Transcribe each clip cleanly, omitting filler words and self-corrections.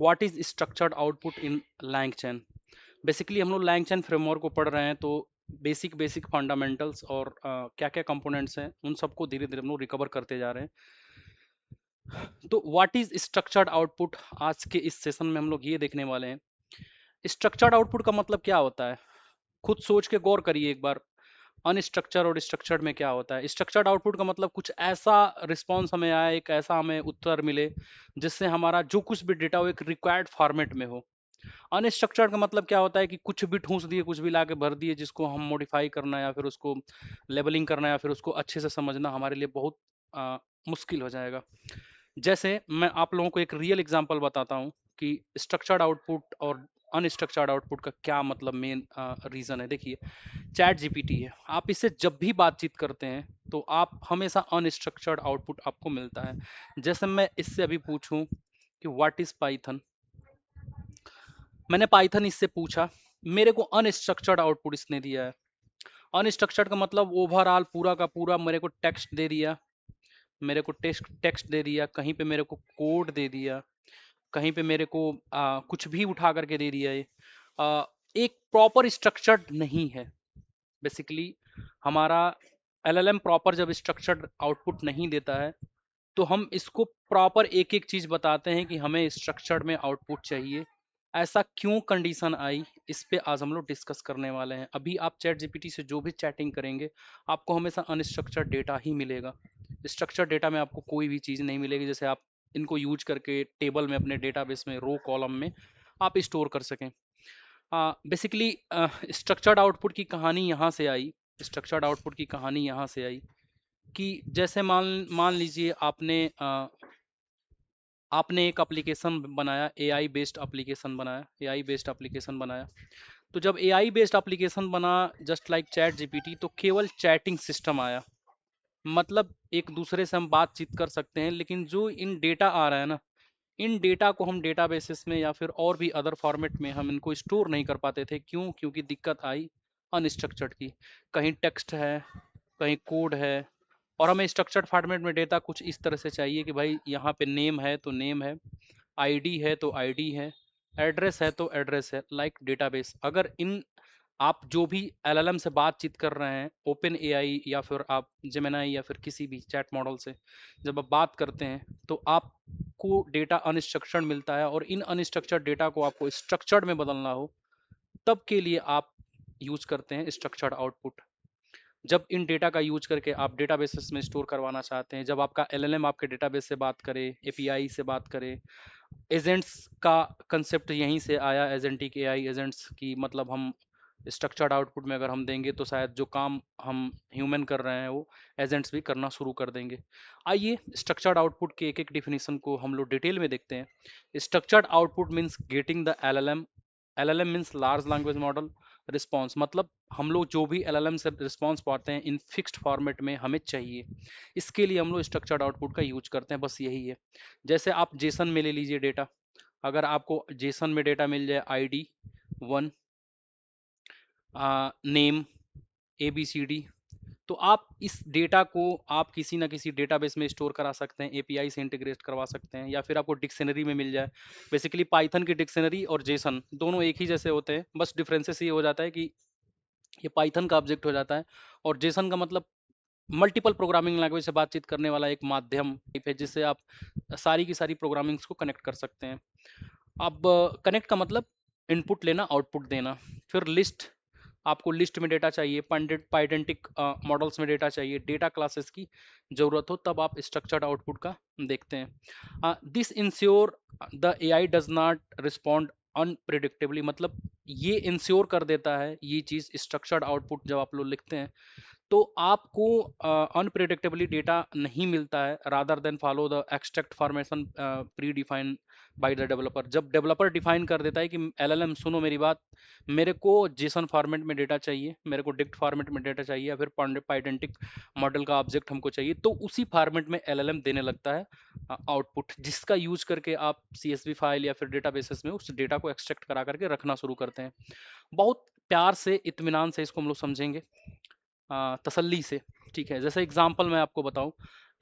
What is structured output in LangChain। Basically हम लोग LangChain framework को पढ़ रहे हैं, तो बेसिक बेसिक फंडामेंटल्स और क्या क्या कंपोनेंट्स हैं उन सबको धीरे धीरे हम लोग रिकवर करते जा रहे हैं। तो व्हाट इज स्ट्रक्चर्ड आउटपुट, आज के इस सेशन में हम लोग ये देखने वाले हैं। स्ट्रक्चर्ड आउटपुट का मतलब क्या होता है, खुद सोच के गौर करिए एक बार। अनस्ट्रक्चर्ड और स्ट्रक्चर्ड में क्या होता है। स्ट्रक्चर्ड आउटपुट का मतलब कुछ ऐसा रिस्पॉन्स हमें आए, एक ऐसा हमें उत्तर मिले जिससे हमारा जो कुछ भी डेटा हो एक रिक्वायर्ड फॉर्मेट में हो। अनस्ट्रक्चर्ड का मतलब क्या होता है कि कुछ भी ठूस दिए, कुछ भी लाके भर दिए, जिसको हम मॉडिफाई करना या फिर उसको लेबलिंग करना या फिर उसको अच्छे से समझना हमारे लिए बहुत आ, मुश्किल हो जाएगा। जैसे मैं आप लोगों को एक रियल एग्जांपल बताता हूँ कि स्ट्रक्चर्ड आउटपुट और अनस्ट्रक्चर्ड आउटपुट का क्या मतलब मेन रीजन है। देखिए, चैट जीपीटी है, आप इससे जब भी बातचीत करते हैं तो आप हमेशा अनस्ट्रक्चर्ड आउटपुट आपको मिलता है। जैसे मैं इससे अभी पूछूं कि व्हाट इज पाइथन, मैंने पाइथन इससे पूछा, मेरे को अनस्ट्रक्चर्ड आउटपुट इसने दिया है। अनस्ट्रक्चर्ड का मतलब ओवरऑल पूरा का पूरा मेरे को टेक्स्ट दे दिया, मेरे को टेक्स्ट टेक्स्ट दे दिया, कहीं पे मेरे को कोड दे दिया, कहीं पे मेरे को कुछ भी उठा करके दे दिया। ये एक प्रॉपर स्ट्रक्चर्ड नहीं है। बेसिकली हमारा एलएलएम प्रॉपर जब स्ट्रक्चर्ड आउटपुट नहीं देता है तो हम इसको प्रॉपर एक एक चीज बताते हैं कि हमें स्ट्रक्चर्ड में आउटपुट चाहिए। ऐसा क्यों कंडीशन आई, इस पे आज हम लोग डिस्कस करने वाले हैं। अभी आप चैट जीपीटी से जो भी चैटिंग करेंगे आपको हमेशा अनस्ट्रक्चर्ड डेटा ही मिलेगा। स्ट्रक्चर्ड डेटा में आपको कोई भी चीज़ नहीं मिलेगी जैसे आप इनको यूज करके टेबल में अपने डेटाबेस में रो कॉलम में आप स्टोर कर सकें। बेसिकली स्ट्रक्चर्ड आउटपुट की कहानी यहाँ से आई। स्ट्रक्चर्ड आउटपुट की कहानी यहाँ से आई कि जैसे मान मान लीजिए आपने एक एप्लीकेशन बनाया, एआई बेस्ड एप्लीकेशन बनाया, एआई बेस्ड एप्लीकेशन बनाया। तो जब एआई बेस्ड एप्लीकेशन बना जस्ट लाइक चैट जीपीटी, तो केवल चैटिंग सिस्टम आया। मतलब एक दूसरे से हम बातचीत कर सकते हैं, लेकिन जो इन डेटा आ रहा है ना, इन डेटा को हम डेटाबेसेस में या फिर और भी अदर फॉर्मेट में हम इनको स्टोर नहीं कर पाते थे। क्यों? क्योंकि दिक्कत आई अनस्ट्रक्चर्ड की। कहीं टेक्स्ट है, कहीं कोड है, और हमें स्ट्रक्चर्ड फॉर्मेट में डेटा कुछ इस तरह से चाहिए कि भाई यहाँ पे नेम है तो नेम है, आईडी है तो आईडी है, एड्रेस है तो एड्रेस है। लाइक डेटाबेस, अगर इन आप जो भी एलएलएम से बातचीत कर रहे हैं, ओपन एआई या फिर आप जेमिनाई या फिर किसी भी चैट मॉडल से जब आप बात करते हैं तो आपको डेटा अनस्ट्रक्चर्ड मिलता है, और इन अनस्ट्रक्चर्ड डेटा को आपको स्ट्रक्चर्ड में बदलना हो तब के लिए आप यूज करते हैं स्ट्रक्चर्ड आउटपुट। जब इन डेटा का यूज करके आप डेटाबेसेस में स्टोर करवाना चाहते हैं, जब आपका एलएलएम आपके डेटाबेस से बात करे, एपीआई से बात करे, एजेंट्स का कंसेप्ट यहीं से आया। एजेंटिक एआई एजेंट्स की मतलब हम स्ट्रक्चर्ड आउटपुट में अगर हम देंगे तो शायद जो काम हम ह्यूमन कर रहे हैं वो एजेंट्स भी करना शुरू कर देंगे। आइए स्ट्रक्चर्ड आउटपुट के एक एक डिफिनीशन को हम लोग डिटेल में देखते हैं। Structured output means getting the LLM. LLM means large language model response, मतलब हम लोग जो भी एलएलएम से रिस्पॉन्स पाते हैं इन फिक्स्ड फॉर्मेट में हमें चाहिए, इसके लिए हम लोग स्ट्रक्चर्ड आउटपुट का यूज करते हैं, बस यही है। जैसे आप जेसन में ले लीजिए डेटा, अगर आपको जेसन में डेटा मिल जाए ID 1, name, A B C D, तो आप इस डेटा को आप किसी ना किसी डेटाबेस में स्टोर करा सकते हैं, एपीआई से इंटीग्रेट करवा सकते हैं, या फिर आपको डिक्शनरी में मिल जाए। बेसिकली पाइथन की डिक्शनरी और जेसन दोनों एक ही जैसे होते हैं, बस डिफरेंसेस ये हो जाता है कि ये पाइथन का ऑब्जेक्ट हो जाता है और जेसन का मतलब मल्टीपल प्रोग्रामिंग लैंग्वेज से बातचीत करने वाला एक माध्यम टाइप है जिससे आप सारी की सारी प्रोग्रामिंग्स को कनेक्ट कर सकते हैं। अब कनेक्ट का मतलब इनपुट लेना, आउटपुट देना। फिर लिस्ट, आपको लिस्ट में डेटा चाहिए, पाइडेंटिक मॉडल्स में डेटा चाहिए, डेटा क्लासेस की जरूरत हो तब आप स्ट्रक्चर्ड आउटपुट का देखते हैं। This ensure the AI does not respond unpredictably, मतलब ये इंश्योर कर देता है ये चीज़, स्ट्रक्चर्ड आउटपुट जब आप लोग लिखते हैं तो आपको अनप्रिडिक्टेबली डेटा नहीं मिलता है, rather than follow the extract formation pre define by the developer. जब डेवलपर डिफाइन कर देता है कि एलएलएम सुनो मेरी बात, मेरे को जेसन फॉर्मेट में डेटा चाहिए, मेरे को डिक्ट फॉर्मेट में डेटा चाहिए, या फिर पाइडेंटिक मॉडल का ऑब्जेक्ट हमको चाहिए, तो उसी फॉर्मेट में एलएलएम देने लगता है आउटपुट, जिसका यूज करके आप सीएसवी फाइल या फिर डेटाबेसेस में उस डेटा को एक्सट्रैक्ट करा करके रखना शुरू करते हैं। बहुत प्यार से इत्मीनान से इसको हम लोग समझेंगे, तसल्ली से। ठीक है, जैसे एग्जांपल मैं आपको बताऊं,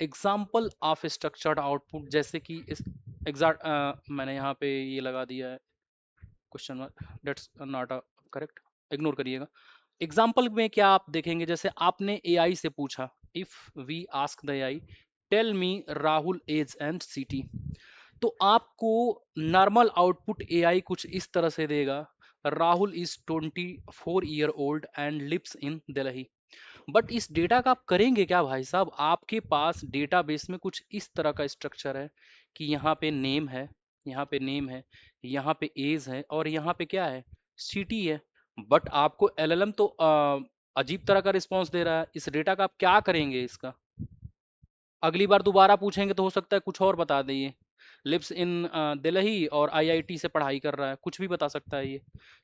एग्जाम्पल ऑफ स्ट्रक्चर्ड आउटपुट, जैसे कि इस एग्जैक्ट मैंने यहाँ पे ये लगा दिया है question mark, that's not a correct, ignore करिएगा। एग्जाम्पल में क्या आप देखेंगे, जैसे आपने एआई से पूछा, if we ask the AI tell me Rahul age and city, तो आपको नॉर्मल आउटपुट एआई कुछ इस तरह से देगा, Rahul is 24 year old and lives in Delhi. But इस डेटा का आप करेंगे क्या भाई साहब, आपके पास डेटाबेस में कुछ इस तरह का स्ट्रक्चर है कि यहाँ पे नेम है, यहाँ पे नेम है, यहाँ पे एज है, और यहाँ पे क्या है, सिटी है। बट आपको एलएलएम तो अजीब तरह का रिस्पॉन्स दे रहा है, इस डेटा का आप क्या करेंगे इसका? अगली बार दोबारा पूछेंगे तो हो सकता है कुछ और बता दे, ये लिव्स इन दिल्ली और आईआईटी से पढ़ाई कर रहा है, कुछ भी बता सकता है ये।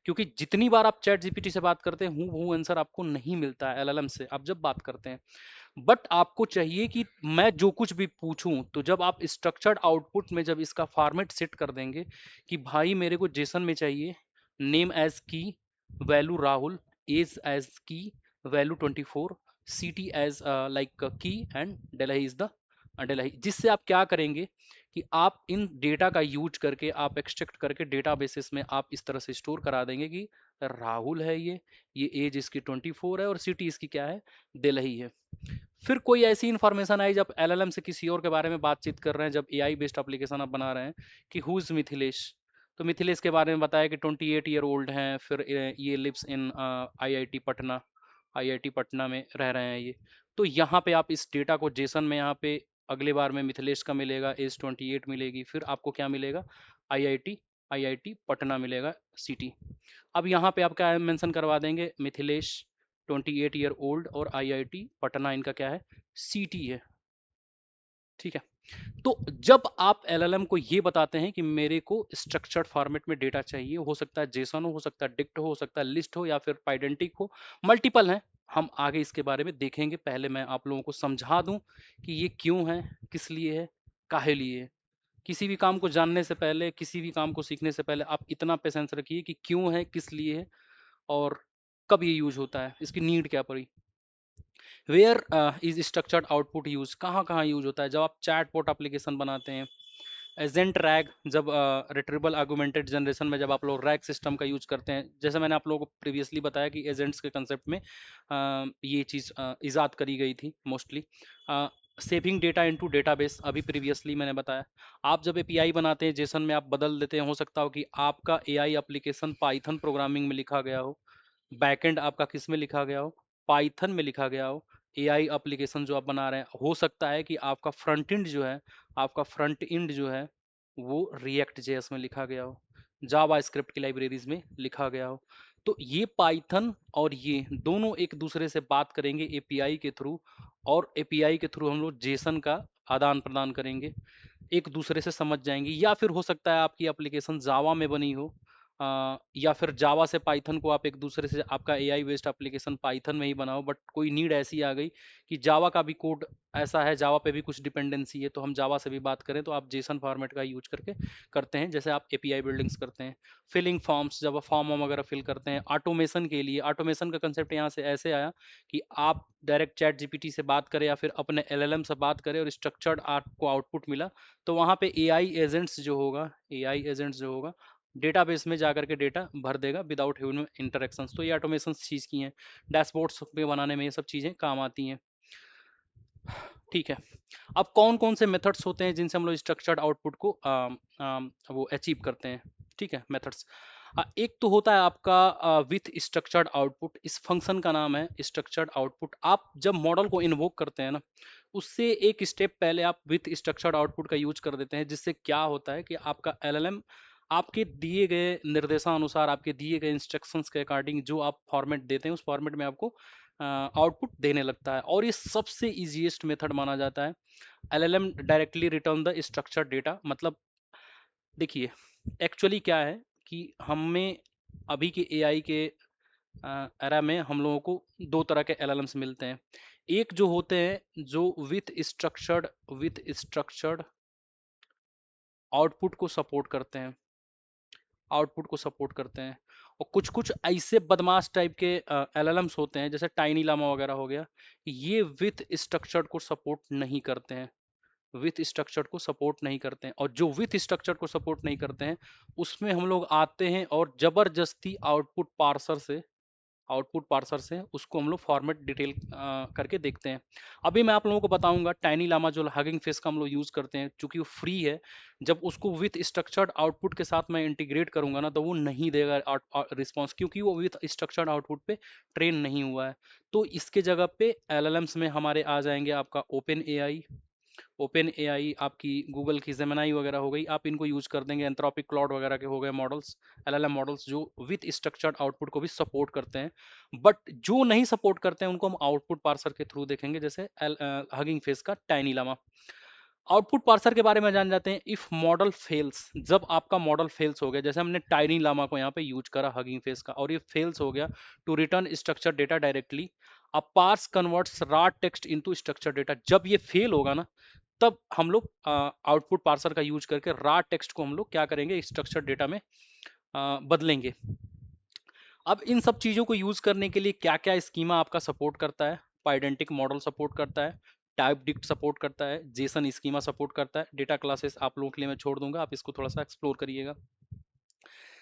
क्योंकि जितनी बार आप चैट जीपीटी से बात करते हैं, हूँ आंसर आपको नहीं मिलता है एलएलएम से आप जब बात करते हैं। बट आपको चाहिए कि मैं जो कुछ भी पूछूं, तो जब आप स्ट्रक्चर्ड आउटपुट में जब इसका फॉर्मेट सेट कर देंगे कि भाई मेरे को जेसन में चाहिए नेम एज की, वैल्यू राहुल, एज एज की, वैल्यू 24, सिटी एज लाइक की, and Delhi is the Delhi, जिससे आप क्या करेंगे कि आप इन डेटा का यूज करके आप एक्सट्रैक्ट करके डेटा बेसिस में आप इस तरह से स्टोर करा देंगे कि राहुल है ये एज इसकी 24 है और सिटी इसकी क्या है, दिल्ली है। फिर कोई ऐसी इंफॉर्मेशन आई जब एलएलएम से किसी और के बारे में बातचीत कर रहे हैं, जब एआई बेस्ड एप्लीकेशन आप बना रहे हैं कि हु इज मिथिलेश, तो मिथिलेश के बारे में बताया कि 28 ईयर ओल्ड हैं, फिर ये lives in IIT Patna, IIT Patna में रह रहे हैं ये। तो यहाँ पे आप इस डेटा को जेसन में यहाँ पे अगले बार में मिथिलेश का मिलेगा, एज 28 मिलेगी, फिर आपको क्या मिलेगा, आईआईटी, आईआईटी पटना मिलेगा सिटी। अब यहाँ पे आप क्या मेंशन करवा देंगे, मिथिलेश 28 ईयर ओल्ड और आईआईटी पटना इनका क्या है, सीटी है। ठीक है, तो जब आप एलएलएम को ये बताते हैं कि मेरे को स्ट्रक्चर्ड फॉर्मेट में डेटा चाहिए, हो सकता है जेसन हो सकता है डिक्ट हो सकता है लिस्ट हो या फिर पाइडेंटिक हो, मल्टीपल है, हम आगे इसके बारे में देखेंगे। पहले मैं आप लोगों को समझा दूं कि ये क्यों है, किस लिए है, काहे लिए है। किसी भी काम को जानने से पहले, किसी भी काम को सीखने से पहले आप इतना पेशेंस रखिए कि क्यों है, किस लिए है, और कब ये यूज होता है, इसकी नीड क्या पड़ी। Where is structured output use, कहाँ कहाँ यूज होता है, जब आप चैटबॉट एप्लीकेशन बनाते हैं, एजेंट रैग, जब रिट्रीवल आर्गुमेंटेड जनरेशन में जब आप लोग रैग सिस्टम का यूज करते हैं, जैसे मैंने आप लोगों को प्रीवियसली बताया कि एजेंट्स के कंसेप्ट में ये चीज़ ईजाद करी गई थी mostly. Saving data into database, अभी प्रीवियसली मैंने बताया। आप जब एपीआई बनाते हैं जेसन में आप बदल देते हैं, हो सकता हो कि आपका एआई एप्लीकेशन पाइथन प्रोग्रामिंग में लिखा गया हो, बैकएंड आपका किस में लिखा गया हो, पाइथन में लिखा गया हो। एआई एप्लीकेशन जो आप बना रहे हैं, हो सकता है कि आपका फ्रंट एंड जो है, आपका फ्रंट एंड जो है वो रिएक्ट जेएस में लिखा गया हो, जावा स्क्रिप्ट की लाइब्रेरीज में लिखा गया हो। तो ये पाइथन और ये दोनों एक दूसरे से बात करेंगे एपीआई के थ्रू, और एपीआई के थ्रू हम लोग जेसन का आदान प्रदान करेंगे, एक दूसरे से समझ जाएंगे। या फिर हो सकता है आपकी एप्लीकेशन जावा में बनी हो, या फिर जावा से पाइथन को आप एक दूसरे से, आपका एआई बेस्ड एप्लीकेशन पाइथन में ही बनाओ, बट कोई नीड ऐसी आ गई कि जावा का भी कोड ऐसा है, जावा पे भी कुछ डिपेंडेंसी है, तो हम जावा से भी बात करें तो आप जेसन फॉर्मेट का यूज करके करते हैं, जैसे आप एपीआई बिल्डिंग्स करते हैं। फिलिंग फॉर्म्स, जब आप फॉर्म वॉर्म वगैरह फिल करते हैं, ऑटोमेशन के लिए, ऑटोमेशन का कंसेप्ट यहाँ से ऐसे आया कि आप डायरेक्ट चैट जीपीटी से बात करें या फिर अपने एलएलएम से बात करें और स्ट्रक्चर्ड आपको आउटपुट मिला, तो वहाँ पे एआई एजेंट्स जो होगा डेटाबेस में जाकर के डेटा भर देगा विदाउट ह्यूमन इंटरेक्शंस। तो ये ऑटोमेशन चीज़ की हैं, डैशबोर्ड्स पे बनाने में ये सब चीज़ें काम आती हैं। ठीक है, अब कौन कौन से मेथड्स होते हैं जिनसे हम लोग स्ट्रक्चर्ड आउटपुट को वो अचीव करते हैं। ठीक है, मेथड्स, एक तो होता है आपका विथ स्ट्रक्चर्ड आउटपुट, इस फंक्शन का नाम है स्ट्रक्चर्ड आउटपुट। आप जब मॉडल को इन्वोक करते हैं ना, उससे एक स्टेप पहले आप विथ स्ट्रक्चर्ड आउटपुट का यूज कर देते हैं, जिससे क्या होता है कि आपका एलएलएम आपके दिए गए निर्देशानुसार, आपके दिए गए इंस्ट्रक्शंस के अकॉर्डिंग जो आप फॉर्मेट देते हैं, उस फॉर्मेट में आपको आउटपुट देने लगता है। और ये सबसे इजीएस्ट मेथड माना जाता है, LLM directly return the structured data. मतलब देखिए, एक्चुअली क्या है कि हमें अभी के एआई के एरा में हम लोगों को दो तरह के एलएलएम्स मिलते हैं। एक जो होते हैं जो विथ स्ट्रक्चर्ड आउटपुट को सपोर्ट करते हैं, आउटपुट को सपोर्ट करते हैं। और कुछ कुछ ऐसे बदमाश टाइप के एलएलएम्स होते हैं जैसे टाइनी लामा वगैरह हो गया, ये विथ स्ट्रक्चर्ड को सपोर्ट नहीं करते हैं, विथ स्ट्रक्चर्ड को सपोर्ट नहीं करते हैं। और जो विथ स्ट्रक्चर्ड को सपोर्ट नहीं करते हैं उसमें हम लोग आते हैं और जबरदस्ती आउटपुट पार्सर से उसको हम लोग फॉर्मेट डिटेल करके देखते हैं। अभी मैं आप लोगों को बताऊंगा टाइनी लामा जो हगिंग फेस का हम लोग यूज करते हैं, चूंकि वो फ्री है, जब उसको विथ स्ट्रक्चर्ड आउटपुट के साथ मैं इंटीग्रेट करूंगा ना तो वो नहीं देगा रिस्पॉन्स, क्योंकि वो विथ स्ट्रक्चर्ड आउटपुट पे ट्रेन नहीं हुआ है। तो इसके जगह पे एलएलएम्स में हमारे आ जाएंगे आपका ओपन एआई, आपकी गूगल की जेमिनाई वगैरह हो गई, आप इनको यूज कर देंगे, एंथ्रोपिक क्लाउड वगैरह के हो गए मॉडल्स, एलएलएम मॉडल्स जो विथ स्ट्रक्चर्ड आउटपुट को भी सपोर्ट करते हैं। बट जो नहीं सपोर्ट करते हैं उनको हम आउटपुट पार्सर के थ्रू देखेंगे, जैसे हगिंग फेस का टाइनी लामा। आउटपुट पार्सर के बारे में जान जाते हैं। इफ मॉडल फेल्स, जब आपका मॉडल फेल्स हो गया, जैसे हमने टाइनी लामा को यहाँ पे यूज करा हगिंग फेस का, और ये फेल्स हो गया to return structure data directly, a parse converts raw text into structure data. जब ये फेल होगा ना तब हम लोग आउटपुट पार्सर का यूज करके रॉ टेक्स्ट को हम लोग क्या करेंगे, स्ट्रक्चर डेटा में बदलेंगे। अब इन सब चीजों को यूज करने के लिए क्या क्या स्कीमा आपका सपोर्ट करता है? पाइडेंटिक मॉडल सपोर्ट करता है, टाइप डिक्ट सपोर्ट करता है, जेसन स्कीमा सपोर्ट करता है। डेटा क्लासेस आप लोगों के लिए मैं छोड़ दूंगा, आप इसको थोड़ा सा एक्सप्लोर करिएगा।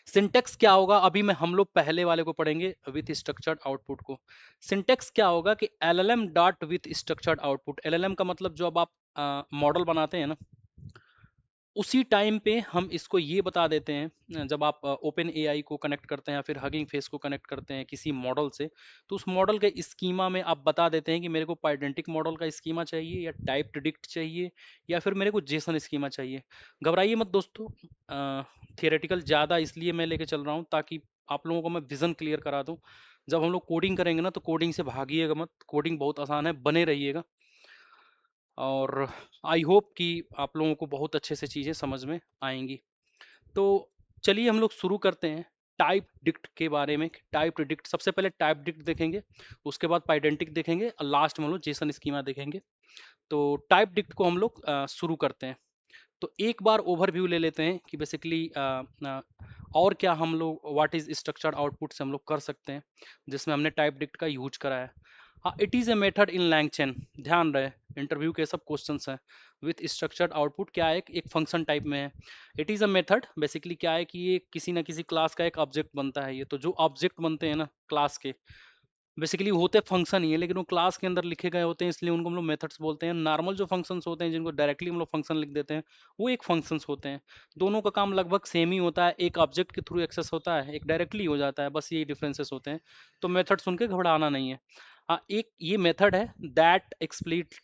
सिंटेक्स क्या होगा, अभी मैं हम लोग पहले वाले को पढ़ेंगे विथ स्ट्रक्चर्ड आउटपुट को। सिंटेक्स क्या होगा कि LLM dot with structured output. LLM का मतलब जो अब आप मॉडल बनाते हैं ना, उसी टाइम पे हम इसको ये बता देते हैं, जब आप ओपन एआई को कनेक्ट करते हैं या फिर हगिंग फेस को कनेक्ट करते हैं किसी मॉडल से, तो उस मॉडल के स्कीमा में आप बता देते हैं कि मेरे को पाइडेंटिक मॉडल का स्कीमा चाहिए, या टाइप प्रिडिक्ट चाहिए, या फिर मेरे को जेसन स्कीमा चाहिए। घबराइए मत दोस्तों, थियोरेटिकल ज़्यादा इसलिए मैं लेके चल रहा हूँ ताकि आप लोगों को मैं विजन क्लियर करा दूँ। जब हम लोग कोडिंग करेंगे ना तो कोडिंग से भागिएगा मत, कोडिंग बहुत आसान है, बने रहिएगा। और आई होप कि आप लोगों को बहुत अच्छे से चीज़ें समझ में आएंगी। तो चलिए हम लोग शुरू करते हैं टाइप डिक्ट के बारे में। टाइप डिक्ट, सबसे पहले टाइप डिक्ट देखेंगे, उसके बाद पाइडेंटिक देखेंगे, और लास्ट में हम लोग जेसन स्कीमा देखेंगे। तो टाइप डिक्ट को हम लोग शुरू करते हैं। तो एक बार ओवरव्यू ले लेते हैं कि बेसिकली और क्या हम लोग व्हाट इज स्ट्रक्चर्ड आउटपुट से हम लोग कर सकते हैं जिसमें हमने टाइप डिक्ट का यूज करा है। हाँ, it is a method in LangChain. ध्यान रहे, इंटरव्यू के सब क्वेश्चंस हैं। विथ स्ट्रक्चर्ड आउटपुट क्या है, एक फंक्शन टाइप में है। It is a method, basically क्या है कि ये किसी ना किसी क्लास का एक ऑब्जेक्ट बनता है। ये तो जो ऑब्जेक्ट बनते हैं ना क्लास के, बेसिकली होते फंक्शन ही है, लेकिन वो क्लास के अंदर लिखे गए होते हैं, इसलिए उनको हम लोग मेथड्स बोलते हैं। नॉर्मल जो फंक्शंस होते हैं जिनको डायरेक्टली हम लोग फंक्शन लिख देते हैं, वो एक फंक्शंस होते हैं। दोनों का काम लगभग सेम ही होता है, एक ऑब्जेक्ट के थ्रू एक्सेस होता है, एक डायरेक्टली हो जाता है, बस यही डिफरेंसेस होते हैं। तो मेथड सुन के घबराना नहीं है। एक ये मेथड है दैट एक्सप्लिट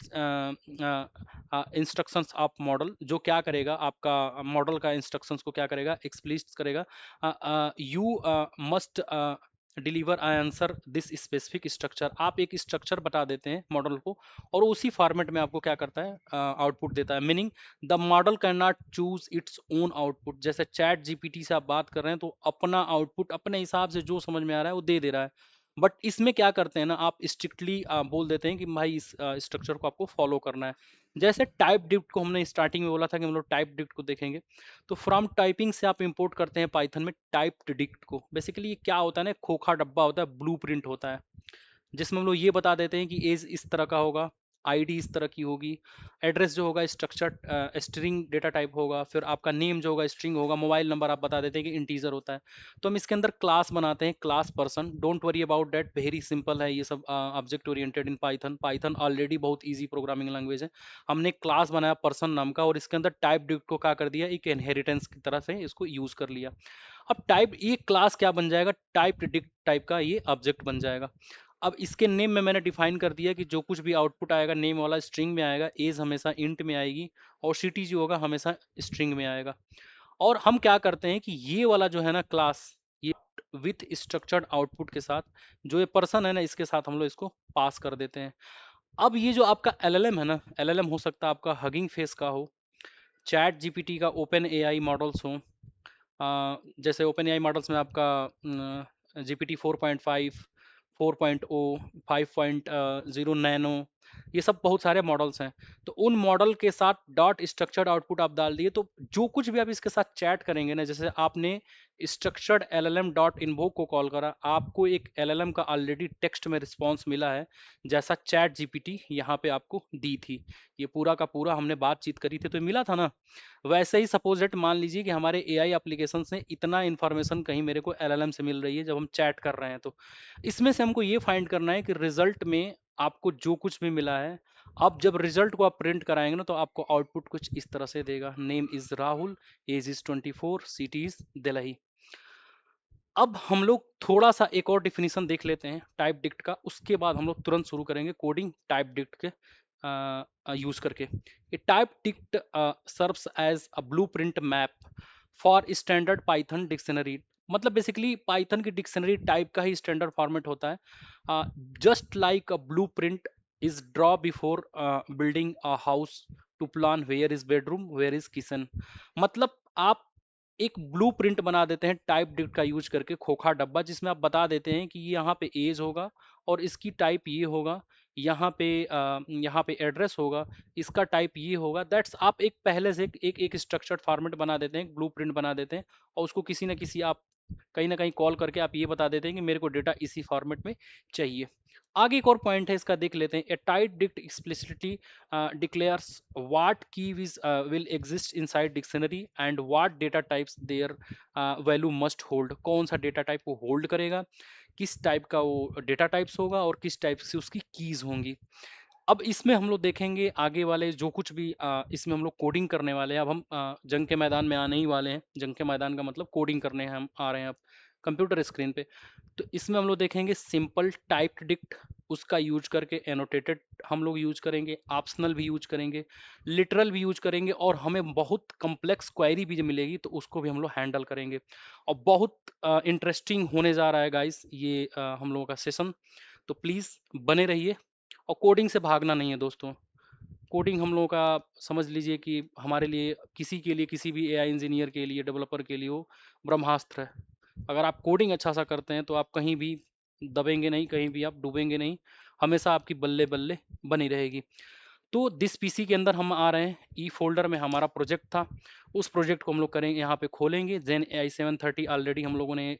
इंस्ट्रक्शंस ऑफ मॉडल, जो क्या करेगा, आपका मॉडल का इंस्ट्रक्शंस को क्या करेगा, एक्सप्लिसिट करेगा। You must deliver answer this specific structure. आप एक स्ट्रक्चर बता देते हैं मॉडल को, और उसी फॉर्मेट में आपको क्या करता है, आउटपुट देता है। Meaning the model can not choose its own output. जैसे चैट जीपीटी से आप बात कर रहे हैं तो अपना आउटपुट अपने हिसाब से जो समझ में आ रहा है वो दे दे रहा है। बट इसमें क्या करते हैं ना, आप स्ट्रिक्टली बोल देते हैं कि भाई इस स्ट्रक्चर को आपको फॉलो करना है। जैसे टाइप डिक्ट को हमने स्टार्टिंग में बोला था कि हम लोग टाइप डिक्ट को देखेंगे। तो फ्रॉम टाइपिंग से आप इंपोर्ट करते हैं पाइथन में टाइप डिक्ट को। बेसिकली ये क्या होता है ना, खोखा डब्बा होता है, ब्लूप्रिंट होता है, जिसमें हम लोग ये बता देते हैं कि एज इस तरह का होगा, आईडी इस तरह की होगी, एड्रेस जो होगा स्ट्रक्चर स्ट्रिंग डेटा टाइप होगा, फिर आपका नेम जो होगा स्ट्रिंग होगा, मोबाइल नंबर आप बता देते हैं कि इंटीजर होता है। तो हम इसके अंदर क्लास बनाते हैं, class person. Don't worry about that, very simple है ये सब, object oriented in Python. Python already बहुत ईजी प्रोग्रामिंग लैंग्वेज है। हमने क्लास बनाया पर्सन नाम का, और इसके अंदर टाइप डिक्ट को क्या कर दिया, एक इनहेरिटेंस की तरह से इसको यूज कर लिया। अब टाइप, ये क्लास क्या बन जाएगा, टाइप डिक्ट टाइप का ये ऑब्जेक्ट बन जाएगा। अब इसके नेम में मैंने डिफाइन कर दिया कि जो कुछ भी आउटपुट आएगा नेम वाला स्ट्रिंग में आएगा, एज हमेशा इंट में आएगी, और सिटी जो होगा हमेशा स्ट्रिंग में आएगा। और हम क्या करते हैं कि ये वाला जो है ना क्लास, ये विथ स्ट्रक्चर्ड आउटपुट के साथ, जो ये पर्सन है ना इसके साथ हम लोग इसको पास कर देते हैं। अब ये जो आपका एलएलएम है ना, एलएलएम हो सकता है आपका हगिंग फेस का हो, चैट जीपीटी का, ओपन एआई मॉडल्स हो। जैसे ओपन एआई मॉडल्स में आपका जीपीटी 4.5, 4.0, 5.0 नैनो, ये सब बहुत सारे मॉडल्स हैं। तो उन मॉडल के साथ डॉट स्ट्रक्चर्ड आउटपुट आप डाल दिए, तो जो कुछ भी आप इसके साथ चैट करेंगे ना, जैसे आपने स्ट्रक्चर्ड एलएलएम डॉट इन्वोक को कॉल करा, आपको एक एलएलएम का ऑलरेडी टेक्स्ट में रिस्पॉन्स मिला है, जैसा चैट जीपीटी यहाँ पे आपको दी थी। ये पूरा का पूरा हमने बातचीत करी थी तो मिला था ना। वैसे ही सपोज दैट मान लीजिए कि हमारे एआई एप्लीकेशन से इतना इन्फॉर्मेशन कहीं मेरे को एलएलएम से मिल रही है जब हम चैट कर रहे हैं, तो इसमें से हमको ये फाइंड करना है कि रिजल्ट में आपको जो कुछ भी मिला है, अब जब रिजल्ट को आप प्रिंट कराएंगे ना, तो आपको आउटपुट कुछ इस तरह से देगा, name is Rahul, age is 24, city is Delhi. अब हम लोग थोड़ा सा एक और डिफिनीशन देख लेते हैं टाइप डिक्ट का, उसके बाद हम लोग तुरंत शुरू करेंगे कोडिंग टाइप डिक्ट के यूज करके। ये type dict serves as a blueprint map for standard Python dictionary. मतलब बेसिकली पाइथन की डिक्शनरी टाइप का ही स्टैंडर्ड फॉर्मेट होता है। Just like a blueprint is draw before building a house to plan where is bedroom where is kitchen. मतलब आप एक blueprint बना देते हैं टाइप डिक्ट का यूज करके, खोखा डब्बा, जिसमें आप बता देते हैं कि यहाँ पे एज होगा और इसकी टाइप ये होगा, यहाँ पे एड्रेस होगा, इसका टाइप ये होगा। दैट्स आप एक पहले से एक स्ट्रक्चर्ड फॉर्मेट बना देते हैं, ब्लूप्रिंट बना देते हैं, और उसको किसी ना किसी आप कहीं ना कहीं कॉल करके आप ये बता देते हैं कि मेरे को डेटा इसी फॉर्मेट में चाहिए। आगे एक और पॉइंट है, इसका देख लेते हैं। A type dict explicitly declares what keys will exist inside dictionary and what data types their value must hold। कौन सा डेटा टाइप वो होल्ड करेगा, किस टाइप का वो डेटा टाइप्स होगा और किस टाइप से उसकी कीज होंगी। अब इसमें हम लोग देखेंगे आगे वाले जो कुछ भी इसमें हम लोग कोडिंग करने वाले हैं। अब हम जंग के मैदान में आने ही वाले हैं। जंग के मैदान का मतलब कोडिंग करने हम आ रहे हैं अब कंप्यूटर स्क्रीन पे। तो इसमें हम लोग देखेंगे सिंपल टाइप्ड डिक्ट, उसका यूज करके एनोटेटेड हम लोग यूज करेंगे, ऑप्शनल भी यूज करेंगे, लिटरल भी यूज करेंगे, और हमें बहुत कम्प्लेक्स क्वेरी भी मिलेगी तो उसको भी हम लोग हैंडल करेंगे। और बहुत इंटरेस्टिंग होने जा रहा है गाइस ये हम लोगों का सेशन। तो प्लीज़ बने रहिए, और कोडिंग से भागना नहीं है दोस्तों। कोडिंग हम लोगों का समझ लीजिए कि हमारे लिए, किसी के लिए, किसी भी एआई इंजीनियर के लिए, डेवलपर के लिए वो ब्रह्मास्त्र है। अगर आप कोडिंग अच्छा सा करते हैं तो आप कहीं भी दबेंगे नहीं, कहीं भी आप डूबेंगे नहीं, हमेशा आपकी बल्ले बल्ले बनी रहेगी। तो दिस पीसी के अंदर हम आ रहे हैं, ई फोल्डर में हमारा प्रोजेक्ट था, उस प्रोजेक्ट को हम लोग करेंगे, यहाँ पे खोलेंगे। जेन AI 730 ऑलरेडी हम लोगों ने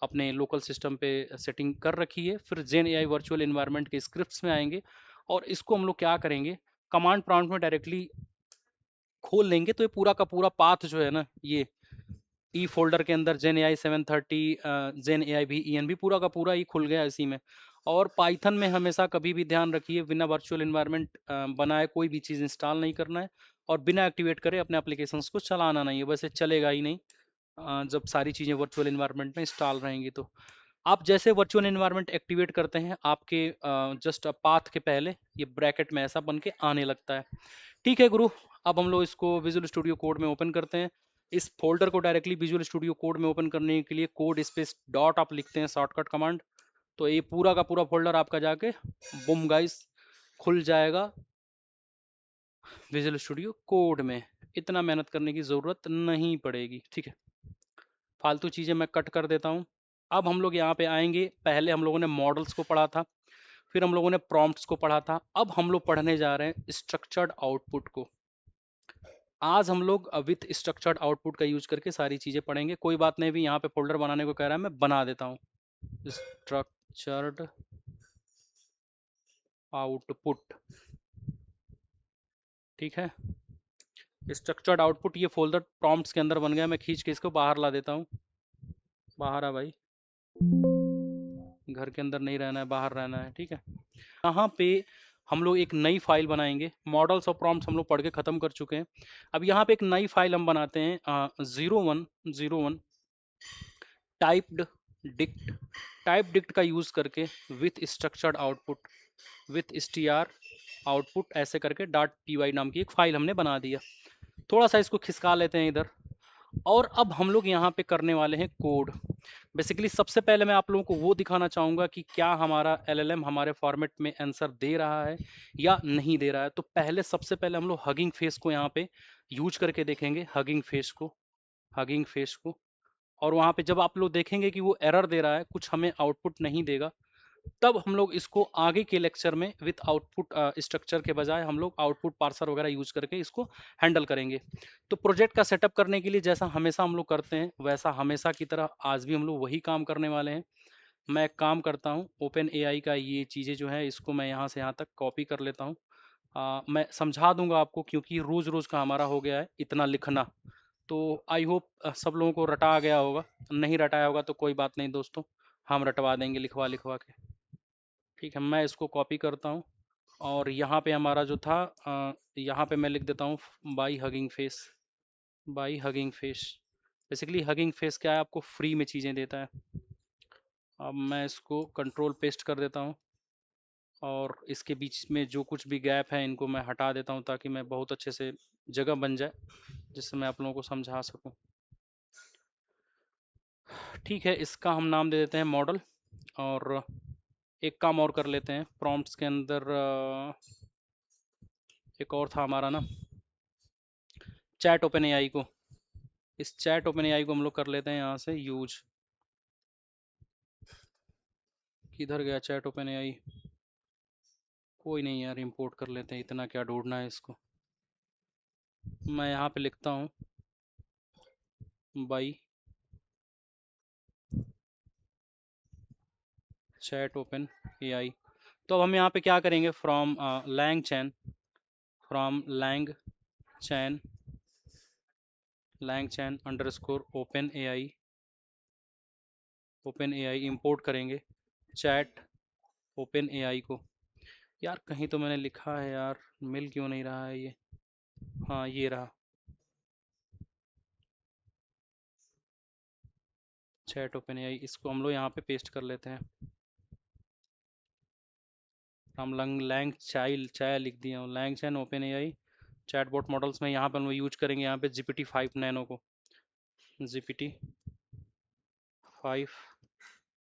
अपने लोकल सिस्टम पे सेटिंग कर रखी है। फिर जेन AI वर्चुअल इन्वायरमेंट के स्क्रिप्ट्स में आएंगे, और इसको हम लोग क्या करेंगे, कमांड प्रॉम्प्ट में डायरेक्टली खोल लेंगे। तो ये पूरा का पूरा पाथ जो है ना, ये ई फोल्डर के अंदर जेन AI 730 जेन AI भी ENB पूरा का पूरा ही खुल गया इसी में। और पाइथन में हमेशा कभी भी ध्यान रखिए, बिना वर्चुअल इन्वायरमेंट बनाए कोई भी चीज़ इंस्टॉल नहीं करना है, और बिना एक्टिवेट करे अपने एप्लीकेशंस को चलाना नहीं है, वैसे चलेगा ही नहीं जब सारी चीज़ें वर्चुअल इन्वायरमेंट में इंस्टॉल रहेंगी। तो आप जैसे वर्चुअल इन्वायरमेंट एक्टिवेट करते हैं, आपके जस्ट पाथ के पहले ये ब्रैकेट में ऐसा बन के आने लगता है। ठीक है गुरु, अब हम लोग इसको विजुअल स्टूडियो कोड में ओपन करते हैं। इस फोल्डर को डायरेक्टली विजुअल स्टूडियो कोड में ओपन करने के लिए कोड स्पेस डॉट आप लिखते हैं, शॉर्टकट कमांड। तो ये पूरा का पूरा फोल्डर आपका जाके बुम गाइस खुल जाएगा विजुअल स्टूडियो कोड में। इतना मेहनत करने की ज़रूरत नहीं पड़ेगी, ठीक है। फालतू चीज़ें मैं कट कर देता हूँ। अब हम लोग यहाँ पे आएंगे, पहले हम लोगों ने मॉडल्स को पढ़ा था, फिर हम लोगों ने प्रॉम्प्ट्स को पढ़ा था, अब हम लोग पढ़ने जा रहे हैं स्ट्रक्चर्ड आउटपुट को। आज हम लोग विथ स्ट्रक्चर्ड आउटपुट का यूज करके सारी चीज़ें पढ़ेंगे। कोई बात नहीं, भी यहाँ पे फोल्डर बनाने को कह रहा है, मैं बना देता हूँ। स्ट्रक्चर्ड आउटपुट, ठीक है। स्ट्रक्चर्ड आउटपुट ये फोल्डर प्रॉम्प्ट्स के अंदर बन गया। मैं खींच के इसको बाहर ला देता हूँ। बाहर आ भाई, घर के अंदर नहीं रहना है, बाहर रहना है, ठीक है। यहाँ पे हम लोग एक नई फाइल बनाएंगे। मॉडल्स और प्रॉम्प्ट्स हम लोग पढ़ के ख़त्म कर चुके हैं। अब यहाँ पे एक नई फाइल हम बनाते हैं 0101 टाइप्ड डिक्ट। टाइप डिक्ट का यूज़ करके with structured output with str output ऐसे करके .py नाम की एक फाइल हमने बना दिया। थोड़ा सा इसको खिसका लेते हैं इधर, और अब हम लोग यहाँ पे करने वाले हैं कोड। बेसिकली सबसे पहले मैं आप लोगों को वो दिखाना चाहूँगा कि क्या हमारा LLM हमारे फॉर्मेट में आंसर दे रहा है या नहीं दे रहा है। तो पहले सबसे पहले हम लोग हगिंग फेस को यहाँ पे यूज करके देखेंगे, हगिंग फेस को। और वहाँ पे जब आप लोग देखेंगे कि वो एरर दे रहा है, कुछ हमें आउटपुट नहीं देगा, तब हम लोग इसको आगे के लेक्चर में विथ आउटपुट स्ट्रक्चर के बजाय हम लोग आउटपुट पार्सर वगैरह यूज करके इसको हैंडल करेंगे। तो प्रोजेक्ट का सेटअप करने के लिए जैसा हमेशा हम लोग करते हैं वैसा हमेशा की तरह आज भी हम लोग वही काम करने वाले हैं। मैं एक काम करता हूँ, ओपन एआई का ये चीज़ें जो है इसको मैं यहाँ से यहाँ तक कॉपी कर लेता हूँ। मैं समझा दूंगा आपको, क्योंकि रोज रोज का हमारा हो गया है इतना लिखना। तो आई होप सब लोगों को रटा गया होगा। नहीं रटाया होगा तो कोई बात नहीं दोस्तों, हम रटवा देंगे लिखवा लिखवा के। ठीक है, मैं इसको कॉपी करता हूँ और यहाँ पे हमारा जो था यहाँ पे मैं लिख देता हूँ by hugging face. By hugging face, basically hugging face क्या है, आपको फ्री में चीज़ें देता है। अब मैं इसको कंट्रोल पेस्ट कर देता हूँ और इसके बीच में जो कुछ भी गैप है इनको मैं हटा देता हूँ, ताकि मैं बहुत अच्छे से जगह बन जाए जिससे मैं आप लोगों को समझा सकूँ। ठीक है, इसका हम नाम दे देते हैं मॉडल। और एक काम और कर लेते हैं, प्रॉम्प्ट्स के अंदर एक और था हमारा ना, चैट ओपन एआई को। इस चैट ओपन एआई को हम लोग कर लेते हैं यहाँ से यूज। किधर गया चैट ओपन एआई? कोई नहीं यार, इंपोर्ट कर लेते हैं, इतना क्या ढूंढना है इसको। मैं यहाँ पे लिखता हूँ बाई चैट ओपन एआई। तो अब हम यहाँ पे क्या करेंगे, from LangChain, from LangChain underscore open AI import करेंगे चैट ओपन एआई को। यार कहीं तो मैंने लिखा है यार, मिल क्यों नहीं रहा है ये। हाँ ये रहा, चैट ओपन एआई, इसको हम लोग यहाँ पे पेस्ट कर लेते हैं। हम लैंग चाइल्ड चाय लिख दिया हूँ, लैंग चैन ओपन एआई चैटबॉट मॉडल्स में यहाँ पर हम लोग यूज करेंगे यहाँ पे GPT-5 नैनो को। GPT-5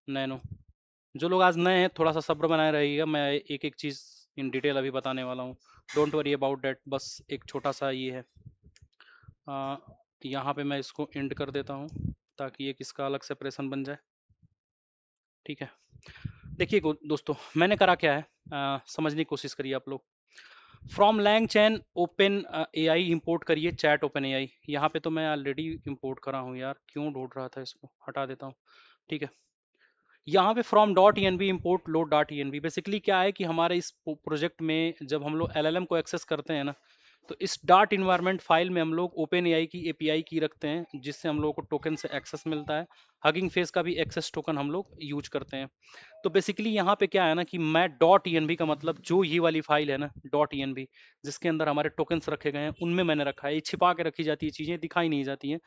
nano. जो लोग आज नए हैं थोड़ा सा सब्र बनाए रहिएगा, मैं एक एक चीज़ इन डिटेल अभी बताने वाला हूँ। डोंट वरी अबाउट डैट, बस एक छोटा सा ये है। यहाँ पे मैं इसको एंड कर देता हूँ ताकि एक इसका अलग सेपरेशन बन जाए। ठीक है, देखिए दोस्तों मैंने करा क्या है, समझने की कोशिश करिए आप लोग। From LangChain open AI import करिए चैट ओपन एआई। यहाँ पे तो मैं ऑलरेडी इंपोर्ट करा हूँ यार, क्यों ढूंढ रहा था, इसको हटा देता हूँ। ठीक है, यहाँ पे from dot E N B import load dot E N B. Basically क्या है कि हमारे इस प्रोजेक्ट में जब हम लोग एल एल एम को एक्सेस करते हैं ना, तो इस डॉट इन्वायरमेंट फाइल में हम लोग ओपन एआई की एपीआई की रखते हैं, जिससे हम लोग को टोकन से एक्सेस मिलता है। हगिंग फेस का भी एक्सेस टोकन हम लोग यूज करते हैं। तो बेसिकली यहाँ पे क्या है ना कि मैं डॉट ई का मतलब जो ये वाली फाइल है ना डॉट ई जिसके अंदर हमारे टोकन्स रखे गए हैं उनमें मैंने रखा है। ये छिपा के रखी जाती है, चीज़ें दिखाई नहीं जाती हैं।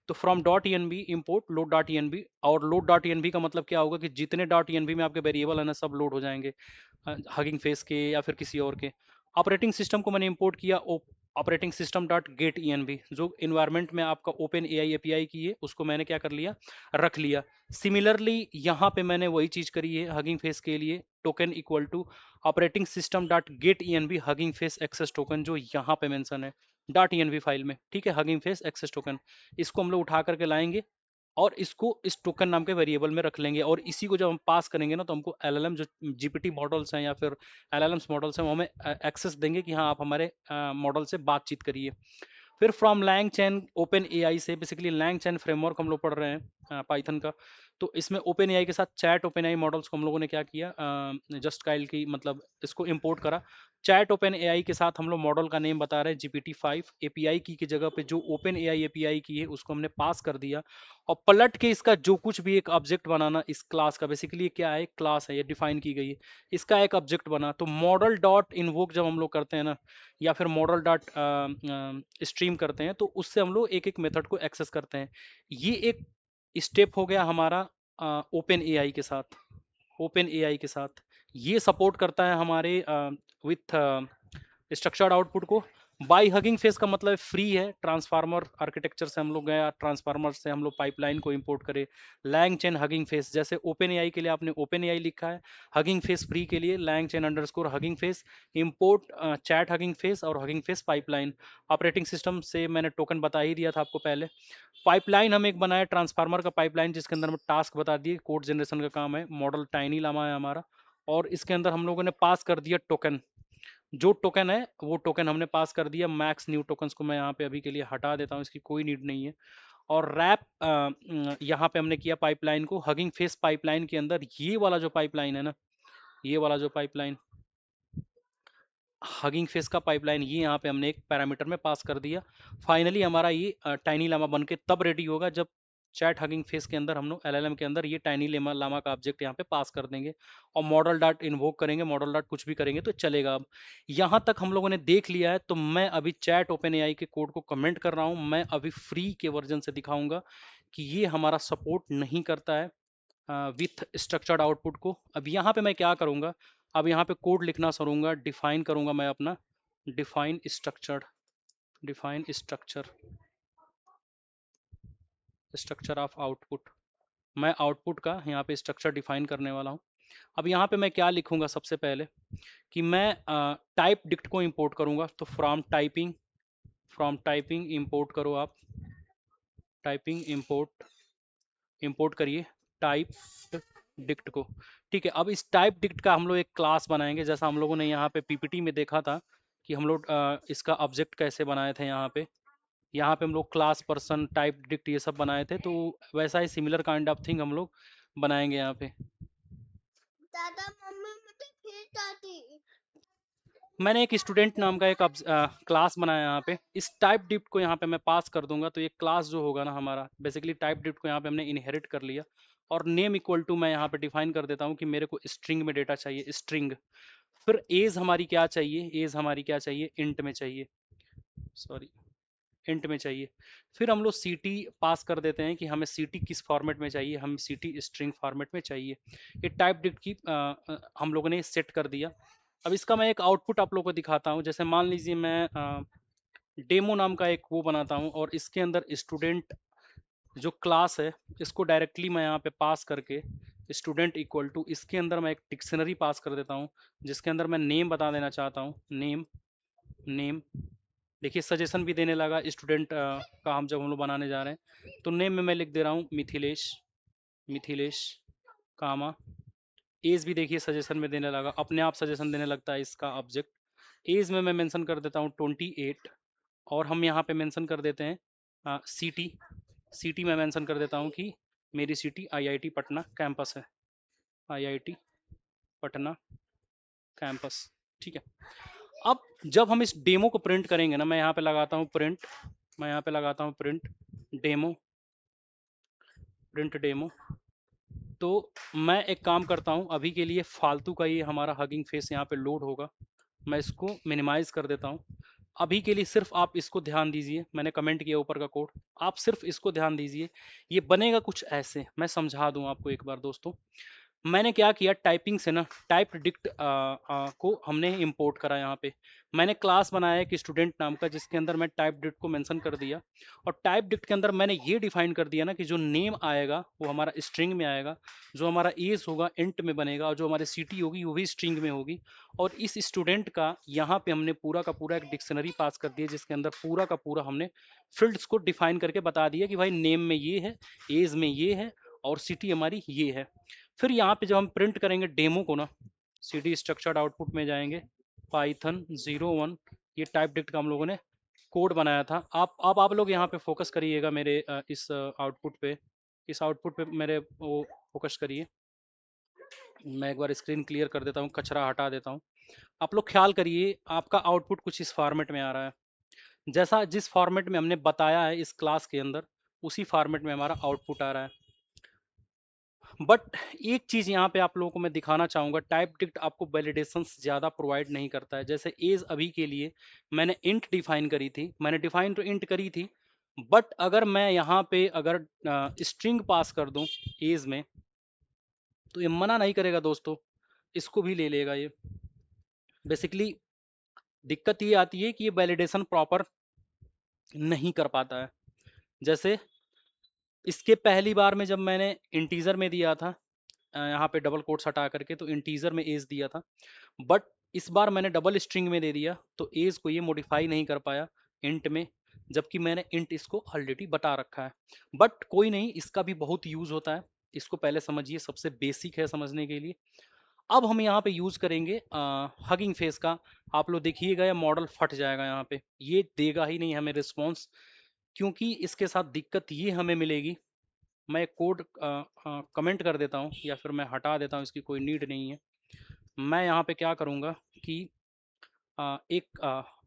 तो from dot E N B import load dot E N V. और load dot E N V का मतलब क्या होगा कि जितने डॉट ई एन बी में आपके वेरिएबल है ना सब लोड हो जाएंगे, हगिंग फेस के या फिर किसी और के। ऑपरेटिंग सिस्टम को मैंने इंपोर्ट किया, operating system dot get E N B, जो इन्वायरमेंट में आपका open A I A P I की है उसको मैंने क्या कर लिया, रख लिया। सिमिलरली यहाँ पे मैंने वही चीज़ करी है हगिंग फेस के लिए, token equal to operating system dot get E N B Hugging Face access token, जो यहाँ पे मेंशन है dot E N B file में। ठीक है, हगिंग फेस एक्सेस टोकन, इसको हम लोग उठा करके लाएंगे और इसको इस टोकन नाम के वेरिएबल में रख लेंगे। और इसी को जब हम पास करेंगे ना तो हमको एलएलएम जो जीपीटी मॉडल्स हैं या फिर एलएलएम्स मॉडल्स हैं वो हमें एक्सेस देंगे कि हाँ आप हमारे मॉडल से बातचीत करिए। फिर from LangChain open AI से, बेसिकली लैंग चैन फ्रेमवर्क हम लोग पढ़ रहे हैं पाइथन का। तो इसमें ओपन एआई के साथ चैट ओपन एआई मॉडल्स को हम लोगों ने क्या किया, जस्ट काइल की मतलब इसको इंपोर्ट करा। चैट ओपन एआई के साथ हम लोग मॉडल का नेम बता रहे हैं GPT-5। एपीआई की जगह पे जो ओपन एआई एपीआई की है उसको हमने पास कर दिया। और पलट के इसका जो कुछ भी एक ऑब्जेक्ट बनाना इस क्लास का, बेसिकली क्या है क्लास है, ये डिफाइन की गई है, इसका एक ऑब्जेक्ट बना। तो मॉडल डॉट इन्वोक जब हम लोग करते हैं ना या फिर मॉडल डॉट स्ट्रीम करते हैं तो उससे हम लोग एक एक मेथड को एक्सेस करते हैं। ये एक स्टेप हो गया हमारा ओपन एआई के साथ। ओपन एआई के साथ ये सपोर्ट करता है हमारे विथ स्ट्रक्चर्ड आउटपुट को। बाई हगिंग फेस का मतलब फ्री है, ट्रांसफार्मर आर्किटेक्चर से हम लोग गए, ट्रांसफार्मर से हम लोग पाइपलाइन को इंपोर्ट करे। लैंग चेन हगिंग फेस, जैसे ओपन एआई के लिए आपने ओपन एआई लिखा है, हगिंग फेस फ्री के लिए langchain underscore Hugging Face import chat Hugging Face और Hugging Face pipeline. Operating system से मैंने टोकन बता ही दिया था आपको पहले। पाइपलाइन हम एक बनाया ट्रांसफार्मर का पाइपलाइन, जिसके अंदर हम टास्क बता दिए, कोड जनरेशन का काम है, मॉडल टाइनी लामा है हमारा। और इसके अंदर हम लोगों ने पास कर दिया टोकन। जो टोकन है वो टोकन हमने पास कर दिया। मैक्स न्यू टोकन्स को मैं यहाँ पे अभी के लिए हटा देता हूँ, इसकी कोई नीड नहीं है। और रैप यहाँ पे हमने किया पाइपलाइन को। हगिंग फेस पाइपलाइन के अंदर ये वाला जो पाइपलाइन है ना, ये वाला जो पाइपलाइन हगिंग फेस का पाइपलाइन, ये यहाँ पे हमने एक पैरामीटर में पास कर दिया। फाइनली हमारा ये टाइनी लामा बन के तब रेडी होगा जब चैट हगिंग फेस के अंदर हम लोग एलएलएम के अंदर ये टाइनी लामा लामा का ऑब्जेक्ट यहाँ पे पास कर देंगे और मॉडल डॉट इन्वोक करेंगे, मॉडल डॉट कुछ भी करेंगे तो चलेगा। अब यहाँ तक हम लोगों ने देख लिया है, तो मैं अभी चैट ओपन एआई के कोड को कमेंट कर रहा हूँ। मैं अभी फ्री के वर्जन से दिखाऊंगा कि ये हमारा सपोर्ट नहीं करता है विथ स्ट्रक्चर्ड आउटपुट को। अब यहाँ पे मैं क्या करूँगा, अब यहाँ पे कोड लिखना करूँगा, डिफाइन करूँगा मैं अपना define structure, define structure of output. मैं आउटपुट का यहाँ पे स्ट्रक्चर डिफाइन करने वाला हूँ। अब यहाँ पे मैं क्या लिखूंगा, सबसे पहले कि मैं टाइप डिक्ट को इंपोर्ट करूँगा। तो फ्रॉम टाइपिंग इंपोर्ट करो आप, टाइपिंग इंपोर्ट करिए टाइप डिक्ट को। ठीक है, अब इस टाइप डिक्ट का हम लोग एक क्लास बनाएंगे, जैसा हम लोगों ने यहाँ पे पीपीटी में देखा था कि हम लोग इसका ऑब्जेक्ट कैसे बनाए थे। यहाँ पे हम लोग क्लास पर्सन टाइप डिक्ट ये सब बनाए थे, तो वैसा ही सिमिलर काइंड ऑफ थिंग हम लोग बनाएंगे यहाँ पे। दादा मम्मी मुझे फिर आती। मैंने एक स्टूडेंट नाम का एक क्लास बनाया यहाँ पे। इस टाइप डिक्ट को यहाँ पे मैं पास कर दूंगा, तो ये क्लास जो होगा ना हमारा, बेसिकली टाइप डिक्ट को यहाँ पे हमने इनहेरिट कर लिया। और नेम इक्वल टू मैं यहाँ पे डिफाइन कर देता हूँ कि मेरे को स्ट्रिंग में डेटा चाहिए, स्ट्रिंग। फिर एज हमारी क्या चाहिए, एज हमारी क्या चाहिए, इंट में चाहिए, सॉरी इंट में चाहिए। फिर हम लोग सीटी पास कर देते हैं कि हमें सीटी किस फॉर्मेट में चाहिए, हमें सीटी स्ट्रिंग फॉर्मेट में चाहिए। ये टाइप डिक्ट की हम लोगों ने सेट कर दिया। अब इसका मैं एक आउटपुट आप लोगों को दिखाता हूँ। जैसे मान लीजिए मैं डेमो नाम का एक वो बनाता हूँ और इसके अंदर स्टूडेंट जो क्लास है इसको डायरेक्टली मैं यहाँ पे पास करके स्टूडेंट इक्वल टू, इसके अंदर मैं एक डिक्शनरी पास कर देता हूँ जिसके अंदर मैं नेम बता देना चाहता हूँ। नेम देखिए सजेशन भी देने लगा स्टूडेंट का। हम लोग बनाने जा रहे हैं तो नेम में मैं लिख दे रहा हूँ मिथिलेश कामा। एज भी देखिए सजेशन में देने लगा, अपने आप सजेशन देने लगता है इसका ऑब्जेक्ट। एज में मैं मेंशन कर देता हूँ 28। और हम यहाँ पे मेंशन कर देते हैं सिटी। सिटी में मेंशन कर देता हूँ कि मेरी सिटी आईआईटी पटना कैंपस है, आईआईटी पटना कैंपस। ठीक है, अब जब हम इस डेमो को प्रिंट करेंगे ना, मैं यहाँ पे लगाता हूँ प्रिंट, मैं यहाँ पे लगाता हूँ प्रिंट डेमो, प्रिंट डेमो। तो मैं एक काम करता हूँ, अभी के लिए फालतू का ये हमारा हगिंग फेस यहाँ पे लोड होगा, मैं इसको मिनिमाइज कर देता हूँ। अभी के लिए सिर्फ आप इसको ध्यान दीजिए, मैंने कमेंट किया ऊपर का कोड, आप सिर्फ इसको ध्यान दीजिए। ये बनेगा कुछ ऐसे, मैं समझा दूं आपको एक बार दोस्तों। मैंने क्या किया, टाइपिंग से ना टाइप डिक्ट को हमने इंपोर्ट करा। यहाँ पे मैंने क्लास बनाया एक स्टूडेंट नाम का जिसके अंदर मैं टाइप डिक्ट को मेंशन कर दिया। और टाइप डिक्ट के अंदर मैंने ये डिफाइन कर दिया ना कि जो नेम आएगा वो हमारा स्ट्रिंग में आएगा, जो हमारा एज होगा इंट में बनेगा, और जो हमारी सिटी होगी वो भी स्ट्रिंग में होगी। और इस स्टूडेंट का यहाँ पे हमने पूरा का पूरा एक डिक्शनरी पास कर दिया जिसके अंदर पूरा का पूरा हमने फील्ड्स को डिफाइन करके बता दिया कि भाई नेम में ये है, एज में ये है, और सिटी हमारी ये है। फिर यहाँ पे जब हम प्रिंट करेंगे डेमो को ना, सीडी स्ट्रक्चर्ड आउटपुट में जाएंगे, पाइथन 01, ये टाइप डिक्ट का हम लोगों ने कोड बनाया था। आप लोग यहाँ पे फोकस करिएगा मेरे इस आउटपुट पे, इस आउटपुट पे मेरे वो फोकस करिए। मैं एक बार स्क्रीन क्लियर कर देता हूँ, कचरा हटा देता हूँ। आप लोग ख्याल करिए, आपका आउटपुट कुछ इस फॉर्मेट में आ रहा है, जैसा जिस फॉर्मेट में हमने बताया है इस क्लास के अंदर, उसी फॉर्मेट में हमारा आउटपुट आ रहा है। बट एक चीज यहाँ पे आप लोगों को मैं दिखाना चाहूंगा, टाइप डिक्ट आपको वैलिडेशन ज्यादा प्रोवाइड नहीं करता है। जैसे एज अभी के लिए मैंने इंट डिफाइन करी थी, मैंने डिफाइन तो इंट करी थी, बट अगर मैं यहाँ पे अगर स्ट्रिंग पास कर दूं एज में, तो ये मना नहीं करेगा दोस्तों, इसको भी ले लेगा ये। बेसिकली दिक्कत ये आती है कि ये वैलिडेशन प्रॉपर नहीं कर पाता है। जैसे इसके पहली बार में जब मैंने इंटीजर में दिया था, यहाँ पे डबल कोट्स हटा करके, तो इंटीजर में एज दिया था, बट इस बार मैंने डबल स्ट्रिंग में दे दिया तो एज को ये मॉडिफाई नहीं कर पाया इंट में, जबकि मैंने इंट इसको ऑलरेडी बता रखा है। बट कोई नहीं, इसका भी बहुत यूज होता है, इसको पहले समझिए, सबसे बेसिक है समझने के लिए। अब हम यहाँ पे यूज करेंगे हगिंग फेस का। आप लोग देखिएगा ये मॉडल फट जाएगा यहाँ पे, ये देगा ही नहीं हमें रिस्पॉन्स, क्योंकि इसके साथ दिक्कत ये हमें मिलेगी। मैं कोड कमेंट कर देता हूँ या फिर मैं हटा देता हूँ, इसकी कोई नीड नहीं है। मैं यहाँ पे क्या करूँगा कि एक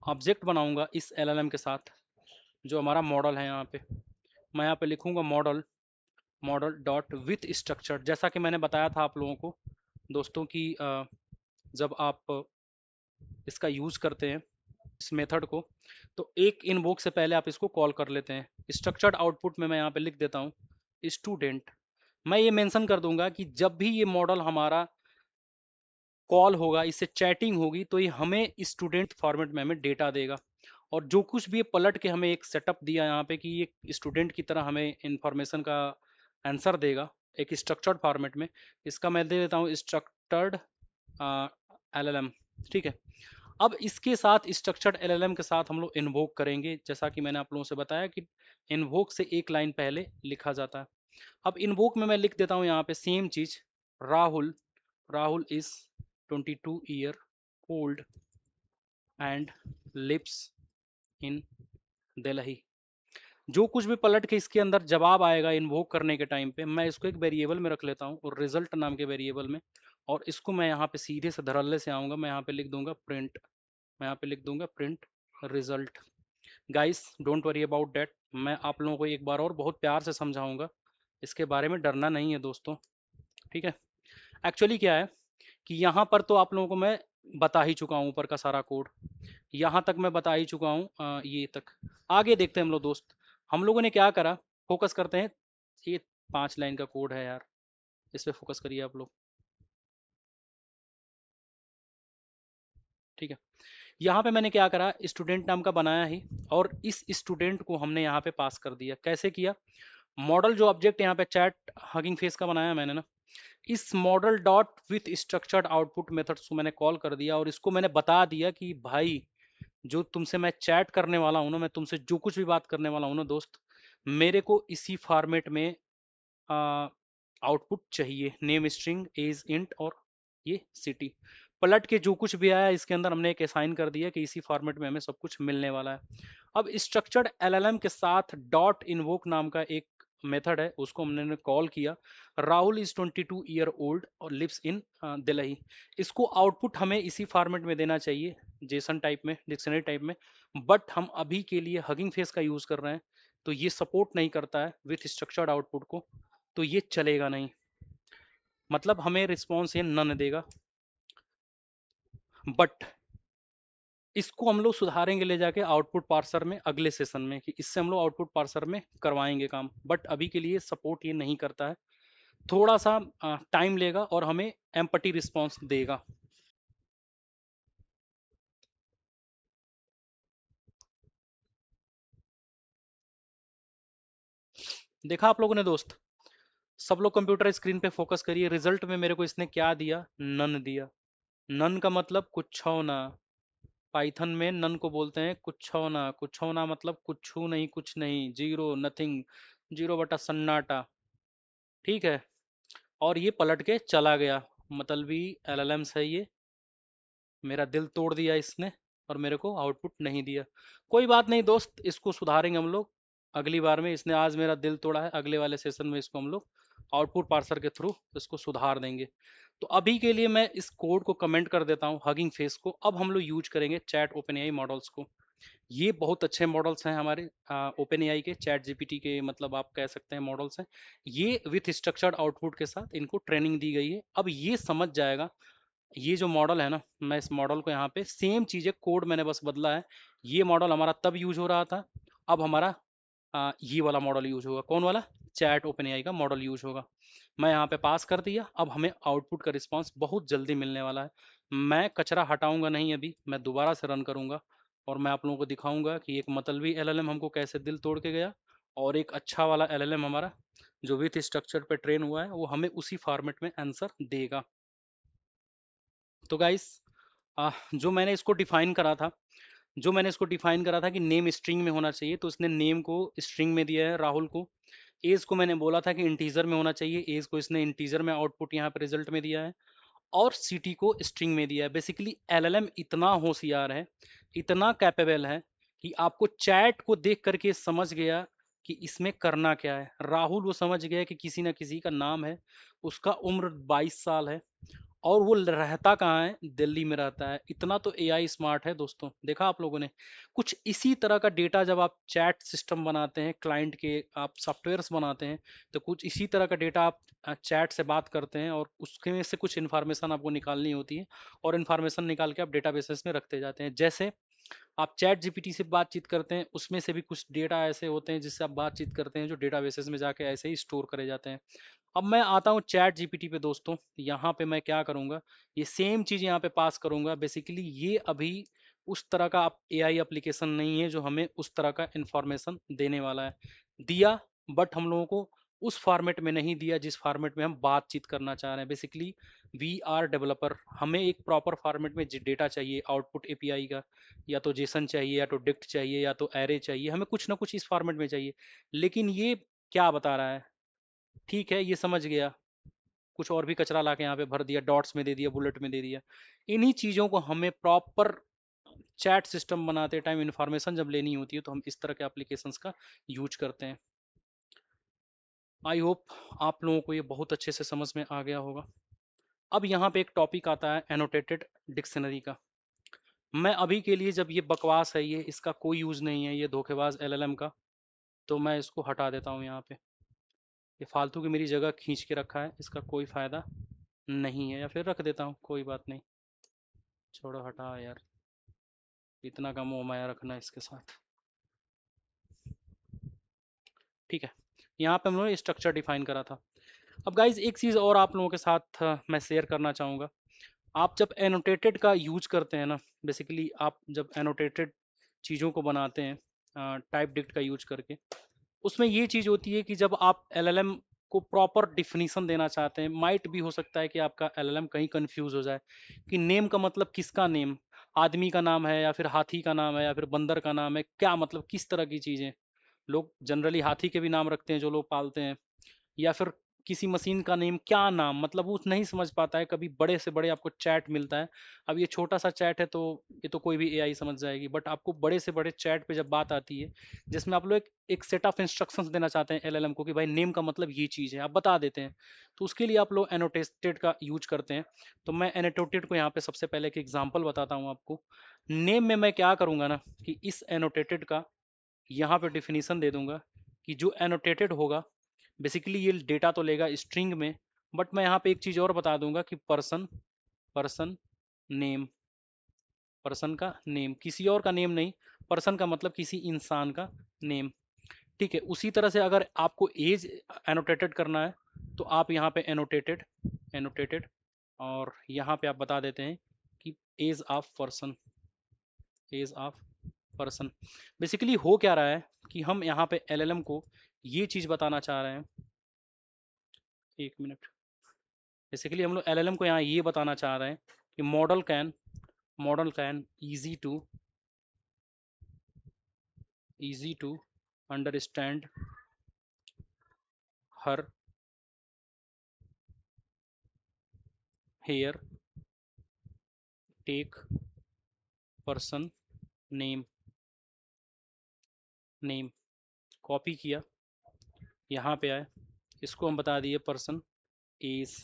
ऑब्जेक्ट बनाऊंगा इस एलएलएम के साथ, जो हमारा मॉडल है यहाँ पे। मैं यहाँ पे लिखूंगा model, model dot with structure. जैसा कि मैंने बताया था आप लोगों को दोस्तों कि जब आप इसका यूज़ करते हैं इस मेथड को, तो एक इनवोक से पहले आप इसको कॉल कर लेते हैं। स्ट्रक्चर्ड आउटपुट में मैं यहाँ पे लिख देता हूँ स्टूडेंट। मैं ये मेंशन कर दूंगा कि जब भी ये मॉडल हमारा कॉल होगा, इससे चैटिंग होगी, तो ये हमें स्टूडेंट फॉर्मेट में हमें डेटा देगा। और जो कुछ भी ये पलट के हमें एक सेटअप दिया यहाँ पे कि ये स्टूडेंट की तरह हमें इंफॉर्मेशन का आंसर देगा एक स्ट्रक्चर्ड फॉर्मेट में, इसका मैं दे देता हूँ स्ट्रक्चर्ड एलएलएम। ठीक है। अब इसके साथ स्ट्रक्चर्ड एलएलएम के साथ हम लोग इन्वोक करेंगे, जैसा कि मैंने आप लोगों से बताया कि इन्वोक से एक लाइन पहले लिखा जाता है। अब इन्वोक में मैं लिख देता हूँ यहाँ पे सेम चीज, Rahul, Rahul is 22 year old and lives in Delhi. जो कुछ भी पलट के इसके अंदर जवाब आएगा इन्वोक करने के टाइम पे, मैं इसको एक वेरिएबल में रख लेता हूँ और रिजल्ट नाम के वेरिएबल में, और इसको मैं यहाँ पे सीधे से धड़ल्ले से आऊँगा, मैं यहाँ पे लिख दूंगा प्रिंट, मैं यहाँ पे लिख दूंगा print result. Guys don't worry about that, मैं आप लोगों को एक बार और बहुत प्यार से समझाऊंगा, इसके बारे में डरना नहीं है दोस्तों। ठीक है। एक्चुअली क्या है कि यहाँ पर तो आप लोगों को मैं बता ही चुका हूँ ऊपर का सारा कोड, यहाँ तक मैं बता ही चुका हूँ, ये तक। आगे देखते हैं हम लोग दोस्त, हम लोगों ने क्या करा, फोकस करते हैं। ये 5 लाइन का कोड है यार, इस पे फोकस करिए आप लोग। ठीक है। यहाँ पे मैंने क्या करा, स्टूडेंट नाम का बनाया ही, और इस स्टूडेंट को हमने यहाँ पे पास कर दिया। कैसे किया, मॉडल जो ऑब्जेक्ट यहाँ पे चैट हगिंग फेस का बनाया मैंने ना, इस model dot with structured output methods को मैंने कॉल कर दिया, और इसको मैंने बता दिया कि भाई जो तुमसे मैं चैट करने वाला हूँ ना, मैं तुमसे जो कुछ भी बात करने वाला हूँ ना दोस्त, मेरे को इसी फॉर्मेट में आउटपुट चाहिए, नेम स्ट्रिंग एज इंट और ये सिटी। पलट के जो कुछ भी आया इसके अंदर हमने एक असाइन कर दिया कि इसी फॉर्मेट में हमें सब कुछ मिलने वाला है। अब स्ट्रक्चर्ड एलएलएम के साथ डॉट इन्वोक नाम का एक मेथड है, उसको हमने कॉल किया। राहुल इज 22 ईयर ओल्ड और लिव्स इन दिल्ली। इसको आउटपुट हमें इसी फॉर्मेट में देना चाहिए, जेसन टाइप में, डिक्शनरी टाइप में, बट हम अभी के लिए हगिंग फेस का यूज कर रहे हैं, तो ये सपोर्ट नहीं करता है विथ स्ट्रक्चर्ड आउटपुट को, तो ये चलेगा नहीं, मतलब हमें रिस्पॉन्स ये नन देगा। बट इसको हम लोग सुधारेंगे ले जाके आउटपुट पार्सर में अगले सेशन में, कि इससे हम लोग आउटपुट पार्सर में करवाएंगे काम, बट अभी के लिए सपोर्ट ये नहीं करता है, थोड़ा सा टाइम लेगा और हमें एम्पटी रिस्पॉन्स देगा। देखा आप लोगों ने दोस्त, सब लोग कंप्यूटर स्क्रीन पे फोकस करिए। रिजल्ट में मेरे को इसने क्या दिया, नन दिया। नन का मतलब कुछ ना, पाइथन में नन को बोलते हैं कुछ ना। कुछ ना मतलब कुछ नहीं, कुछ नहीं, जीरो, नथिंग, जीरो बटा सन्नाटा। ठीक है। और ये पलट के चला गया, मतलबी एलएलएम है ये, मेरा दिल तोड़ दिया इसने और मेरे को आउटपुट नहीं दिया। कोई बात नहीं दोस्त, इसको सुधारेंगे हम लोग अगली बार में। इसने आज मेरा दिल तोड़ा है, अगले वाले सेशन में इसको हम लोग आउटपुट पार्सर के थ्रू इसको सुधार देंगे। तो अभी के लिए मैं इस कोड को कमेंट कर देता हूँ, हगिंग फेस को। अब हम लोग यूज करेंगे चैट ओपन एआई मॉडल्स को। ये बहुत अच्छे मॉडल्स हैं हमारे ओपन एआई के, चैट जीपीटी के, मतलब आप कह सकते हैं मॉडल्स हैं। ये विथ स्ट्रक्चर्ड आउटपुट के साथ इनको ट्रेनिंग दी गई है। अब ये समझ जाएगा, ये जो मॉडल है ना, मैं इस मॉडल को यहाँ पे सेम चीज़ है, कोड मैंने बस बदला है। ये मॉडल हमारा तब यूज हो रहा था, अब हमारा ये वाला मॉडल यूज होगा। कौन वाला, चैट ओपन एआई का मॉडल यूज होगा। मैं यहाँ पे पास कर दिया, अब हमें आउटपुट का रिस्पांस बहुत जल्दी मिलने वाला है। मैं कचरा हटाऊंगा नहीं, अभी मैं दोबारा से रन करूंगा और मैं आप लोगों को दिखाऊंगा कि एक मतलबी एलएलएम हमको कैसे दिल तोड़ के गया, और एक अच्छा वाला एलएलएम हमारा जो विथ स्ट्रक्चर पे ट्रेन हुआ है वो हमें उसी फॉर्मेट में आंसर देगा। तो गाइस, जो मैंने इसको डिफाइन करा था, जो मैंने इसको डिफाइन करा था कि नेम स्ट्रिंग में होना चाहिए, तो इसने नेम को स्ट्रिंग में दिया है राहुल को। एज को मैंने बोला था कि इंटीजर में होना चाहिए, एज को इसने इंटीजर में आउटपुट यहाँ पे रिजल्ट में दिया है। और सिटी को स्ट्रिंग में दिया है। बेसिकली एलएलएम इतना होशियार है, इतना कैपेबल है कि आपको चैट को देख करके समझ गया कि इसमें करना क्या है। राहुल वो समझ गया कि किसी ना किसी का नाम है, उसका उम्र 22 साल है और वो रहता कहाँ है, दिल्ली में रहता है। इतना तो एआई स्मार्ट है दोस्तों, देखा आप लोगों ने। कुछ इसी तरह का डेटा जब आप चैट सिस्टम बनाते हैं, क्लाइंट के आप सॉफ्टवेयर्स बनाते हैं, तो कुछ इसी तरह का डेटा आप चैट से बात करते हैं और उसके में से कुछ इन्फॉर्मेशन आपको निकालनी होती है और इन्फॉर्मेशन निकाल के आप डेटाबेसेस में रखते जाते हैं। जैसे आप चैट जीपीटी से बातचीत करते हैं, उसमें से भी कुछ डेटा ऐसे होते हैं जिससे आप बातचीत करते हैं जो डेटाबेसेस में जाके ऐसे ही स्टोर करे जाते हैं। अब मैं आता हूँ चैट जीपीटी पे दोस्तों। यहाँ पे मैं क्या करूँगा, ये सेम चीज़ यहाँ पे पास करूँगा। बेसिकली ये अभी उस तरह का एआई एप्लीकेशन नहीं है जो हमें उस तरह का इंफॉर्मेशन देने वाला है। दिया, बट हम लोगों को उस फॉर्मेट में नहीं दिया जिस फॉर्मेट में हम बातचीत करना चाह रहे हैं। बेसिकली वी आर डेवलपर, हमें एक प्रॉपर फॉर्मेट में डेटा चाहिए आउटपुट एपीआई का, या तो जेसन चाहिए, या तो डिक्ट चाहिए, या तो एरे चाहिए, हमें कुछ ना कुछ इस फॉर्मेट में चाहिए। लेकिन ये क्या बता रहा है, ठीक है ये समझ गया, कुछ और भी कचरा ला के यहाँ पे भर दिया, डॉट्स में दे दिया, बुलेट में दे दिया। इन्हीं चीज़ों को हमें प्रॉपर चैट सिस्टम बनाते टाइम इंफॉर्मेशन जब लेनी होती है तो हम इस तरह के एप्लीकेशंस का यूज करते हैं। आई होप आप लोगों को ये बहुत अच्छे से समझ में आ गया होगा। अब यहाँ पे एक टॉपिक आता है एनोटेटेड डिक्शनरी का। मैं अभी के लिए, जब ये बकवास है, ये इसका कोई यूज़ नहीं है, ये धोखेबाज एलएलएम का, तो मैं इसको हटा देता हूँ यहाँ पे। ये फालतू की मेरी जगह खींच के रखा है, इसका कोई फ़ायदा नहीं है, या फिर रख देता हूँ, कोई बात नहीं, छोड़ो हटा यार, इतना का मोह माया रखना इसके साथ। ठीक है, यहाँ पे हम लोगों ने स्ट्रक्चर डिफाइन करा था। अब गाइज एक चीज़ और आप लोगों के साथ मैं शेयर करना चाहूँगा। आप जब एनोटेटेड का यूज करते हैं ना, बेसिकली आप जब एनोटेटेड चीज़ों को बनाते हैं टाइप डिक्ट का यूज करके, उसमें ये चीज़ होती है कि जब आप एलएलएम को प्रॉपर डिफिनीशन देना चाहते हैं, माइट भी हो सकता है कि आपका एलएलएम कहीं कंफ्यूज हो जाए कि नेम का मतलब किसका नेम, आदमी का नाम है या फिर हाथी का नाम है या फिर बंदर का नाम है, क्या मतलब किस तरह की चीज़ें। लोग जनरली हाथी के भी नाम रखते हैं जो लोग पालते हैं, या फिर किसी मशीन का नेम, क्या नाम, मतलब वो नहीं समझ पाता है। कभी बड़े से बड़े आपको चैट मिलता है, अब ये छोटा सा चैट है तो ये तो कोई भी एआई समझ जाएगी, बट आपको बड़े से बड़े चैट पे जब बात आती है जिसमें आप लोग एक सेट ऑफ इंस्ट्रक्शंस देना चाहते हैं एलएलएम को कि भाई नेम का मतलब ये चीज़ है, आप बता देते हैं, तो उसके लिए आप लोग एनोटेटेड का यूज करते हैं। तो मैं एनोटेटेड को यहाँ पे सबसे पहले एक एग्जाम्पल बताता हूँ आपको। नेम में मैं क्या करूँगा ना, कि इस एनोटेटेड का यहाँ पे डिफिनीशन दे दूंगा कि जो एनोटेटेड होगा, बेसिकली ये डेटा तो लेगा स्ट्रिंग में, बट मैं यहाँ पे एक चीज़ और बता दूंगा कि पर्सन, पर्सन नेम, पर्सन का नेम, किसी और का नेम नहीं, पर्सन का मतलब किसी इंसान का नेम। ठीक है, उसी तरह से अगर आपको एज एनोटेटेड करना है तो आप यहाँ पे एनोटेटेड, एनोटेटेड, और यहाँ पे आप बता देते हैं कि age of person, age of person. Basically हो क्या रहा है कि हम यहाँ पे एलएलएम को ये चीज़ बताना चाह रहे हैं, एक मिनट। बेसिकली हम लोग एलएलएम को यहाँ ये बताना चाह रहे हैं कि model can easy to understand हर here take person name, name copy किया, यहाँ पे आए, इसको हम बता दिए पर्सन एज।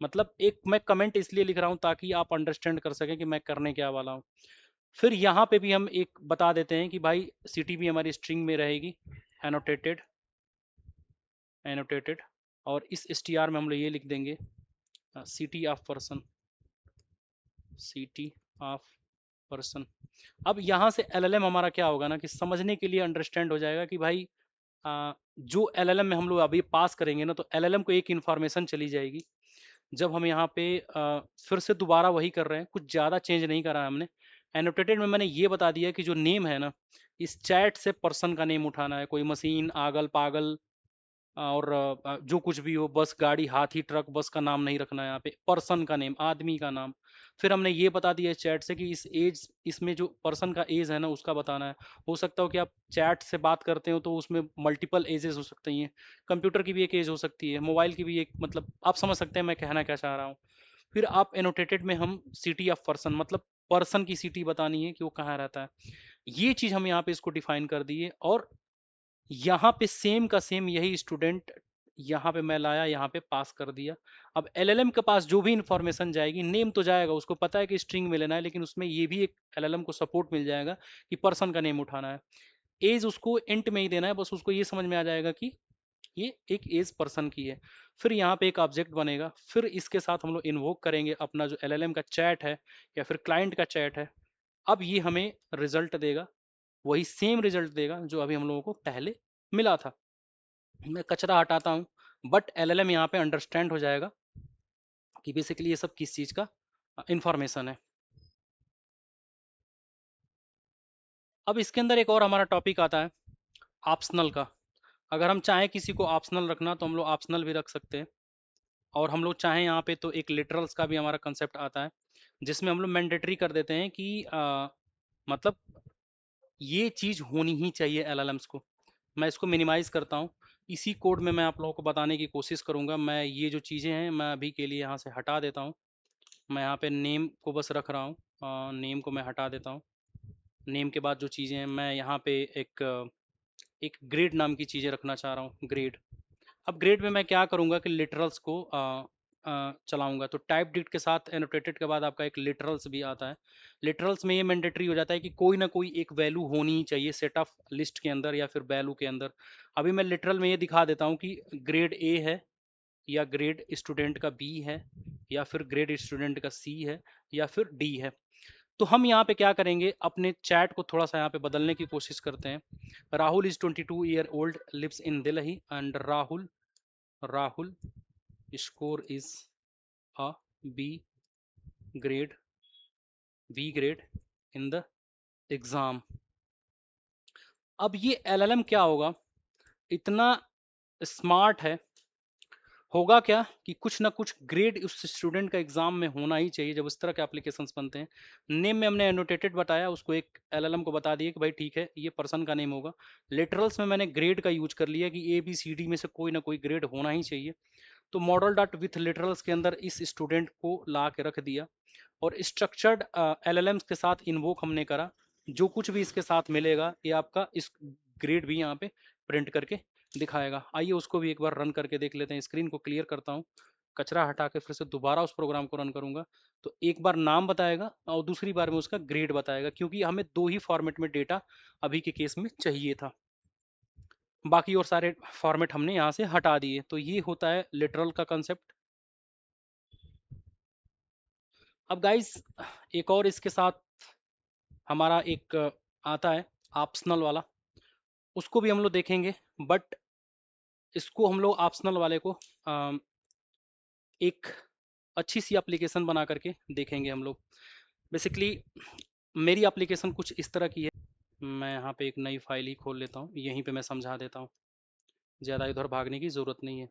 मतलब एक मैं कमेंट इसलिए लिख रहा हूँ ताकि आप अंडरस्टैंड कर सकें कि मैं करने क्या वाला हूँ। फिर यहाँ पे भी हम एक बता देते हैं कि भाई सिटी भी हमारी स्ट्रिंग में रहेगी, एनोटेटेड, एनोटेटेड, और इस str में हम लोग ये लिख देंगे city of person, city of person. अब यहाँ से एलएलएम हमारा क्या होगा ना, कि समझने के लिए अंडरस्टैंड हो जाएगा कि भाई जो एलएलएम में हम लोग अभी पास करेंगे ना, तो एलएलएम को एक इन्फॉर्मेशन चली जाएगी। जब हम यहाँ पे फिर से दोबारा वही कर रहे हैं, कुछ ज़्यादा चेंज नहीं करा है हमने। एनोटेटेड में मैंने ये बता दिया कि जो नेम है ना, इस चैट से पर्सन का नेम उठाना है, कोई मशीन, आगल पागल, और जो कुछ भी हो, बस, गाड़ी, हाथी, ट्रक, बस का नाम नहीं रखना है यहाँ पे, पर्सन का नेम, आदमी का नाम। फिर हमने ये बता दिया चैट से कि इस एज, इसमें जो पर्सन का एज है ना उसका बताना है। हो सकता हो कि आप चैट से बात करते हो तो उसमें मल्टीपल एजेस हो सकती हैं, कंप्यूटर की भी एक एज हो सकती है, मोबाइल की भी एक, मतलब आप समझ सकते हैं मैं कहना क्या चाह रहा हूँ। फिर आप एनोटेटेड में हम सिटी ऑफ पर्सन, मतलब पर्सन की सिटी बतानी है कि वो कहाँ रहता है। ये चीज हम यहाँ पे इसको डिफाइन कर दिए, और यहाँ पे सेम का सेम यही स्टूडेंट यहाँ पे मैं लाया, यहाँ पे पास कर दिया। अब एलएलएम के पास जो भी इंफॉर्मेशन जाएगी, नेम तो जाएगा, उसको पता है कि स्ट्रिंग में लेना है, लेकिन उसमें ये भी एक एलएलएम को सपोर्ट मिल जाएगा कि पर्सन का नेम उठाना है। एज उसको इंट में ही देना है, बस उसको ये समझ में आ जाएगा कि ये एक एज पर्सन की है। फिर यहाँ पे एक ऑब्जेक्ट बनेगा, फिर इसके साथ हम लोग इन्वोक करेंगे अपना जो एलएलएम का चैट है या फिर क्लाइंट का चैट है। अब ये हमें रिजल्ट देगा, वही सेम रिजल्ट देगा जो अभी हम लोगों को पहले मिला था। मैं कचरा हटाता हूँ, बट एलएलएम यहाँ पे अंडरस्टैंड हो जाएगा कि बेसिकली ये सब किस चीज़ का इंफॉर्मेशन है। अब इसके अंदर एक और हमारा टॉपिक आता है ऑप्शनल का। अगर हम चाहें किसी को ऑप्शनल रखना तो हम लोग ऑप्शनल भी रख सकते हैं, और हम लोग चाहें यहाँ पे तो एक लिटरल्स का भी हमारा कंसेप्ट आता है, जिसमें हम लोग मैंडेटरी कर देते हैं कि मतलब ये चीज़ होनी ही चाहिए एलएलएम्स को। मैं इसको मिनिमाइज करता हूँ, इसी कोड में मैं आप लोगों को बताने की कोशिश करूँगा। मैं ये जो चीज़ें हैं मैं अभी के लिए यहाँ से हटा देता हूँ। मैं यहाँ पे नेम को बस रख रहा हूँ, नेम को मैं हटा देता हूँ। नेम के बाद जो चीज़ें हैं मैं यहाँ पे एक ग्रेड नाम की चीज़ें रखना चाह रहा हूँ, ग्रेड। अब ग्रेड में मैं क्या करूँगा कि लिटरल्स को चलाऊंगा। तो टाइप डिक्ट के साथ एनोटेटेड के बाद आपका एक लिटरल्स भी आता है। लिटरल्स में ये मैंडेटरी हो जाता है कि कोई ना कोई एक वैल्यू होनी ही चाहिए सेट ऑफ लिस्ट के अंदर या फिर वैल्यू के अंदर। अभी मैं लिटरल में ये दिखा देता हूँ कि ग्रेड ए है, या ग्रेड स्टूडेंट का बी है, या फिर ग्रेड स्टूडेंट का सी है, या फिर डी है। तो हम यहाँ पे क्या करेंगे, अपने चैट को थोड़ा सा यहाँ पे बदलने की कोशिश करते हैं। Rahul is 22 year old, lives in Delhi, and Rahul Rahul score is a B grade, B grade in the exam. अब ये एलएलएम क्या होगा, इतना स्मार्ट है, होगा क्या कि कुछ ना कुछ ग्रेड उस स्टूडेंट का एग्जाम में होना ही चाहिए जब इस तरह के एप्लीकेशंस बनते हैं। नेम में हमने एनोटेटेड बताया, उसको एक एलएलएम को बता दिए कि भाई ठीक है ये पर्सन का नेम होगा। लिटरल्स में मैंने ग्रेड का यूज कर लिया कि ए बी सी डी में से कोई ना कोई ग्रेड होना ही चाहिए। तो मॉडल डॉट विथ लिटरल्स के अंदर इस स्टूडेंट को ला के रख दिया, और स्ट्रक्चर्ड एलएलएम्स के साथ इन्वोक हमने करा। जो कुछ भी इसके साथ मिलेगा ये आपका इस ग्रेड भी यहाँ पे प्रिंट करके दिखाएगा। आइए उसको भी एक बार रन करके देख लेते हैं। स्क्रीन को क्लियर करता हूँ, कचरा हटा के फिर से दोबारा उस प्रोग्राम को रन करूंगा। तो एक बार नाम बताएगा और दूसरी बार में उसका ग्रेड बताएगा, क्योंकि हमें दो ही फॉर्मेट में डेटा अभी के केस में चाहिए था। बाकी और सारे फॉर्मेट हमने यहाँ से हटा दिए। तो ये होता है लिटरल का कंसेप्ट। अब गाइस एक और इसके साथ हमारा एक आता है ऑप्शनल वाला, उसको भी हम लोग देखेंगे। बट इसको हम लोग ऑप्शनल वाले को एक अच्छी सी एप्लीकेशन बना करके देखेंगे हम लोग। बेसिकली मेरी एप्लीकेशन कुछ इस तरह की है। मैं यहाँ पे एक नई फाइल ही खोल लेता हूँ, यहीं पे मैं समझा देता हूँ, ज़्यादा इधर भागने की ज़रूरत नहीं है।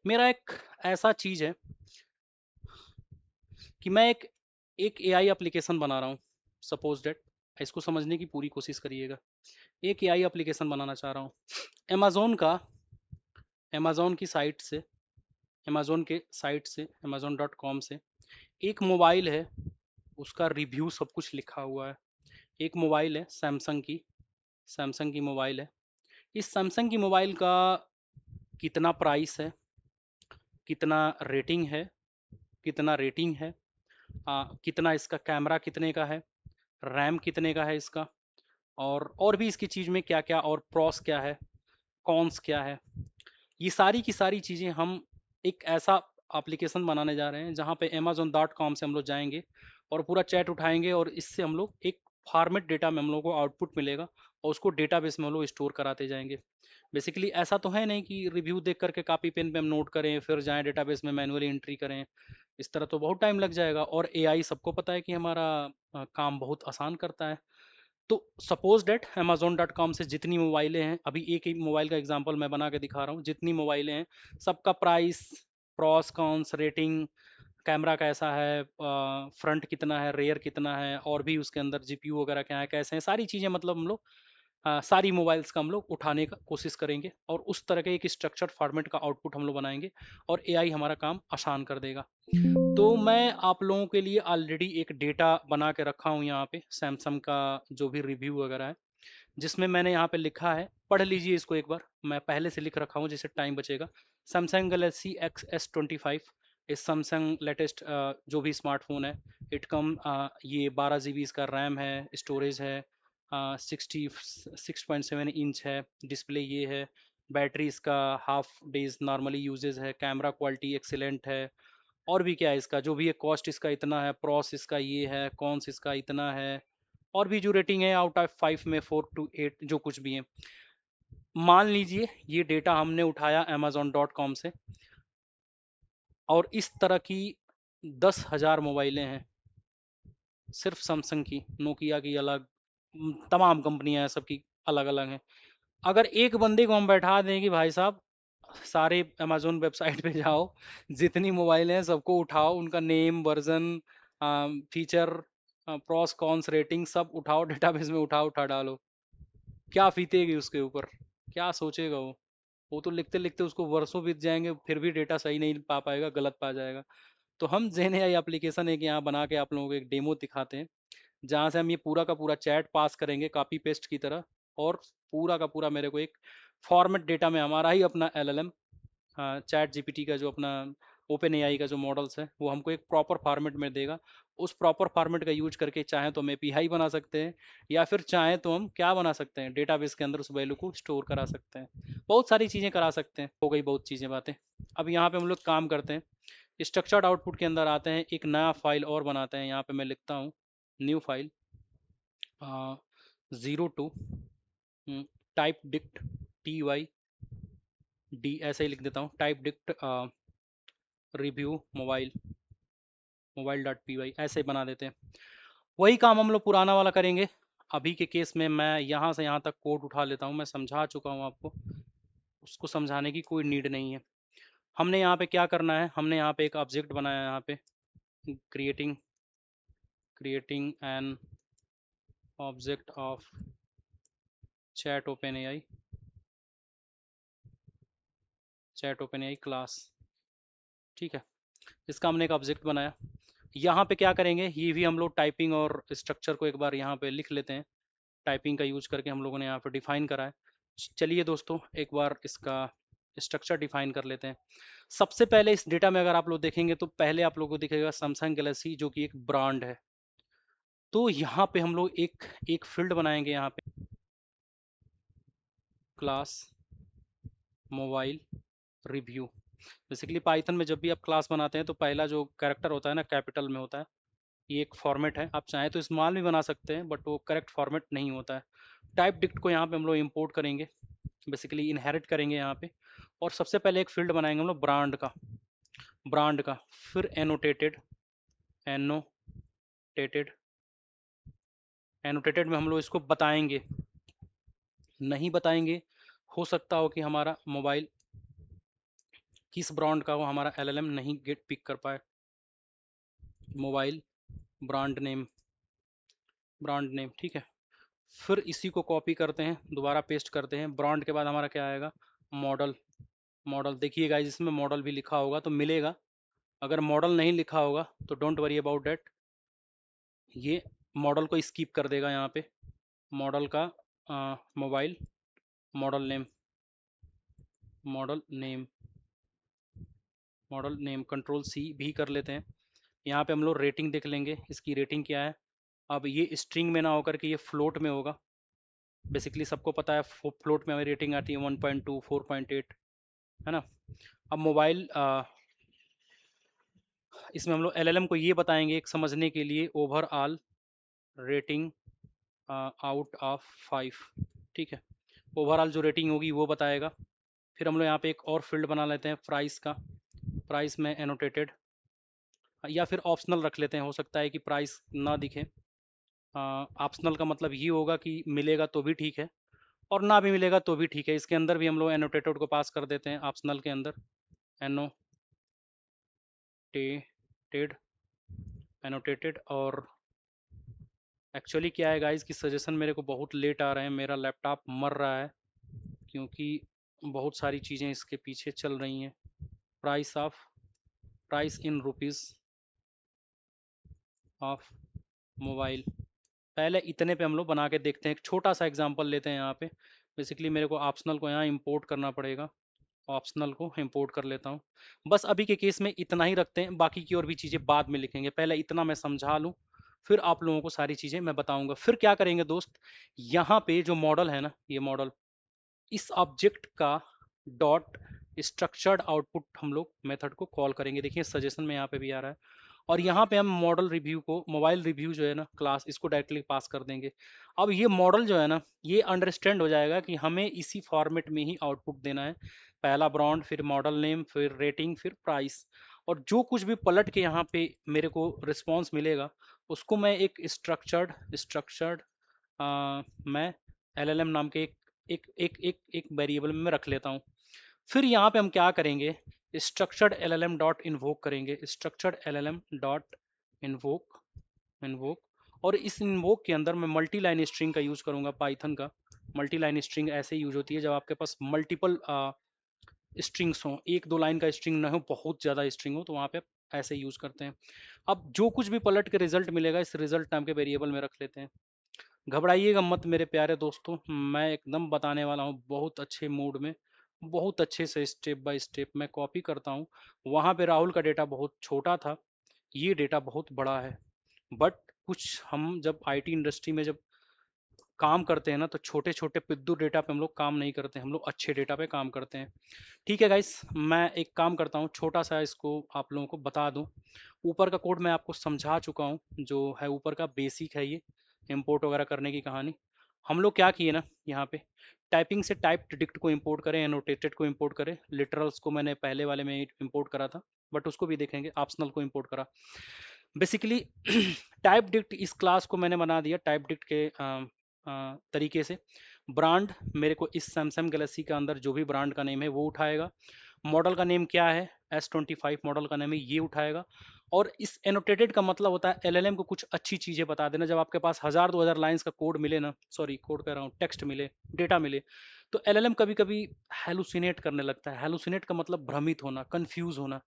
मेरा एक ऐसा चीज़ है कि मैं एक एआई एप्लीकेशन बना रहा हूँ। सपोज डेट, इसको समझने की पूरी कोशिश करिएगा। एक एआई एप्लीकेशन बनाना चाह रहा हूँ। अमेज़ोन का, अमेज़ोन की साइट से, अमेज़ोन के साइट से, amazon.com से एक मोबाइल है, उसका रिव्यू सब कुछ लिखा हुआ है। एक मोबाइल है सैमसंग की, सैमसंग की मोबाइल है। इस सैमसंग की मोबाइल का कितना प्राइस है, कितना रेटिंग है, कितना रेटिंग है, कितना इसका कैमरा कितने का है, रैम कितने का है इसका, और भी इसकी चीज़ में क्या क्या, और प्रॉस क्या है, कॉन्स क्या है। ये सारी की सारी चीज़ें हम एक ऐसा एप्लीकेशन बनाने जा रहे हैं जहाँ पे amazon.com से हम लोग जाएंगे और पूरा चैट उठाएंगे, और इससे हम लोग एक फॉर्मेट डेटा में हम लोग को आउटपुट मिलेगा, और उसको डेटाबेस में हम लोग स्टोर कराते जाएंगे। बेसिकली ऐसा तो है नहीं कि रिव्यू देख करके कॉपी पेन पे हम नोट करें फिर जाएं डेटाबेस में मैन्युअली एंट्री करें। इस तरह तो बहुत टाइम लग जाएगा, और एआई सबको पता है कि हमारा काम बहुत आसान करता है। तो सपोज डेट amazon.com से जितनी मोबाइलें हैं, अभी एक ही मोबाइल का एग्जांपल मैं बना के दिखा रहा हूँ, जितनी मोबाइलें हैं सबका price, pros cons, rating, camera कैसा है, फ्रंट कितना है, रेयर कितना है, और भी उसके अंदर जीपीयू वगैरह क्या है, कैसे हैं, सारी चीज़ें मतलब हम लोग सारी मोबाइल्स का हम लोग उठाने का कोशिश करेंगे और उस तरह के एक स्ट्रक्चर फॉर्मेट का आउटपुट हम लोग बनाएंगे और एआई हमारा काम आसान कर देगा। तो मैं आप लोगों के लिए ऑलरेडी एक डेटा बना के रखा हूँ यहाँ पे, सैमसंग का जो भी रिव्यू वगैरह है, जिसमें मैंने यहाँ पे लिखा है, पढ़ लीजिए इसको एक बार, मैं पहले से लिख रखा हूँ जिससे टाइम बचेगा। सैमसंग गैलेक्सी XS25 इस सैमसंग लेटेस्ट जो भी स्मार्टफोन है, इट कम ये 12 GB इसका रैम है, स्टोरेज है, 6.7 इंच है, डिस्प्ले ये है, बैटरी इसका हाफ डेज नॉर्मली यूजेज है, कैमरा क्वालिटी एक्सीलेंट है, और भी क्या है इसका जो भी है, कॉस्ट इसका इतना है, प्रॉस इसका ये है, कॉन्स इसका इतना है, और भी जो रेटिंग है आउट ऑफ 5 में 4 to 8 जो कुछ भी है। मान लीजिए ये डेटा हमने उठाया amazon.com से, और इस तरह की 10,000 मोबाइलें हैं, सिर्फ सैमसंग की, नोकिया की अलग, तमाम कंपनियां हैं, सबकी अलग अलग हैं। अगर एक बंदे को हम बैठा दें कि भाई साहब सारे अमेजोन वेबसाइट पे जाओ, जितनी मोबाइल हैं सबको उठाओ, उनका name, version, feature, pros cons, rating सब उठाओ, डेटाबेस में उठा डालो, क्या फीतेगी उसके ऊपर, क्या सोचेगा वो तो लिखते लिखते उसको वर्षों बीत जाएंगे, फिर भी डेटा सही नहीं पा पाएगा, गलत पा जाएगा। तो हम जेन एआई एप्लीकेशन एक यहाँ बना के आप लोगों को एक डेमो दिखाते हैं, जहाँ से हम ये पूरा का पूरा चैट पास करेंगे कॉपी पेस्ट की तरह, और पूरा का पूरा मेरे को एक फॉर्मेट डेटा में हमारा ही अपना एलएलएम, चैट जीपीटी का जो अपना ओपन एआई का जो मॉडल्स है, वो हमको एक प्रॉपर फॉर्मेट में देगा। उस प्रॉपर फॉर्मेट का यूज करके चाहे तो हम एपीआई बना सकते हैं, या फिर चाहे तो हम क्या बना सकते हैं, डेटाबेस के अंदर उस वैल्यू को स्टोर करा सकते हैं, बहुत सारी चीज़ें करा सकते हैं। हो गई बहुत चीज़ें बातें। अब यहाँ पे हम लोग काम करते हैं, स्ट्रक्चर्ड आउटपुट के अंदर आते हैं, एक नया फाइल और बनाते हैं। यहाँ पे मैं लिखता हूँ new file 02 type dict TYD, ऐसे ही लिख देता हूँ, टाइप डिक्ट रिव्यू मोबाइल ऐसे बना देते हैं। वही काम हम लोग पुराना वाला करेंगे। अभी के केस में मैं यहाँ से यहाँ तक कोड उठा लेता हूँ, मैं समझा चुका हूँ आपको, उसको समझाने की कोई नीड नहीं है। हमने यहाँ पे क्या करना है, हमने यहाँ पे एक ऑब्जेक्ट बनाया है, यहाँ पे creating an object of chat open AI class, ठीक है। इसका हमने एक ऑब्जेक्ट बनाया। यहाँ पे क्या करेंगे, ये भी हम लोग टाइपिंग और स्ट्रक्चर को एक बार यहाँ पे लिख लेते हैं, टाइपिंग का यूज करके हम लोगों ने यहाँ पे डिफाइन करा है। चलिए दोस्तों एक बार इसका स्ट्रक्चर डिफाइन कर लेते हैं। सबसे पहले इस डेटा में अगर आप लोग देखेंगे तो पहले आप लोगों को दिखेगा सैमसंग गैलेक्सी, जो कि एक ब्रांड है। तो यहाँ पे हम लोग एक एक फील्ड बनाएंगे, यहाँ पे class mobile review. Basically Python में जब भी आप क्लास बनाते हैं तो पहला जो कैरेक्टर होता है ना, कैपिटल में होता है। ये एक फॉर्मेट है, आप चाहें तो स्मॉल भी बना सकते हैं, बट वो करेक्ट फॉर्मेट नहीं होता है। टाइप डिक्ट को यहाँ पे हम लोग इंपोर्ट करेंगे, बेसिकली इनहेरिट करेंगे यहाँ पे, और सबसे पहले एक फील्ड बनाएंगे हम लोग ब्रांड का, फिर एनोटेटेड एनोटेटेड में हम लोग इसको बताएंगे, नहीं बताएंगे हो सकता हो कि हमारा मोबाइल किस ब्रांड का हो, हमारा एलएलएम नहीं गेट पिक कर पाए। मोबाइल ब्रांड नेम ठीक है। फिर इसी को कॉपी करते हैं, दोबारा पेस्ट करते हैं, ब्रांड के बाद हमारा क्या आएगा, मॉडल। मॉडल देखिए गाइस, इसमें मॉडल भी लिखा होगा तो मिलेगा, अगर मॉडल नहीं लिखा होगा तो डोंट वरी अबाउट डैट, ये मॉडल को स्किप कर देगा। यहाँ पे मॉडल का mobile model name model name model name control C भी कर लेते हैं। यहाँ पे हम लोग रेटिंग देख लेंगे, इसकी रेटिंग क्या है। अब ये स्ट्रिंग में ना होकर के ये फ्लोट में होगा, बेसिकली सबको पता है फ्लोट में हमें रेटिंग आती है 1.2 4.8, है ना। अब मोबाइल इसमें हम लोग एलएलएम को ये बताएंगे एक समझने के लिए, ओवरऑल रेटिंग आउट ऑफ 5, ठीक है। ओवरऑल जो रेटिंग होगी वो बताएगा। फिर हम लोग यहाँ पे एक और फील्ड बना लेते हैं प्राइस का, प्राइस में एनोटेटेड, या फिर ऑप्शनल रख लेते हैं, हो सकता है कि प्राइस ना दिखे। ऑप्शनल का मतलब ये होगा कि मिलेगा तो भी ठीक है और ना भी मिलेगा तो भी ठीक है। इसके अंदर भी हम लोग एनोटेटेड को पास कर देते हैं, ऑप्शनल के अंदर एनोटेटेड एनोटेटेड और एक्चुअली क्या है गाइस कि सजेशन मेरे को बहुत लेट आ रहे हैं, मेरा लैपटॉप मर रहा है क्योंकि बहुत सारी चीज़ें इसके पीछे चल रही हैं। Price in rupees of mobile, पहले इतने पे हम लोग बना के देखते हैं। एक छोटा सा एग्जांपल लेते हैं यहाँ पे। बेसिकली मेरे को ऑप्शनल को यहाँ इंपोर्ट करना पड़ेगा, ऑप्शनल को इंपोर्ट कर लेता हूँ। बस अभी के केस में इतना ही रखते हैं, बाकी की और भी चीज़ें बाद में लिखेंगे, पहले इतना मैं समझा लूँ, फिर आप लोगों को सारी चीज़ें मैं बताऊंगा। फिर क्या करेंगे दोस्त, यहाँ पे जो मॉडल है ना, ये मॉडल, इस ऑब्जेक्ट का डॉट स्ट्रक्चर्ड आउटपुट हम लोग मेथड को कॉल करेंगे। देखिए सजेशन में यहाँ पे भी आ रहा है। और यहाँ पे हम मॉडल रिव्यू को, मोबाइल रिव्यू जो है ना क्लास, इसको डायरेक्टली पास कर देंगे। अब ये मॉडल जो है ना, ये अंडरस्टैंड हो जाएगा कि हमें इसी फॉर्मेट में ही आउटपुट देना है। पहला ब्रांड, फिर मॉडल नेम, फिर रेटिंग, फिर प्राइस। और जो कुछ भी पलट के यहाँ पे मेरे को रिस्पॉन्स मिलेगा, उसको मैं एक स्ट्रक्चर्ड मैं LLM नाम के एक वेरिएबल में रख लेता हूँ। फिर यहाँ पे हम क्या करेंगे, स्ट्रक्चर्ड LLM डॉट इन्वोक करेंगे, structured LLM dot invoke invoke और इस इन्वोक के अंदर मैं मल्टी लाइन स्ट्रिंग का यूज करूंगा, पाइथन का। मल्टी लाइन स्ट्रिंग ऐसे यूज होती है जब आपके पास मल्टीपल स्ट्रिंग्स हो, एक दो लाइन का स्ट्रिंग ना हो, बहुत ज्यादा स्ट्रिंग हो, तो वहां पे ऐसे यूज करते हैं। अब जो कुछ भी पलट के रिजल्ट मिलेगा, इस रिजल्ट नाम के वेरिएबल में रख लेते हैं। घबराइएगा मत मेरे प्यारे दोस्तों, मैं एकदम बताने वाला हूँ बहुत अच्छे मूड में, बहुत अच्छे से स्टेप बाय स्टेप मैं कॉपी करता हूँ। वहाँ पे राहुल का डेटा बहुत छोटा था, ये डेटा बहुत बड़ा है। बट कुछ हम जब आईटी इंडस्ट्री में जब काम करते हैं ना, तो छोटे छोटे पिद्दू डेटा पे हम लोग काम नहीं करते, हम लोग अच्छे डेटा पे काम करते हैं। ठीक है गाइस, मैं एक काम करता हूँ, छोटा सा इसको आप लोगों को बता दूं। ऊपर का कोड मैं आपको समझा चुका हूँ, जो है ऊपर का बेसिक है ये, इंपोर्ट वगैरह करने की कहानी। हम लोग क्या किए ना, यहाँ पे टाइपिंग से टाइप्ड डिक्ट को इंपोर्ट करें, एनोटेटेड को इंपोर्ट करें, लिटरल्स को मैंने पहले वाले में इंपोर्ट करा था, बट उसको भी देखेंगे, ऑप्शनल को इंपोर्ट करा। बेसिकली टाइप डिक्ट इस क्लास को मैंने बना दिया टाइप डिक्ट के तरीके से। ब्रांड मेरे को इस सैमसंग गैलेक्सी के अंदर जो भी ब्रांड का नेम है वो उठाएगा। मॉडल का नेम क्या है, S25 मॉडल का नेम है, ये उठाएगा। और इस एनोटेटेड का मतलब होता है LLM को कुछ अच्छी चीजें बता देना। जब आपके पास 1000-2000 लाइंस का कोड मिले ना, सॉरी कोड कह रहा हूँ, टेक्स्ट मिले, डेटा मिले, तो LLM कभी कभी हेलुसिनेट करने लगता है। हेलुसिनेट का मतलब भ्रमित होना, कंफ्यूज होना,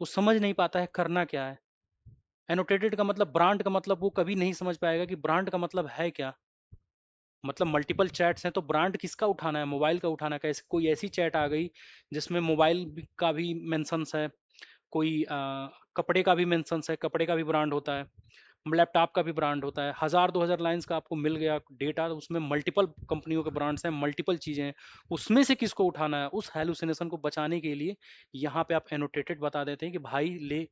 वो समझ नहीं पाता है करना क्या है। एनोटेटेड का मतलब, ब्रांड का मतलब, वो कभी नहीं समझ पाएगा कि ब्रांड का मतलब है क्या। मतलब मल्टीपल चैट्स हैं तो ब्रांड किसका उठाना है, मोबाइल का उठाना है। कैसे कोई ऐसी चैट आ गई जिसमें मोबाइल का भी मेंशंस है, कोई कपड़े का भी मेंशंस है, कपड़े का भी ब्रांड होता है, लैपटॉप का भी ब्रांड होता है। 1000-2000 लाइंस का आपको मिल गया डेटा, उसमें मल्टीपल कंपनियों के ब्रांड्स हैं, मल्टीपल चीज़ें हैं, उसमें से किसको उठाना है। उस हेलुसिनेशन को बचाने के लिए यहाँ पे आप एनोटेटेड बता देते हैं कि भाई ले,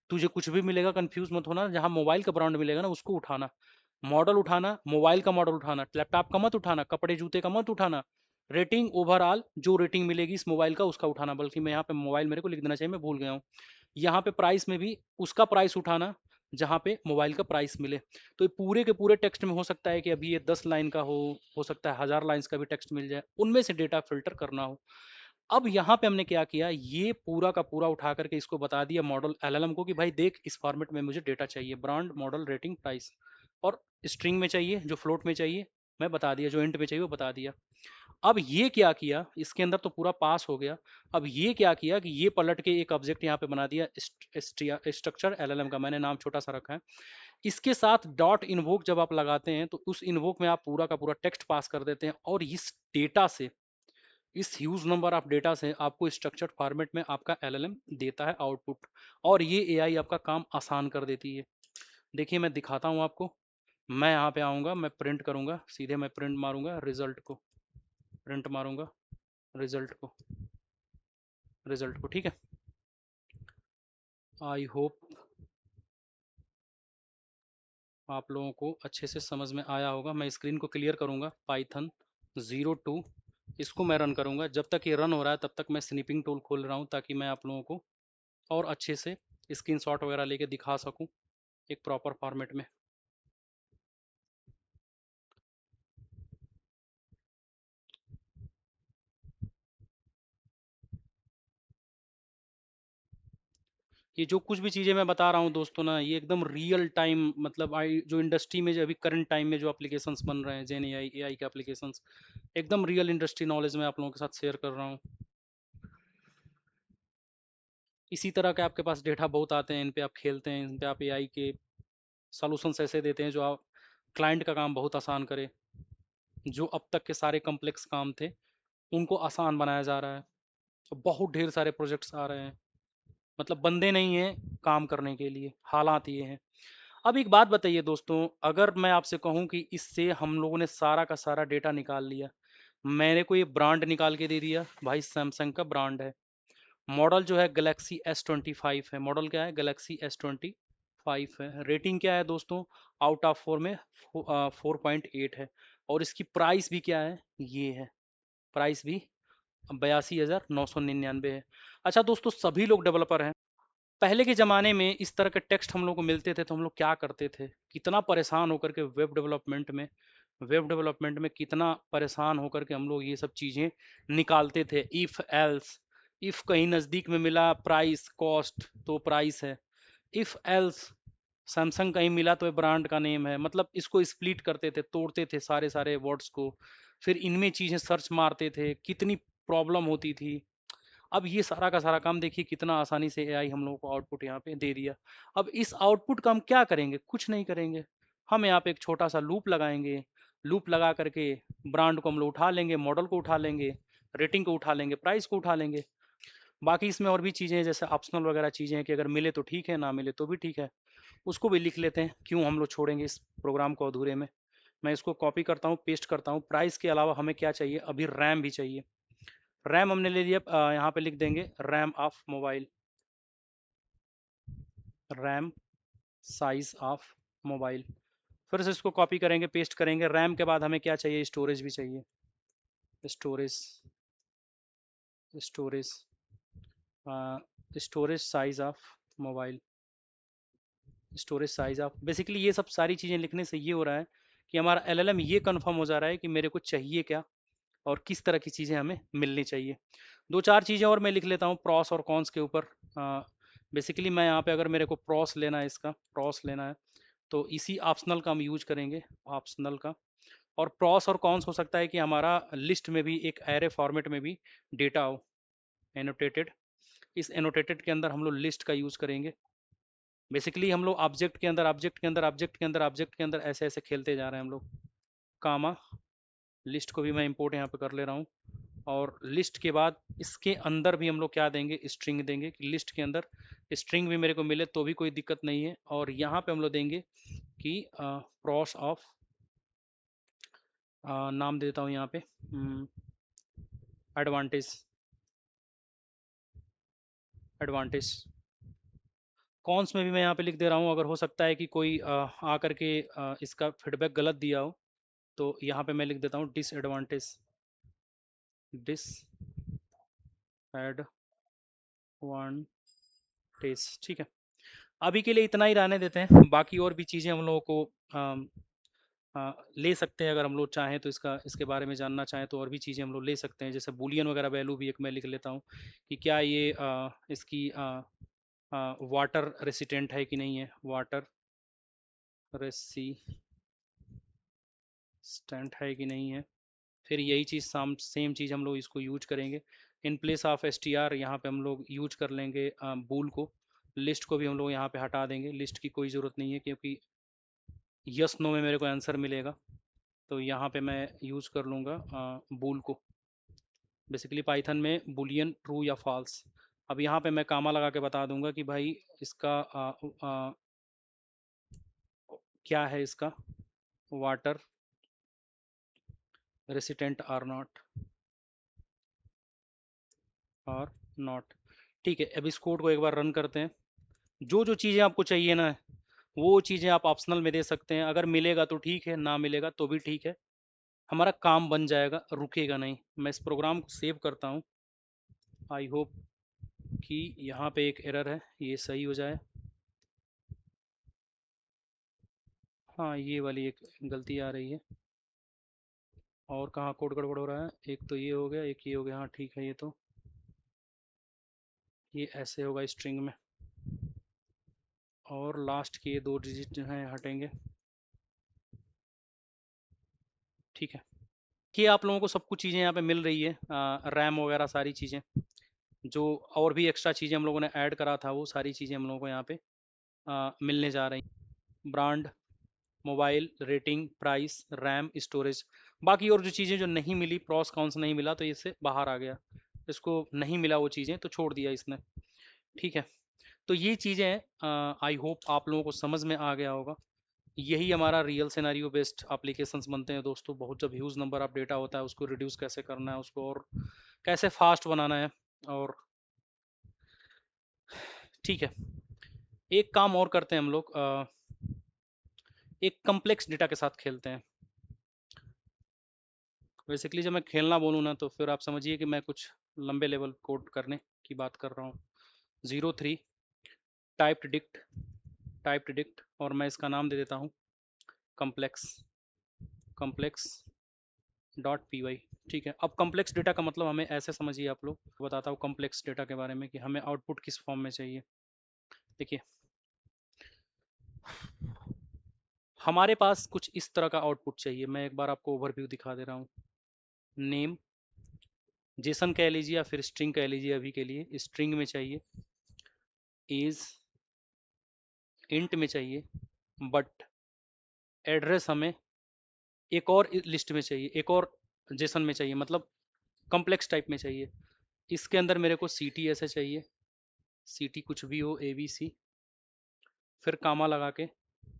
तुझे कुछ भी मिलेगा कंफ्यूज मत होना, जहाँ मोबाइल का ब्रांड मिलेगा ना उसको उठाना, मॉडल उठाना, मोबाइल का मॉडल उठाना, लैपटॉप का मत उठाना, कपड़े जूते का मत उठाना, रेटिंग ओवरऑल जो रेटिंग मिलेगी इस मोबाइल का उसका उठाना। बल्कि मैं यहाँ पे मोबाइल मेरे को लिख देना चाहिए, मैं भूल गया हूँ। यहाँ पे प्राइस में भी उसका प्राइस उठाना जहाँ पे मोबाइल का प्राइस मिले। तो ये पूरे के पूरे टेक्स्ट में हो सकता है कि अभी ये 10 लाइन का हो सकता है 1000 लाइन्स का भी टेक्स्ट मिल जाए, उनमें से डेटा फिल्टर करना हो। अब यहाँ पे हमने क्या किया, ये पूरा का पूरा उठा करके इसको बता दिया मॉडल LLM को कि भाई देख, इस फॉर्मेट में मुझे डेटा चाहिए, ब्रांड, मॉडल, रेटिंग, प्राइस। और स्ट्रिंग में चाहिए, जो फ्लोट में चाहिए मैं बता दिया, जो इंट में चाहिए वो बता दिया। अब ये क्या किया, इसके अंदर तो पूरा पास हो गया। अब ये क्या किया कि ये पलट के एक ऑब्जेक्ट यहाँ पे बना दिया, स्ट्रक्चर LLM का, मैंने नाम छोटा सा रखा है। इसके साथ डॉट इन्वोक जब आप लगाते हैं तो उस इन्वोक में आप पूरा का पूरा टेक्स्ट पास कर देते हैं, और इस डेटा से, इस ह्यूज नंबर ऑफ डेटा से आपको स्ट्रक्चर्ड फॉर्मेट में आपका LLM देता है आउटपुट। और ये AI आपका काम आसान कर देती है। देखिए मैं दिखाता हूँ आपको। मैं यहाँ पे आऊँगा, मैं प्रिंट करूँगा, सीधे मैं प्रिंट मारूंगा रिजल्ट को, प्रिंट मारूंगा रिजल्ट को, रिजल्ट को, ठीक है। आई होप आप लोगों को अच्छे से समझ में आया होगा। मैं स्क्रीन को क्लियर करूंगा, पाइथन 02 इसको मैं रन करूंगा। जब तक ये रन हो रहा है तब तक मैं स्निपिंग टूल खोल रहा हूँ, ताकि मैं आप लोगों को और अच्छे से स्क्रीनशॉट वगैरह लेके दिखा सकूं एक प्रॉपर फॉर्मेट में। ये जो कुछ भी चीज़ें मैं बता रहा हूँ दोस्तों ना, ये एकदम रियल टाइम, मतलब आई जो इंडस्ट्री में जो अभी करंट टाइम में जो एप्लीकेशंस बन रहे हैं, जेन एआई के एप्लीकेशंस, एकदम रियल इंडस्ट्री नॉलेज मैं आप लोगों के साथ शेयर कर रहा हूँ। इसी तरह के आपके पास डेटा बहुत आते हैं, इन पे आप खेलते हैं, इन पे आप एआई के सॉल्यूशंस ऐसे देते हैं जो आप क्लाइंट का काम बहुत आसान करे। जो अब तक के सारे कॉम्प्लेक्स काम थे उनको आसान बनाया जा रहा है। तो बहुत ढेर सारे प्रोजेक्ट्स आ रहे हैं, मतलब बंदे नहीं हैं काम करने के लिए, हालात ये हैं। अब एक बात बताइए दोस्तों, अगर मैं आपसे कहूं कि इससे हम लोगों ने सारा का सारा डेटा निकाल लिया, मैंने कोई ब्रांड निकाल के दे दिया, भाई सैमसंग का ब्रांड है, मॉडल जो है गलेक्सी S25 है, मॉडल क्या है, गलेक्सी S25 है, रेटिंग क्या है दोस्तों, आउट ऑफ 4 में 4.8 है, और इसकी प्राइस भी क्या है, ये है, प्राइस भी 82,999 है। अच्छा दोस्तों, सभी लोग डेवलपर हैं। पहले के ज़माने में इस तरह के टेक्स्ट हम लोग को मिलते थे तो हम लोग क्या करते थे, कितना परेशान होकर के वेब डेवलपमेंट में कितना परेशान होकर के हम लोग ये सब चीज़ें निकालते थे। इफ़ एल्स, इफ़ कहीं नज़दीक में मिला प्राइस कॉस्ट तो प्राइस है, इफ़ एल्स सैमसंग कहीं मिला तो ये ब्रांड का नेम है, मतलब इसको स्प्लिट करते थे, तोड़ते थे सारे सारे वर्ड्स को, फिर इनमें चीज़ें सर्च मारते थे, कितनी प्रॉब्लम होती थी। अब ये सारा का सारा काम देखिए कितना आसानी से एआई हम लोगों को आउटपुट यहाँ पे दे दिया। अब इस आउटपुट का हम क्या करेंगे, कुछ नहीं करेंगे, हम यहाँ पे एक छोटा सा लूप लगाएंगे, लूप लगा करके ब्रांड को हम लोग उठा लेंगे, मॉडल को उठा लेंगे, रेटिंग को उठा लेंगे, प्राइस को उठा लेंगे। बाकी इसमें और भी चीज़ें हैं जैसे ऑप्शनल वगैरह चीज़ें हैं कि अगर मिले तो ठीक है, ना मिले तो भी ठीक है, उसको भी लिख लेते हैं, क्यों हम लोग छोड़ेंगे इस प्रोग्राम को अधूरे में। मैं इसको कॉपी करता हूँ, पेस्ट करता हूँ। प्राइस के अलावा हमें क्या चाहिए, अभी रैम भी चाहिए। रैम हमने ले लिया, यहाँ पे लिख देंगे RAM of mobile, RAM size of mobile. फिर से इसको कॉपी करेंगे, पेस्ट करेंगे। रैम के बाद हमें क्या चाहिए, स्टोरेज भी चाहिए, storage, storage, storage size of mobile, storage size of, basically ये सब सारी चीज़ें लिखने से ये हो रहा है कि हमारा एलएलएम ये कंफर्म हो जा रहा है कि मेरे को चाहिए क्या और किस तरह की चीज़ें हमें मिलनी चाहिए। दो चार चीज़ें और मैं लिख लेता हूँ प्रॉस और कॉन्स के ऊपर। बेसिकली मैं यहाँ पे अगर मेरे को प्रॉस लेना है, इसका प्रॉस लेना है तो इसी ऑप्शनल का हम यूज करेंगे, ऑप्शनल का। और प्रॉस और कॉन्स हो सकता है कि हमारा लिस्ट में भी एक एरे फॉर्मेट में भी डेटा हो, एनोटेटेड, इस एनोटेटेड के अंदर हम लोग लिस्ट का यूज करेंगे। बेसिकली हम लोग ऑब्जेक्ट के अंदर, ऑब्जेक्ट के अंदर, ऑब्जेक्ट के अंदर, ऑब्जेक्ट के अंदर ऐसे ऐसे खेलते जा रहे हैं हम लोग। कामा, लिस्ट को भी मैं इंपोर्ट यहाँ पे कर ले रहा हूँ। और लिस्ट के बाद इसके अंदर भी हम लोग क्या देंगे, स्ट्रिंग देंगे, कि लिस्ट के अंदर स्ट्रिंग भी मेरे को मिले तो भी कोई दिक्कत नहीं है। और यहाँ पे हम लोग देंगे कि प्रॉस ऑफ, नाम दे देता हूँ यहाँ पे एडवांटेज, एडवांटेज। कॉन्स में भी मैं यहाँ पे लिख दे रहा हूँ, अगर हो सकता है कि कोई आकर के इसका फीडबैक गलत दिया हो तो यहाँ पे मैं लिख देता हूँ डिसएडवांटेज, डिसएडवांटेज। ठीक है, अभी के लिए इतना ही रहने देते हैं, बाकी और भी चीज़ें हम लोगों को ले सकते हैं, अगर हम लोग चाहें तो इसका, इसके बारे में जानना चाहें तो और भी चीज़ें हम लोग ले सकते हैं, जैसे बूलियन वगैरह वैल्यू भी एक मैं लिख लेता हूँ कि क्या ये इसकी वाटर रेसिस्टेंट है कि नहीं है, वाटर रेसिस्टेंट है कि नहीं है। फिर यही चीज़ सेम चीज़ हम लोग इसको यूज करेंगे, इन place of S T are यहाँ पे हम लोग यूज कर लेंगे बूल को। लिस्ट को भी हम लोग यहाँ पे हटा देंगे, लिस्ट की कोई ज़रूरत नहीं है क्योंकि यस नो में मेरे को आंसर मिलेगा, तो यहाँ पे मैं यूज़ कर लूँगा बूल को। बेसिकली पाइथन में बुलियन ट्रू या फॉल्स। अब यहाँ पे मैं कामा लगा के बता दूंगा कि भाई इसका क्या है, इसका वाटर रेसिस्टेंट आर नॉट, और नॉट। ठीक है, अब इस कोड को एक बार रन करते हैं। जो जो चीज़ें आपको चाहिए ना, वो चीज़ें आप ऑप्शनल में दे सकते हैं, अगर मिलेगा तो ठीक है, ना मिलेगा तो भी ठीक है, हमारा काम बन जाएगा, रुकेगा नहीं। मैं इस प्रोग्राम को सेव करता हूँ, आई होप कि यहाँ पे एक एरर है, ये सही हो जाए। हाँ, ये वाली एक गलती आ रही है, और कहाँ कोड गड़बड़ हो रहा है, एक तो ये हो गया, एक ये हो गया, हाँ ठीक है, ये तो ये ऐसे होगा स्ट्रिंग में। और लास्ट के 2 डिजिट जो हैं हटेंगे। ठीक है, कि आप लोगों को सब कुछ चीज़ें यहाँ पे मिल रही है, रैम वगैरह सारी चीज़ें, जो और भी एक्स्ट्रा चीज़ें हम लोगों ने ऐड करा था वो सारी चीज़ें हम लोगों को यहाँ पे मिलने जा रही हैं। Brand, mobile, rating, price, RAM, storage, बाकी और जो चीज़ें जो नहीं मिली, प्रॉस कॉन्स नहीं मिला तो इससे बाहर आ गया, इसको नहीं मिला वो चीज़ें तो छोड़ दिया इसने। ठीक है, तो ये चीज़ें आई होप आप लोगों को समझ में आ गया होगा। यही हमारा रियल सिनेरियो बेस्ड एप्लीकेशंस बनते हैं दोस्तों। बहुत जब ह्यूज नंबर ऑफ डेटा होता है उसको रिड्यूस कैसे करना है, उसको और कैसे फास्ट बनाना है। और ठीक है, एक काम और करते हैं हम लोग, एक कम्प्लेक्स डेटा के साथ खेलते हैं। बेसिकली जब मैं खेलना बोलूँ ना तो फिर आप समझिए कि मैं कुछ लंबे लेवल कोड करने की बात कर रहा हूँ। 03 टाइप्ड डिक्ट और मैं इसका नाम दे देता हूँ कम्प्लेक्स डॉट पी वाई। ठीक है, अब कम्प्लेक्स डेटा का मतलब हमें ऐसे समझिए, आप लोग बताता हूँ कम्प्लेक्स डेटा के बारे में कि हमें आउटपुट किस फॉर्म में चाहिए। देखिए, हमारे पास कुछ इस तरह का आउटपुट चाहिए। मैं एक बार आपको ओवरव्यू दिखा दे रहा हूँ। नेम जेसन कह लीजिए या फिर स्ट्रिंग कह लीजिए, अभी के लिए स्ट्रिंग में चाहिए। एज इंट में चाहिए, बट एड्रेस हमें एक और लिस्ट में चाहिए, एक और जेसन में चाहिए, मतलब कम्प्लेक्स टाइप में चाहिए। इसके अंदर मेरे को सी टी ऐसे चाहिए, सी टी कुछ भी हो, ए बी सी, फिर कामा लगा के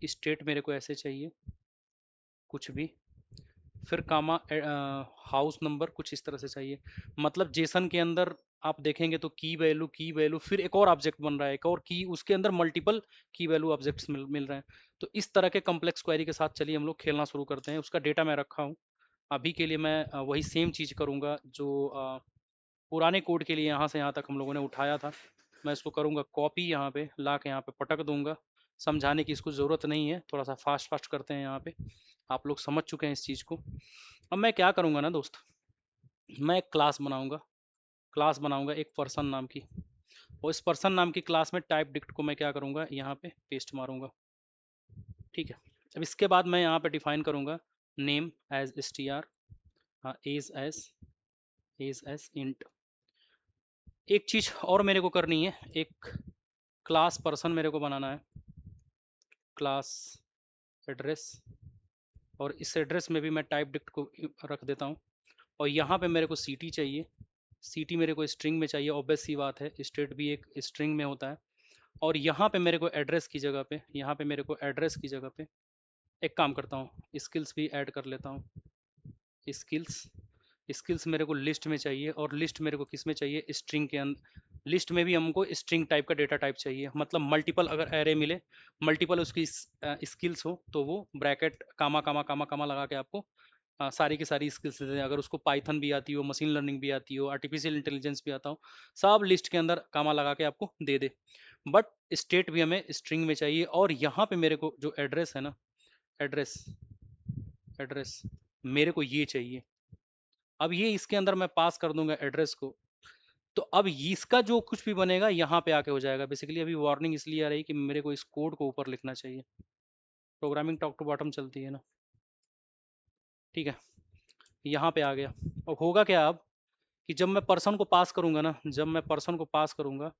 स्टेट मेरे को ऐसे चाहिए कुछ भी, फिर कामा हाउस नंबर कुछ इस तरह से चाहिए। मतलब जेसन के अंदर आप देखेंगे तो की वैल्यू फिर एक और ऑब्जेक्ट बन रहा है, एक और की, उसके अंदर मल्टीपल की वैल्यू ऑब्जेक्ट्स मिल रहे हैं। तो इस तरह के कम्प्लेक्स क्वेरी के साथ चलिए हम लोग खेलना शुरू करते हैं। उसका डेटा मैं रखा हूँ। अभी के लिए मैं वही सेम चीज़ करूँगा जो पुराने कोड के लिए यहाँ से यहाँ तक हम लोगों ने उठाया था। मैं इसको करूँगा कॉपी, यहाँ पे ला के यहाँ पे पटक दूंगा। समझाने की इसको ज़रूरत नहीं है, थोड़ा सा फास्ट फास्ट करते हैं यहाँ पे, आप लोग समझ चुके हैं इस चीज़ को। अब मैं क्या करूँगा ना दोस्त, मैं एक क्लास बनाऊंगा एक पर्सन नाम की, और इस पर्सन नाम की क्लास में टाइप डिक्ट को मैं क्या करूँगा, यहाँ पे पेस्ट मारूंगा। ठीक है, अब इसके बाद मैं यहाँ पे डिफाइन करूँगा name as S T R, age as int. एक चीज़ और मेरे को करनी है, एक क्लास पर्सन मेरे को बनाना है, क्लास एड्रेस, और इस एड्रेस में भी मैं टाइप डिक्ट को रख देता हूँ। और यहाँ पे मेरे को सीटी चाहिए, सीटी मेरे को स्ट्रिंग में चाहिए, ऑब्वियस सी बात है, स्टेट भी एक स्ट्रिंग में होता है। और यहाँ पे मेरे को एड्रेस की जगह पे, यहाँ पे मेरे को एड्रेस की जगह पे एक काम करता हूँ, स्किल्स भी ऐड कर लेता हूँ। स्किल्स स्किल्स मेरे को लिस्ट में चाहिए, और लिस्ट मेरे को किस में चाहिए, स्ट्रिंग के अंदर। लिस्ट में भी हमको स्ट्रिंग टाइप का डेटा टाइप चाहिए, मतलब मल्टीपल अगर एरे मिले, मल्टीपल उसकी स्किल्स हो तो वो ब्रैकेट कामा कामा कामा कामा लगा के आपको सारी की सारी स्किल्स दे दें। अगर उसको पाइथन भी आती हो, मशीन लर्निंग भी आती हो, आर्टिफिशियल इंटेलिजेंस भी आता हो, सब लिस्ट के अंदर कामा लगा के आपको दे दे। बट स्टेट भी हमें स्ट्रिंग में चाहिए। और यहाँ पे मेरे को जो एड्रेस है ना, एड्रेस एड्रेस मेरे को ये चाहिए। अब ये इसके अंदर मैं पास कर दूंगा एड्रेस को, तो अब इसका जो कुछ भी बनेगा यहाँ पे आके हो जाएगा। बेसिकली अभी वार्निंग इसलिए आ रही कि मेरे को इस कोड को ऊपर लिखना चाहिए। प्रोग्रामिंग टॉप टू बॉटम चलती है ना। ठीक है, यहाँ पे आ गया। अब होगा क्या अब, कि जब मैं पर्सन को पास करूंगा ना, जब मैं पर्सन को पास करूंगा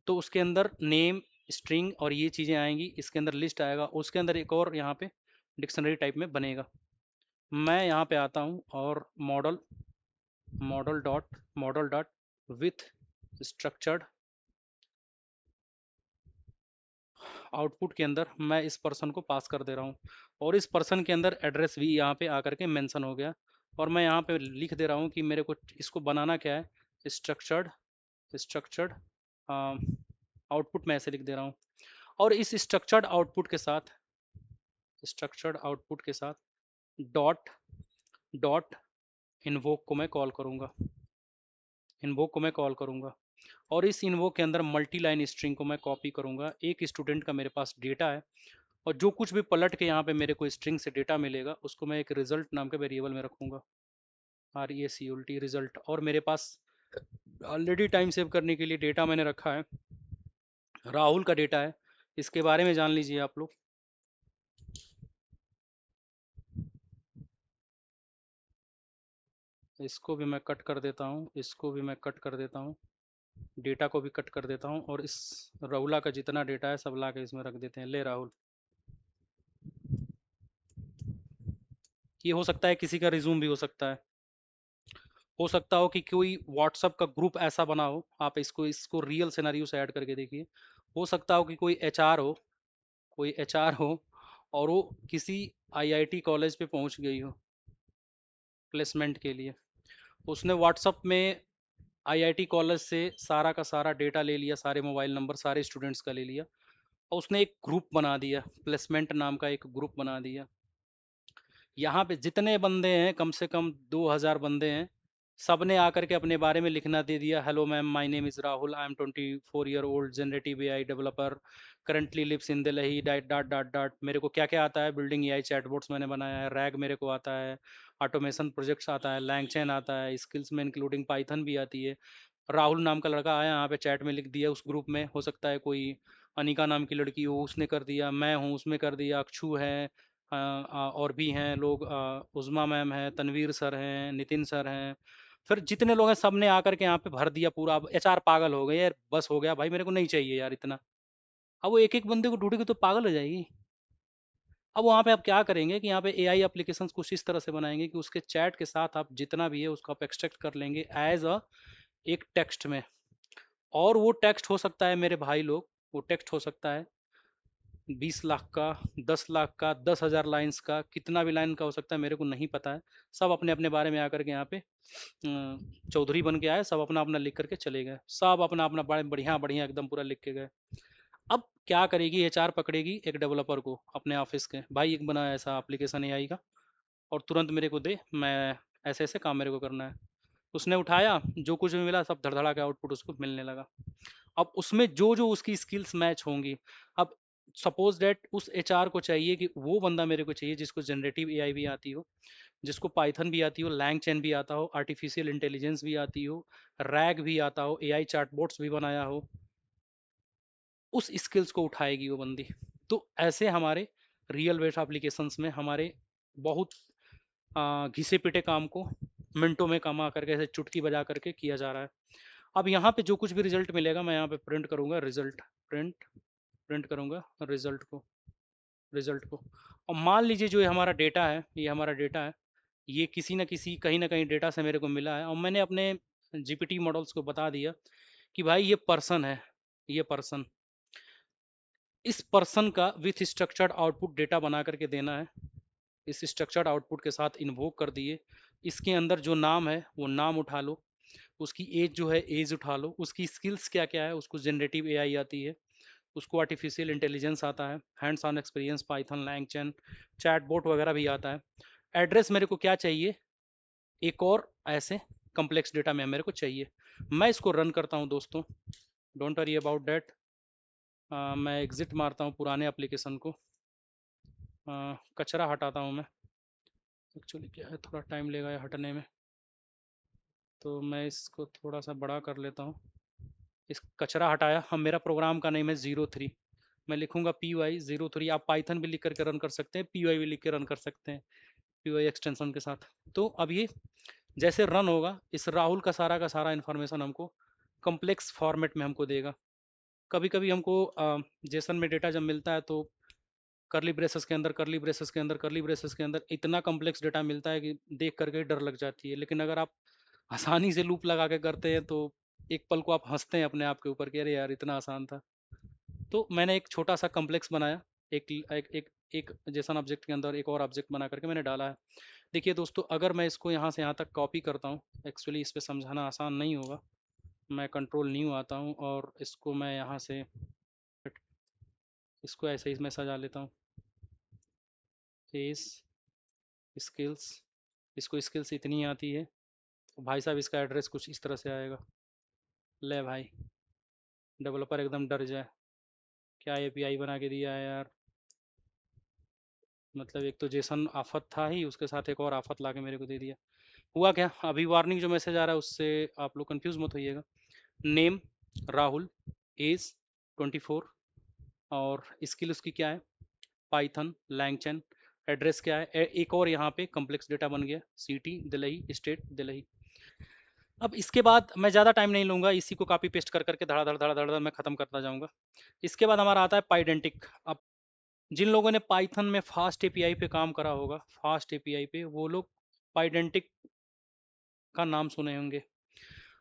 तो उसके अंदर नेम, स्ट्रिंग और ये चीज़ें आएंगी, इसके अंदर लिस्ट आएगा, उसके अंदर एक और यहाँ पे डिक्शनरी टाइप में बनेगा। मैं यहाँ पे आता हूँ और model dot with structured output के अंदर मैं इस पर्सन को पास कर दे रहा हूँ। और इस पर्सन के अंदर एड्रेस भी यहाँ पे आकर के मेंशन हो गया। और मैं यहाँ पे लिख दे रहा हूँ कि मेरे को इसको बनाना क्या है, स्ट्रक्चर्ड स्ट्रक्चर्ड आउटपुट मैं ऐसे लिख दे रहा हूँ। और इस स्ट्रक्चर्ड आउटपुट के साथ डॉट डॉट इन्वोक को मैं कॉल करूँगा, और इस इन्वोक के अंदर मल्टी लाइन स्ट्रिंग को मैं कॉपी करूँगा। एक स्टूडेंट का मेरे पास डेटा है, और जो कुछ भी पलट के यहाँ पे मेरे को स्ट्रिंग से डेटा मिलेगा उसको मैं एक रिजल्ट नाम के वेरिएबल में रखूँगा, RESULT रिजल्ट। और मेरे पास ऑलरेडी टाइम सेव करने के लिए डेटा मैंने रखा है, राहुल का डेटा है, इसके बारे में जान लीजिए आप लोग। इसको भी मैं कट कर देता हूँ, इसको भी मैं कट कर देता हूँ, डेटा को भी कट कर देता हूँ, और इस राहुला का जितना डेटा है सब ला के इसमें रख देते हैं। ले राहुल, ये हो सकता है किसी का रिज्यूम भी हो सकता हो कि कोई व्हाट्सअप का ग्रुप ऐसा बना हो, आप इसको इसको रियल सिनेरियो से ऐड करके देखिए। हो सकता हो कि कोई एचआर हो, कोई एचआर हो, और वो किसी आईआईटी कॉलेज पे पहुंच गई हो प्लेसमेंट के लिए। उसने व्हाट्सअप में आईआईटी कॉलेज से सारा का सारा डेटा ले लिया, सारे मोबाइल नंबर सारे स्टूडेंट्स का ले लिया, और उसने एक ग्रुप बना दिया, प्लेसमेंट नाम का एक ग्रुप बना दिया। यहाँ पे जितने बंदे हैं, कम से कम 2000 बंदे हैं, सब ने आकर के अपने बारे में लिखना दे दिया। Hello ma'am, my name is Rahul, I am 24 year old, generative AI developer, currently lives in Delhi, dot dot dot dot. मेरे को क्या क्या आता है, बिल्डिंग एआई चैटबॉट्स मैंने बनाया है, रैग मेरे को आता है, ऑटोमेशन प्रोजेक्ट्स आता है, लैंगचैन आता है, स्किल्स में इंक्लूडिंग पाइथन भी आती है। राहुल नाम का लड़का आया यहाँ पे चैट में लिख दिया उस ग्रुप में। हो सकता है कोई अनिका नाम की लड़की हो, उसने कर दिया, मैं हूँ उसमें कर दिया, अक्षु है, और भी हैं लोग, उज़मा मैम है, तनवीर सर हैं, नितिन सर हैं। फिर जितने लोग हैं सब ने आकर के यहाँ पे भर दिया पूरा। अब एचआर पागल हो गए यार, बस हो गया भाई, मेरे को नहीं चाहिए यार इतना। अब वो एक एक बंदे को ढूंढेगी तो पागल हो जाएगी। अब वहाँ पे आप क्या करेंगे कि यहाँ पे एआई एप्लीकेशंस कुछ इस तरह से बनाएंगे कि उसके चैट के साथ आप जितना भी है उसको आप एक्सट्रैक्ट कर लेंगे एज अ एक टेक्स्ट में। और वो टेक्स्ट हो सकता है मेरे भाई लोग, वो टेक्स्ट हो सकता है 20 लाख का, 10 लाख का, 10,000 लाइन्स का, कितना भी लाइन का हो सकता है, मेरे को नहीं पता है। सब अपने अपने बारे में आकर के यहाँ पे चौधरी बन के आए, सब अपना अपना लिख करके चले गए, सब अपना अपना बड़े बढ़िया बढ़िया एकदम पूरा लिख के गए। अब क्या करेगी एचआर, पकड़ेगी एक डेवलपर को अपने ऑफिस के, भाई एक बना ऐसा एप्लीकेशन एआई का, और तुरंत मेरे को दे, मैं ऐसे ऐसे काम मेरे को करना है। उसने उठाया, जो कुछ भी मिला सब धड़धड़ा के आउटपुट उसको मिलने लगा। अब उसमें जो जो उसकी स्किल्स मैच होंगी, अब सपोज डेट उस एचआर को चाहिए कि वो बंदा मेरे को चाहिए जिसको जनरेटिव एआई भी आती हो, जिसको पाइथन भी आती हो, लैंग चैन भी आता हो, आर्टिफिशियल इंटेलिजेंस भी आती हो, रैग भी आता हो, एआई चार्टबॉट्स भी बनाया हो, उस स्किल्स को उठाएगी वो बंदी। तो ऐसे हमारे रियल वेट एप्लीकेशंस में हमारे बहुत घिसे पिटे काम को मिनटों में कमा करके ऐसे चुटकी बजा करके किया जा रहा है। अब यहाँ पे जो कुछ भी रिजल्ट मिलेगा मैं यहाँ पे प्रिंट करूंगा, रिजल्ट प्रिंट, प्रिंट करूंगा रिजल्ट को। और मान लीजिए जो ये हमारा डेटा है, ये हमारा डेटा है, ये किसी न किसी कहीं ना कहीं डेटा से मेरे को मिला है, और मैंने अपने जीपीटी मॉडल्स को बता दिया कि भाई ये पर्सन है, ये पर्सन, इस पर्सन का विथ स्ट्रक्चर्ड आउटपुट डेटा बना करके देना है। इस स्ट्रक्चर्ड आउटपुट के साथ इन्वोक कर दिए, इसके अंदर जो नाम है वो नाम उठा लो, उसकी एज जो है एज उठा लो, उसकी स्किल्स क्या क्या है, उसको जनरेटिव एआई आती है, उसको आर्टिफिशियल इंटेलिजेंस आता है, hands on experience Python LangChain chatbot वगैरह भी आता है। एड्रेस मेरे को क्या चाहिए, एक और ऐसे कम्प्लेक्स डेटा में मेरे को चाहिए। मैं इसको रन करता हूँ दोस्तों, डोंट वरी अबाउट डैट। मैं एग्जिट मारता हूँ पुराने एप्लीकेशन को, कचरा हटाता हूँ मैं। एक्चुअली क्या है, थोड़ा टाइम लेगा ये हटने में, तो मैं इसको थोड़ा सा बड़ा कर लेता हूँ। इस कचरा हटाया। हम, मेरा प्रोग्राम का नेम है 03, मैं लिखूंगा py 03। आप पाइथन भी लिख करके रन कर सकते हैं, py भी लिख के रन कर सकते हैं, py एक्सटेंशन के साथ। तो अब ये जैसे रन होगा, इस राहुल का सारा इन्फॉर्मेशन हमको कम्प्लेक्स फॉर्मेट में हमको देगा। कभी कभी हमको जेसन में डेटा जब मिलता है तो करली ब्रेसेस के अंदर, करली ब्रेसेस के अंदर, करली ब्रेसेस के अंदर इतना कम्प्लेक्स डेटा मिलता है कि देख करके डर लग जाती है। लेकिन अगर आप आसानी से लूप लगा के करते हैं तो एक पल को आप हंसते हैं अपने आप के ऊपर कि अरे यार इतना आसान था। तो मैंने एक छोटा सा कम्प्लेक्स बनाया, एक जेसन ऑब्जेक्ट के अंदर एक और ऑब्जेक्ट बना करके मैंने डाला है। देखिए दोस्तों, अगर मैं इसको यहाँ से यहाँ तक कॉपी करता हूँ, एक्चुअली इस पर समझाना आसान नहीं होगा, मैं कंट्रोल न्यू आता हूँ और इसको मैं यहाँ से इसको ऐसे ही मैं सजा लेता हूँ, फेस स्किल्स, इसको स्किल्स इतनी आती है, तो भाई साहब इसका एड्रेस कुछ इस तरह से आएगा। ले भाई, डेवलपर एकदम डर जाए, क्या एपीआई बना के दिया है यार। मतलब एक तो जेसन आफत था ही, उसके साथ एक और आफत ला के मेरे को दे दिया। हुआ क्या, अभी वार्निंग जो मैसेज आ रहा है उससे आप लोग कंफ्यूज मत होइएगा। नेम राहुल, एज 24, और स्किल उसकी क्या है, पाइथन, लैंगचैन। एड्रेस क्या है, एक और यहाँ पे कम्प्लेक्स डेटा बन गया, सिटी दिल्ली, स्टेट दिल्ली। अब इसके बाद मैं ज़्यादा टाइम नहीं लूँगा, इसी को कॉपी पेस्ट कर करके धड़ा धड़ धड़ा धड़ धड़ मैं ख़त्म करता जाऊँगा। इसके बाद हमारा आता है पाइडेंटिक। अब जिन लोगों ने पाइथन में फास्ट एपीआई पे काम करा होगा, फास्ट एपीआई पे, वो लोग पाइडेंटिक का नाम सुने होंगे।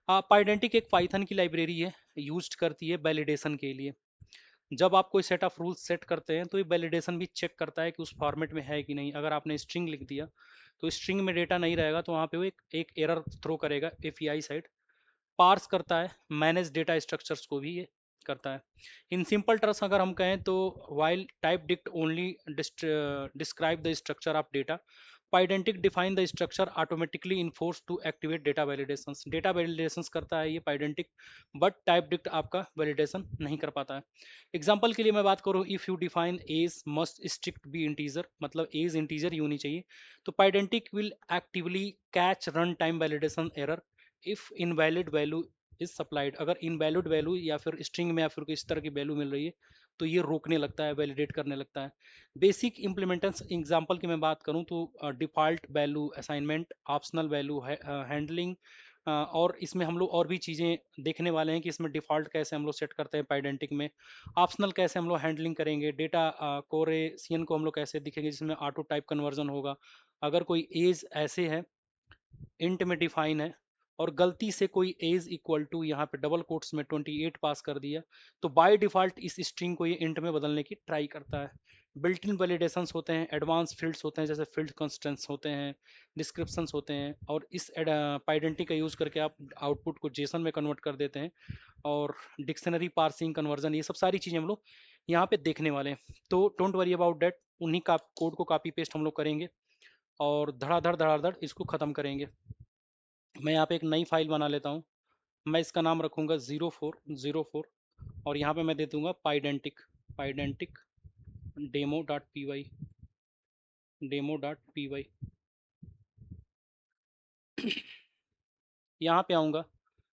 पाइडेंटिक एक पाइथन की लाइब्रेरी है, यूज करती है वैलिडेशन के लिए। जब आप कोई सेट ऑफ रूल्स सेट करते हैं तो ये वैलिडेशन भी चेक करता है कि उस फॉर्मेट में है कि नहीं। अगर आपने स्ट्रिंग लिख दिया तो स्ट्रिंग में डेटा नहीं रहेगा, तो वहाँ पे वो एक एरर थ्रो करेगा एपीआई साइड। पार्स करता है, मैनेज डेटा स्ट्रक्चर्स को भी ये करता है। इन सिंपल टर्म्स अगर हम कहें तो while type dict only describe the structure of data, Pydantic define the structure automatically enforce to activate data validations. Data validations करता है ये पाइडेंटिक, बट टाइप डिक्ट आपका वैलिडेशन नहीं कर पाता है। एग्जांपल के लिए मैं बात करूं, if you define age must strict be integer, मतलब एज इंटीजर ही होनी चाहिए, तो Pydantic will actively catch run time validation error if invalid value is supplied. अगर इनवैलिड वैल्यू या फिर स्ट्रिंग में या फिर किसी तरह की वैल्यू मिल रही है तो ये रोकने लगता है, वैलिडेट करने लगता है। बेसिक इम्प्लीमेंटेशन एग्जांपल की मैं बात करूं तो default value assignment, optional value handling, और इसमें हम लोग और भी चीज़ें देखने वाले हैं कि इसमें डिफ़ॉल्ट कैसे हम लोग सेट करते हैं पाइडेंटिक में, ऑप्शनल कैसे हम लोग हैंडलिंग करेंगे, डेटा कोरेसियन को हम लोग कैसे दिखेंगे जिसमें ऑटो टाइप कन्वर्जन होगा। अगर कोई एज ऐसे है इंट में डिफाइन है और गलती से कोई एज इक्वल टू यहाँ पे डबल कोट्स में 28 पास कर दिया, तो बाय डिफॉल्ट इस स्ट्रिंग को ये इंट में बदलने की ट्राई करता है। बिल्ट इन वैलिडेशंस होते हैं, एडवांस फील्ड्स होते हैं, जैसे फील्ड कंस्टेंट्स होते हैं, डिस्क्रिप्शंस होते हैं, और इस पाइडेंटिटी का यूज करके आप आउटपुट को जेसन में कन्वर्ट कर देते हैं। और डिक्शनरी पार्सिंग, कन्वर्जन, ये सब सारी चीज़ें हम लोग यहाँ पे देखने वाले हैं। तो डोंट वरी अबाउट दैट, उन्हीं का कोड को कॉपी पेस्ट हम लोग करेंगे और धड़ाधड़ धड़ाधड़ इसको ख़त्म करेंगे। मैं यहाँ पे एक नई फाइल बना लेता हूँ। मैं इसका नाम रखूँगा 0404, और यहाँ पे मैं दे दूँगा पाइडेंटिक, पाइडेंटिक डेमो.py, डेमो.py। यहाँ पे आऊँगा,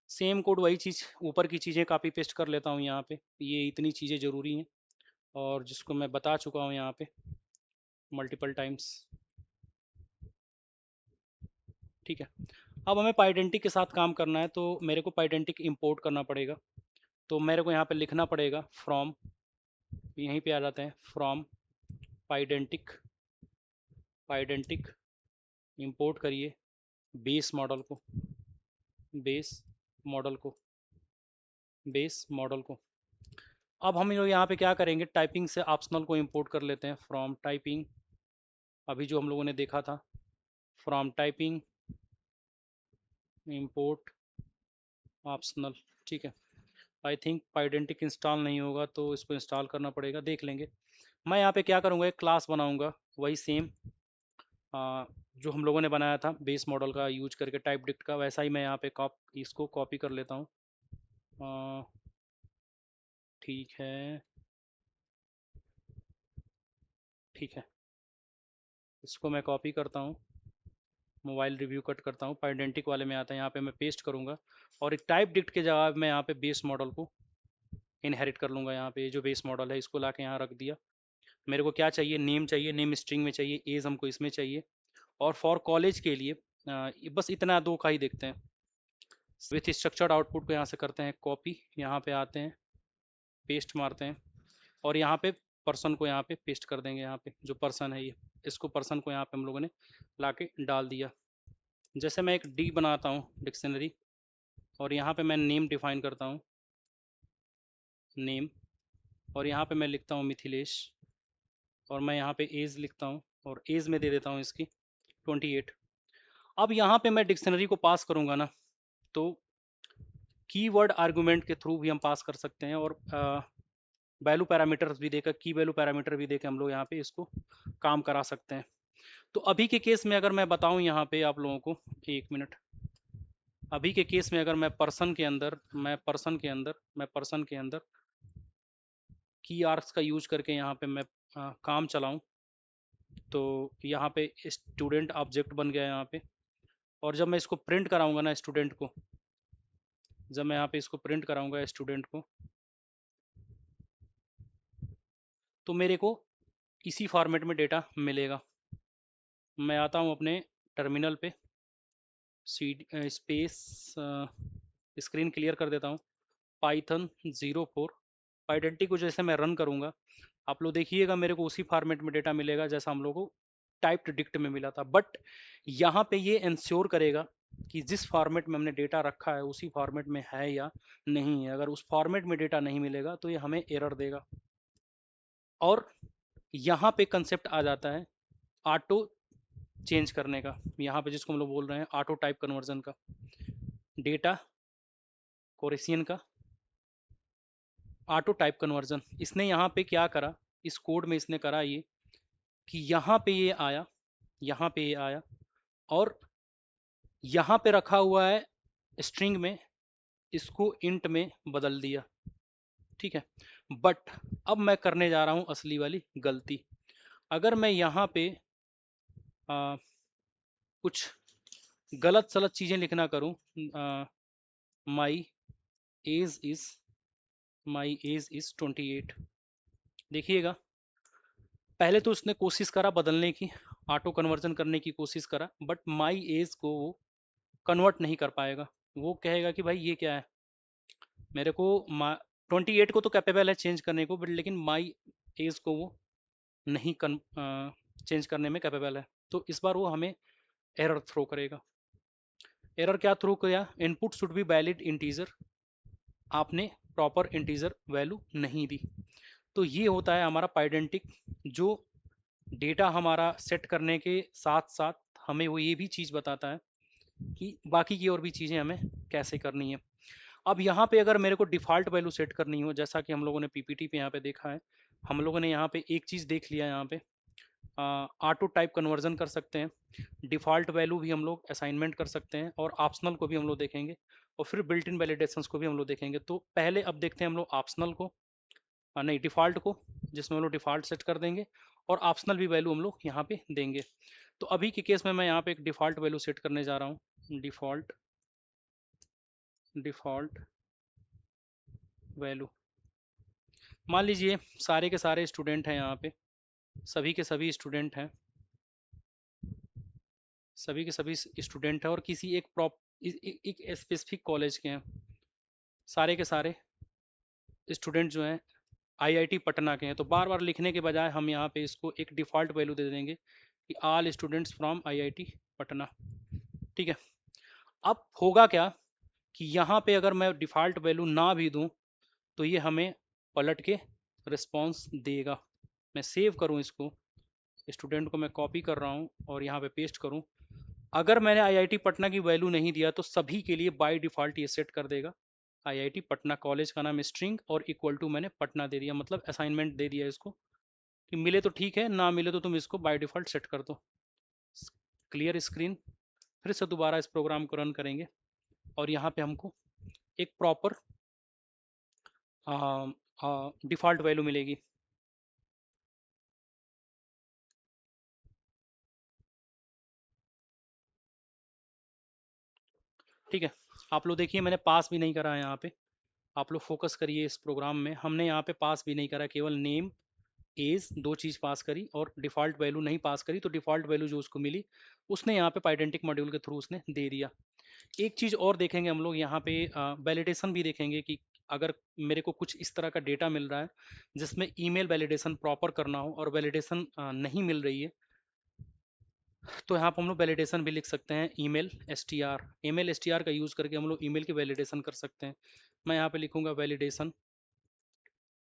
सेम कोड वही चीज़, ऊपर की चीज़ें कॉपी पेस्ट कर लेता हूँ यहाँ पे, ये इतनी चीज़ें ज़रूरी हैं और जिसको मैं बता चुका हूँ यहाँ पे मल्टीपल टाइम्स। ठीक है, अब हमें पाइडेंटिक के साथ काम करना है, तो मेरे को पाइडेंटिक इंपोर्ट करना पड़ेगा। तो मेरे को यहाँ पे लिखना पड़ेगा फ्रॉम, यहीं पे आ जाते हैं, फ्रॉम पाइडेंटिक, पाइडेंटिक इंपोर्ट करिए बेस मॉडल को, बेस मॉडल को, बेस मॉडल को। अब हम लोग यहाँ पे क्या करेंगे, टाइपिंग से ऑप्शनल को इंपोर्ट कर लेते हैं, फ्रॉम टाइपिंग, अभी जो हम लोगों ने देखा था, फ्रॉम टाइपिंग इंपोर्ट ऑप्शनल। ठीक है, आई थिंक पाइडेंटिक इंस्टॉल नहीं होगा तो इसको इंस्टॉल करना पड़ेगा, देख लेंगे। मैं यहाँ पे क्या करूँगा, एक क्लास बनाऊँगा वही सेम जो हम लोगों ने बनाया था बेस मॉडल का यूज करके टाइप डिक्ट का, वैसा ही मैं यहाँ पे इसको कॉपी कर लेता हूँ। ठीक है, ठीक है, इसको मैं कॉपी करता हूँ, मोबाइल रिव्यू कट करता हूँ, पाइडेंटिक वाले में आता है, यहाँ पे मैं पेस्ट करूँगा और एक टाइप डिक्ट के जवाब में यहाँ पे बेस मॉडल को इनहेरिट कर लूँगा। यहाँ पे जो बेस मॉडल है इसको ला के यहाँ रख दिया। मेरे को क्या चाहिए, नेम चाहिए, नेम स्ट्रिंग में चाहिए, एज हमको इसमें चाहिए, और फॉर कॉलेज के लिए बस इतना दो का ही देखते हैं। विथ स्ट्रक्चर्ड आउटपुट को यहाँ से करते हैं कॉपी, यहाँ पे आते हैं, पेस्ट मारते हैं, और यहाँ पे पर्सन को यहाँ पे पेस्ट कर देंगे। यहाँ पे जो पर्सन है ये, इसको पर्सन को यहाँ पे हम लोगों ने ला के डाल दिया। जैसे मैं एक डी बनाता हूँ डिक्शनरी, और यहाँ पे मैं नेम डिफाइन करता हूँ, नेम, और यहाँ पे मैं लिखता हूँ मिथिलेश, और मैं यहाँ पे एज लिखता हूँ और एज में दे देता हूँ इसकी 28। अब यहाँ पे मैं डिक्शनरी को पास करूँगा ना, तो कीवर्ड आर्गुमेंट के थ्रू भी हम पास कर सकते हैं, और वैल्यू पैरामीटर्स भी देकर, की वैल्यू पैरामीटर भी देकर हम लोग यहाँ पे इसको काम करा सकते हैं। तो अभी के केस में अगर मैं बताऊं यहाँ पे आप लोगों को, एक मिनट, अभी के केस में अगर मैं पर्सन के अंदर, मैं पर्सन के अंदर की आर्क्स का यूज करके यहाँ पे मैं काम चलाऊं, तो यहाँ पे स्टूडेंट ऑब्जेक्ट बन गया यहाँ पे, और जब मैं इसको प्रिंट कराऊंगा ना स्टूडेंट को, जब मैं यहाँ पे इसको प्रिंट कराऊंगा स्टूडेंट को, तो मेरे को इसी फॉर्मेट में डेटा मिलेगा। मैं आता हूँ अपने टर्मिनल पे, सी स्पेस स्क्रीन क्लियर कर देता हूँ, पाइथन 04 आइडेंटिटी को जैसे मैं रन करूँगा, आप लोग देखिएगा मेरे को उसी फॉर्मेट में डेटा मिलेगा जैसा हम लोग को टाइप्ड डिक्ट में मिला था। बट यहाँ पे ये इंश्योर करेगा कि जिस फॉर्मेट में हमने डेटा रखा है उसी फॉर्मेट में है या नहीं है। अगर उस फॉर्मेट में डेटा नहीं मिलेगा तो ये हमें एरर देगा। और यहाँ पे कंसेप्ट आ जाता है ऑटो चेंज करने का, यहाँ पे जिसको हम लोग बोल रहे हैं ऑटो टाइप कन्वर्जन का, डेटा कोरेसियन का ऑटो टाइप कन्वर्जन। इसने यहाँ पे क्या करा, इस कोड में इसने करा ये कि यहाँ पे ये आया, यहाँ पे ये आया और यहाँ पे रखा हुआ है स्ट्रिंग में, इसको इंट में बदल दिया। ठीक है, बट अब मैं करने जा रहा हूँ असली वाली गलती। अगर मैं यहाँ पे कुछ गलत सलत चीज़ें लिखना करूँ, my age is my age is 28, देखिएगा पहले तो उसने कोशिश करा बदलने की, ऑटो कन्वर्जन करने की कोशिश करा, बट माई एज को वो कन्वर्ट नहीं कर पाएगा। वो कहेगा कि भाई ये क्या है, मेरे को 28 को तो कैपेबल है चेंज करने को, बट लेकिन माई एज को वो नहीं चेंज करने में कैपेबल है। तो इस बार वो हमें एरर थ्रो करेगा। एरर क्या थ्रो किया, input should be valid integer, आपने प्रॉपर इंटीजर वैल्यू नहीं दी। तो ये होता है हमारा पाइडेंटिक, जो डेटा हमारा सेट करने के साथ साथ हमें वो ये भी चीज़ बताता है कि बाकी की और भी चीज़ें हमें कैसे करनी है। अब यहाँ पे अगर मेरे को डिफ़ॉल्ट वैल्यू सेट करनी हो, जैसा कि हम लोगों ने पीपीटी पे यहाँ पे देखा है, हम लोगों ने यहाँ पे एक चीज़ देख लिया, यहाँ पे ऑटो टाइप कन्वर्जन कर सकते हैं, डिफ़ॉल्ट वैल्यू भी हम लोग असाइनमेंट कर सकते हैं, और ऑप्शनल को भी हम लोग देखेंगे, और फिर बिल्ट इन वैलिडेशंस को भी हम लोग देखेंगे। तो पहले अब देखते हैं हम लोग ऑप्शनल को, नहीं डिफ़ॉल्ट को, जिसमें हम लोग डिफ़ॉल्ट सेट कर देंगे, और ऑप्शनल भी वैल्यू हम लोग यहाँ पे देंगे। तो अभी के केस में मैं यहाँ पे एक डिफ़ॉल्ट वैल्यू सेट करने जा रहा हूँ, डिफ़ॉल्ट डिफ़ॉल्ट वैल्यू। मान लीजिए सारे के सारे स्टूडेंट हैं यहाँ पे, सभी के सभी स्टूडेंट हैं, सभी के सभी स्टूडेंट हैं, और किसी एक एक स्पेसिफिक कॉलेज के हैं, सारे के सारे स्टूडेंट जो हैं आईआईटी पटना के हैं। तो बार बार लिखने के बजाय हम यहाँ पे इसको एक डिफ़ॉल्ट वैल्यू दे देंगे कि all students from IIT Patna. ठीक है, अब होगा क्या कि यहाँ पे अगर मैं डिफ़ॉल्ट वैल्यू ना भी दूँ तो ये हमें पलट के रिस्पॉन्स देगा। मैं सेव करूँ इसको, स्टूडेंट को मैं कॉपी कर रहा हूँ और यहाँ पे पेस्ट करूँ। अगर मैंने आईआईटी पटना की वैल्यू नहीं दिया तो सभी के लिए बाय डिफ़ॉल्ट ये सेट कर देगा आईआईटी पटना, कॉलेज का नाम स्ट्रिंग और इक्वल टू मैंने पटना दे दिया, मतलब असाइनमेंट दे दिया इसको कि मिले तो ठीक है, ना मिले तो तुम इसको बाय डिफ़ॉल्ट सेट कर दो। Clear screen. फिर से दोबारा इस प्रोग्राम को रन करेंगे और यहाँ पे हमको एक प्रॉपर डिफ़ॉल्ट वैल्यू मिलेगी। ठीक है, आप लोग देखिए मैंने पास भी नहीं करा है यहाँ पे, आप लोग फोकस करिए इस प्रोग्राम में, हमने यहाँ पे पास भी नहीं करा, केवल नेम एज दो चीज़ पास करी और डिफ़ॉल्ट वैल्यू नहीं पास करी। तो डिफ़ॉल्ट वैल्यू जो उसको मिली उसने यहाँ पे पाइडेंटिक मॉड्यूल के थ्रू उसने दे दिया। एक चीज़ और देखेंगे हम लोग यहाँ पे, वैलिडेशन भी देखेंगे कि अगर मेरे को कुछ इस तरह का डेटा मिल रहा है जिसमें ईमेल वैलिडेशन प्रॉपर करना हो और वैलिडेशन नहीं मिल रही है, तो यहाँ पर हम लोग वैलिडेशन भी लिख सकते हैं, ईमेल एस टी आर का यूज़ करके हम लोग ईमेल की वैलिडेशन कर सकते हैं। मैं यहाँ पे लिखूंगा वैलिडेशन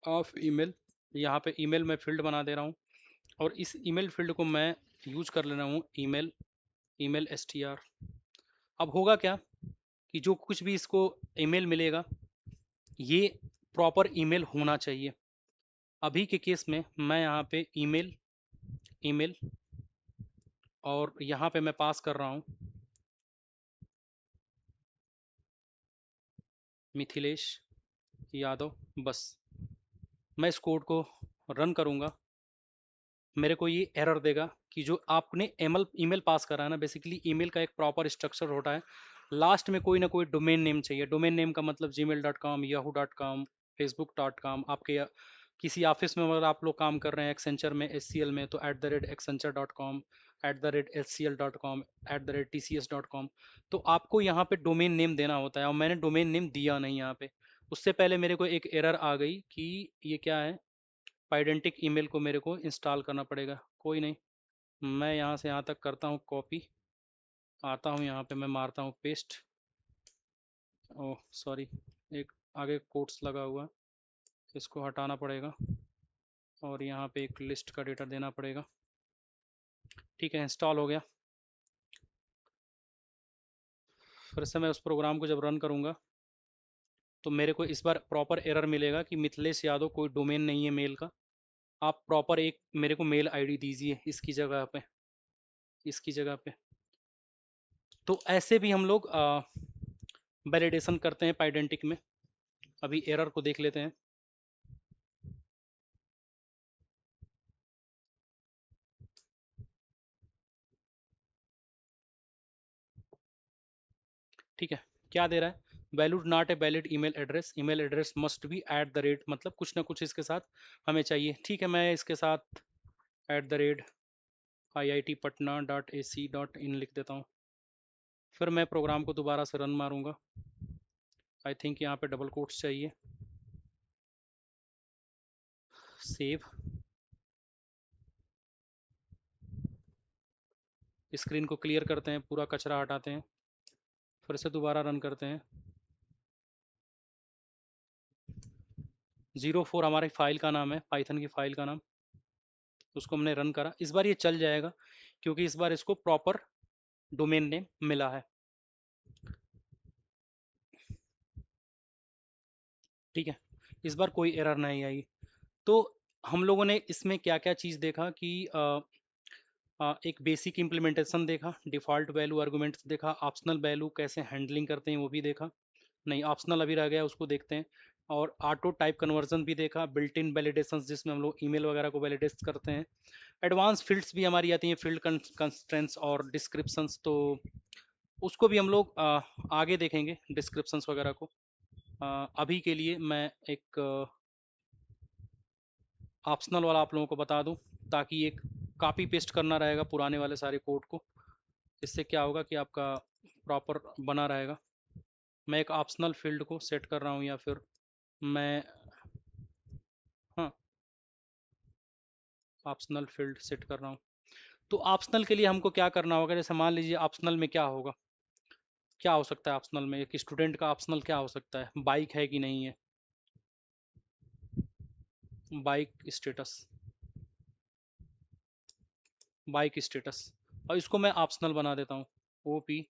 ऑफ ईमेल, यहाँ पे ईमेल मैं फील्ड बना दे रहा हूँ और इस ईमेल फील्ड को मैं यूज कर ले रहा हूँ ईमेल एस टी आर। अब होगा क्या कि जो कुछ भी इसको ईमेल मिलेगा ये प्रॉपर ईमेल होना चाहिए। अभी के केस में मैं यहाँ पे ईमेल ईमेल और यहाँ पे मैं पास कर रहा हूँ मिथिलेश यादव, बस मैं इस कोड को रन करूँगा, मेरे को ये एरर देगा कि जो आपने ईमेल पास करा है ना, बेसिकली ईमेल का एक प्रॉपर स्ट्रक्चर होता है, लास्ट में कोई ना कोई डोमेन नेम चाहिए। डोमेन नेम का मतलब gmail.com, yahoo.com, facebook.com, आपके किसी ऑफिस में अगर आप लोग काम कर रहे हैं एक्सेंचर में, एचसीएल में, तो @accenture.com, @hcl.com, @tcs.com, तो आपको यहाँ पे डोमेन नेम देना होता है, और मैंने डोमेन नेम दिया नहीं यहाँ पे। उससे पहले मेरे को एक एरर आ गई कि ये क्या है, पाइडेंटिक ईमेल को मेरे को इंस्टॉल करना पड़ेगा। कोई नहीं, मैं यहाँ से यहाँ तक करता हूँ कॉपी, आता हूँ यहाँ पे, मैं मारता हूँ पेस्ट। ओह सॉरी, एक आगे कोट्स लगा हुआ है, इसको हटाना पड़ेगा, और यहाँ पे एक लिस्ट का डेटा देना पड़ेगा। ठीक है, इंस्टॉल हो गया। फिर से मैं उस प्रोग्राम को जब रन करूँगा तो मेरे को इस बार प्रॉपर एरर मिलेगा कि मिथिलेश यादव कोई डोमेन नहीं है मेल का। आप प्रॉपर एक मेरे को मेल आईडी दीजिए इसकी जगह पे, इसकी जगह पे। तो ऐसे भी हम लोग वैलिडेशन करते हैं पाइडेंटिक में। अभी एरर को देख लेते हैं। ठीक है, क्या दे रहा है, valued not a valid email address must be @ मतलब कुछ ना कुछ इसके साथ हमें चाहिए। ठीक है, मैं इसके साथ @iitpatna.ac.in लिख देता हूँ। फिर मैं प्रोग्राम को दोबारा से रन मारूंगा। आई थिंक यहाँ पे डबल कोट्स चाहिए। सेव, स्क्रीन को क्लियर करते हैं, पूरा कचरा हटाते हैं, फिर से दोबारा रन करते हैं। 04 हमारी फाइल का नाम है, पाइथन की फाइल का नाम। उसको हमने रन करा, इस बार ये चल जाएगा क्योंकि इस बार इसको प्रॉपर डोमेन नेम मिला है। ठीक है, इस बार कोई एरर नहीं आई। तो हम लोगों ने इसमें क्या क्या चीज़ देखा कि एक बेसिक इम्प्लीमेंटेशन देखा, डिफ़ॉल्ट वैल्यू आर्गुमेंट्स देखा, ऑप्शनल वैल्यू कैसे हैंडलिंग करते हैं वो भी देखा। नहीं, ऑप्शनल अभी रह गया, उसको देखते हैं। और ऑटो टाइप कन्वर्जन भी देखा, बिल्ट इन वैलिडेशंस जिसमें हम लोग ईमेल वगैरह को वैलिडेट करते हैं। एडवांस फील्ड्स भी हमारी आती हैं, फील्ड कंस्ट्रेंट्स और डिस्क्रिप्शंस, तो उसको भी हम लोग आगे देखेंगे डिस्क्रिप्शंस वगैरह को। अभी के लिए मैं एक ऑप्शनल वाला आप लोगों को बता दूं, ताकि एक कॉपी पेस्ट करना रहेगा पुराने वाले सारे कोड को। इससे क्या होगा कि आपका प्रॉपर बना रहेगा। मैं एक ऑप्शनल फील्ड को सेट कर रहा हूँ, या फिर मैं, हाँ, ऑप्शनल फील्ड सेट कर रहा हूँ। तो ऑप्शनल के लिए हमको क्या करना होगा, जैसे मान लीजिए ऑप्शनल में क्या होगा, क्या हो सकता है ऑप्शनल में, एक स्टूडेंट का ऑप्शनल क्या हो सकता है, बाइक है कि नहीं है, बाइक स्टेटस, बाइक स्टेटस। और इसको मैं ऑप्शनल बना देता हूँ, ओपी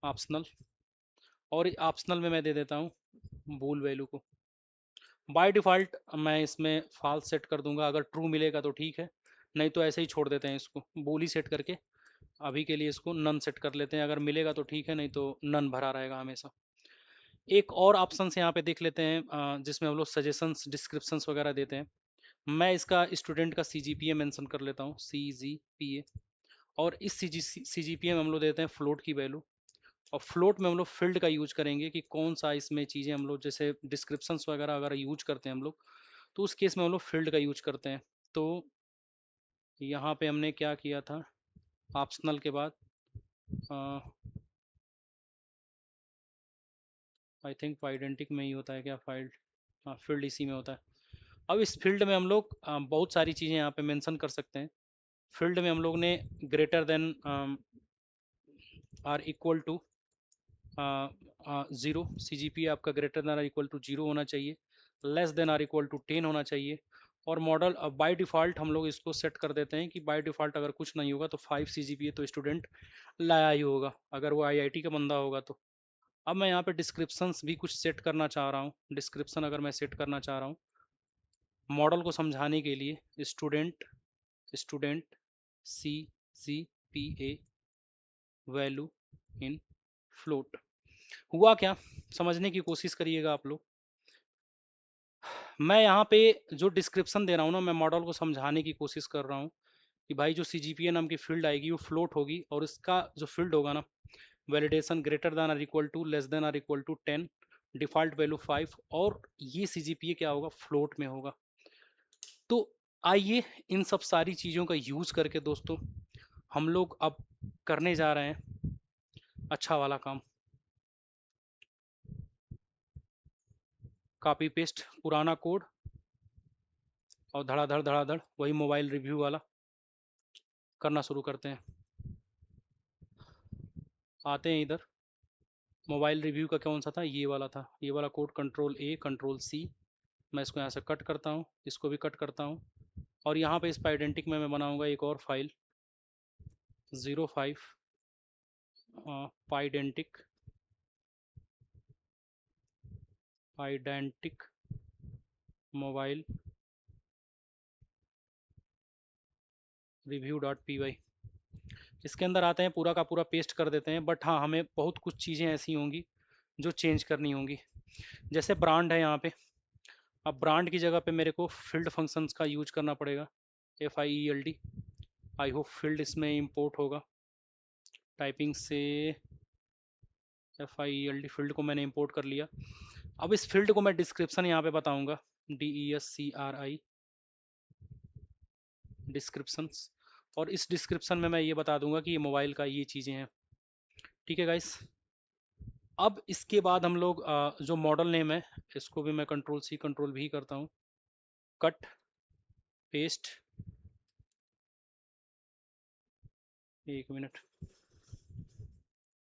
ऑप्शनल। और ऑप्शनल में मैं दे देता हूँ बूल वैल्यू को। बाय डिफ़ॉल्ट मैं इसमें फॉल्स सेट कर दूंगा, अगर ट्रू मिलेगा तो ठीक है, नहीं तो ऐसे ही छोड़ देते हैं इसको, बूल ही सेट करके अभी के लिए इसको नन सेट कर लेते हैं। अगर मिलेगा तो ठीक है, नहीं तो नन भरा रहेगा हमेशा। एक और ऑप्शन से यहाँ पे देख लेते हैं, जिसमें हम लोग सजेशंस डिस्क्रिप्शंस वगैरह देते हैं। मैं इसका स्टूडेंट का CGPA मेंशन कर लेता हूँ, CGPA। और इस CGPA में हम लोग देते हैं फ्लोट की वैल्यू। और फ्लोट में हम लोग फील्ड का यूज करेंगे कि कौन सा इसमें चीज़ें हम लोग, जैसे डिस्क्रिप्शंस वगैरह अगर यूज करते हैं हम लोग, तो उस केस में हम लोग फील्ड का यूज करते हैं। तो यहाँ पे हमने क्या किया था, ऑप्शनल के बाद आई थिंक आइडेंटिक में ही होता है क्या फाइल्ड, हाँ फील्ड इसी में होता है। अब इस फील्ड में हम लोग बहुत सारी चीज़ें यहाँ पे मेंशन कर सकते हैं। फील्ड में हम लोग ने greater than or equal to 0, CGPA आपका greater than or equal to 0 होना चाहिए, less than or equal to 10 होना चाहिए। और मॉडल बाय डिफ़ॉल्ट हम लोग इसको सेट कर देते हैं कि बाय डिफ़ॉल्ट अगर कुछ नहीं होगा तो 5 CGPA तो स्टूडेंट लाया ही होगा, अगर वो IIT का बंदा होगा तो। अब मैं यहाँ पे डिस्क्रिप्शंस भी कुछ सेट करना चाह रहा हूँ। डिस्क्रिप्शन अगर मैं सेट करना चाह रहा हूँ मॉडल को समझाने के लिए, student student CGPA value in float. हुआ क्या, समझने की कोशिश करिएगा आप लोग। मैं यहाँ पे जो डिस्क्रिप्शन दे रहा हूँ ना, मैं मॉडल को समझाने की कोशिश कर रहा हूँ कि भाई जो CGPA नाम की फील्ड आएगी वो फ्लोट होगी, और इसका जो फील्ड होगा ना, validation greater than or equal to, less than or equal to 10, default value 5, और ये CGPA क्या होगा, फ्लोट में होगा। तो आइए इन सब सारी चीज़ों का यूज़ करके दोस्तों हम लोग अब करने जा रहे हैं अच्छा वाला काम। कॉपी पेस्ट पुराना कोड और धड़ाधड़ धड़ाधड़ वही मोबाइल रिव्यू वाला करना शुरू करते हैं। आते हैं इधर, मोबाइल रिव्यू का कौन सा था, ये वाला था, ये वाला code, control A control C. मैं इसको यहाँ से कट करता हूँ, इसको भी कट करता हूँ, और यहाँ पे इस पाइडेंटिक में मैं बनाऊंगा एक और file 05 Pydantic Pydantic mobile review dot P Y. इसके अंदर आते हैं, पूरा का पूरा पेस्ट कर देते हैं, बट हाँ हमें बहुत कुछ चीज़ें ऐसी होंगी जो चेंज करनी होंगी। जैसे ब्रांड है यहाँ पे, अब ब्रांड की जगह पे मेरे को फील्ड फंक्शंस का यूज करना पड़ेगा, FIELD। आई होप फील्ड इसमें इंपोर्ट होगा, टाइपिंग से FIELD फील्ड को मैंने इंपोर्ट कर लिया। अब इस फील्ड को मैं डिस्क्रिप्शन यहाँ पे बताऊंगा, DESCRI डिस्क्रिप्शंस, और इस डिस्क्रिप्शन में मैं ये बता दूंगा कि ये मोबाइल का ये चीज़ें हैं। ठीक है गाइस। अब इसके बाद हम लोग जो मॉडल नेम है इसको भी मैं कंट्रोल C कंट्रोल V करता हूँ, कट पेस्ट, एक मिनट,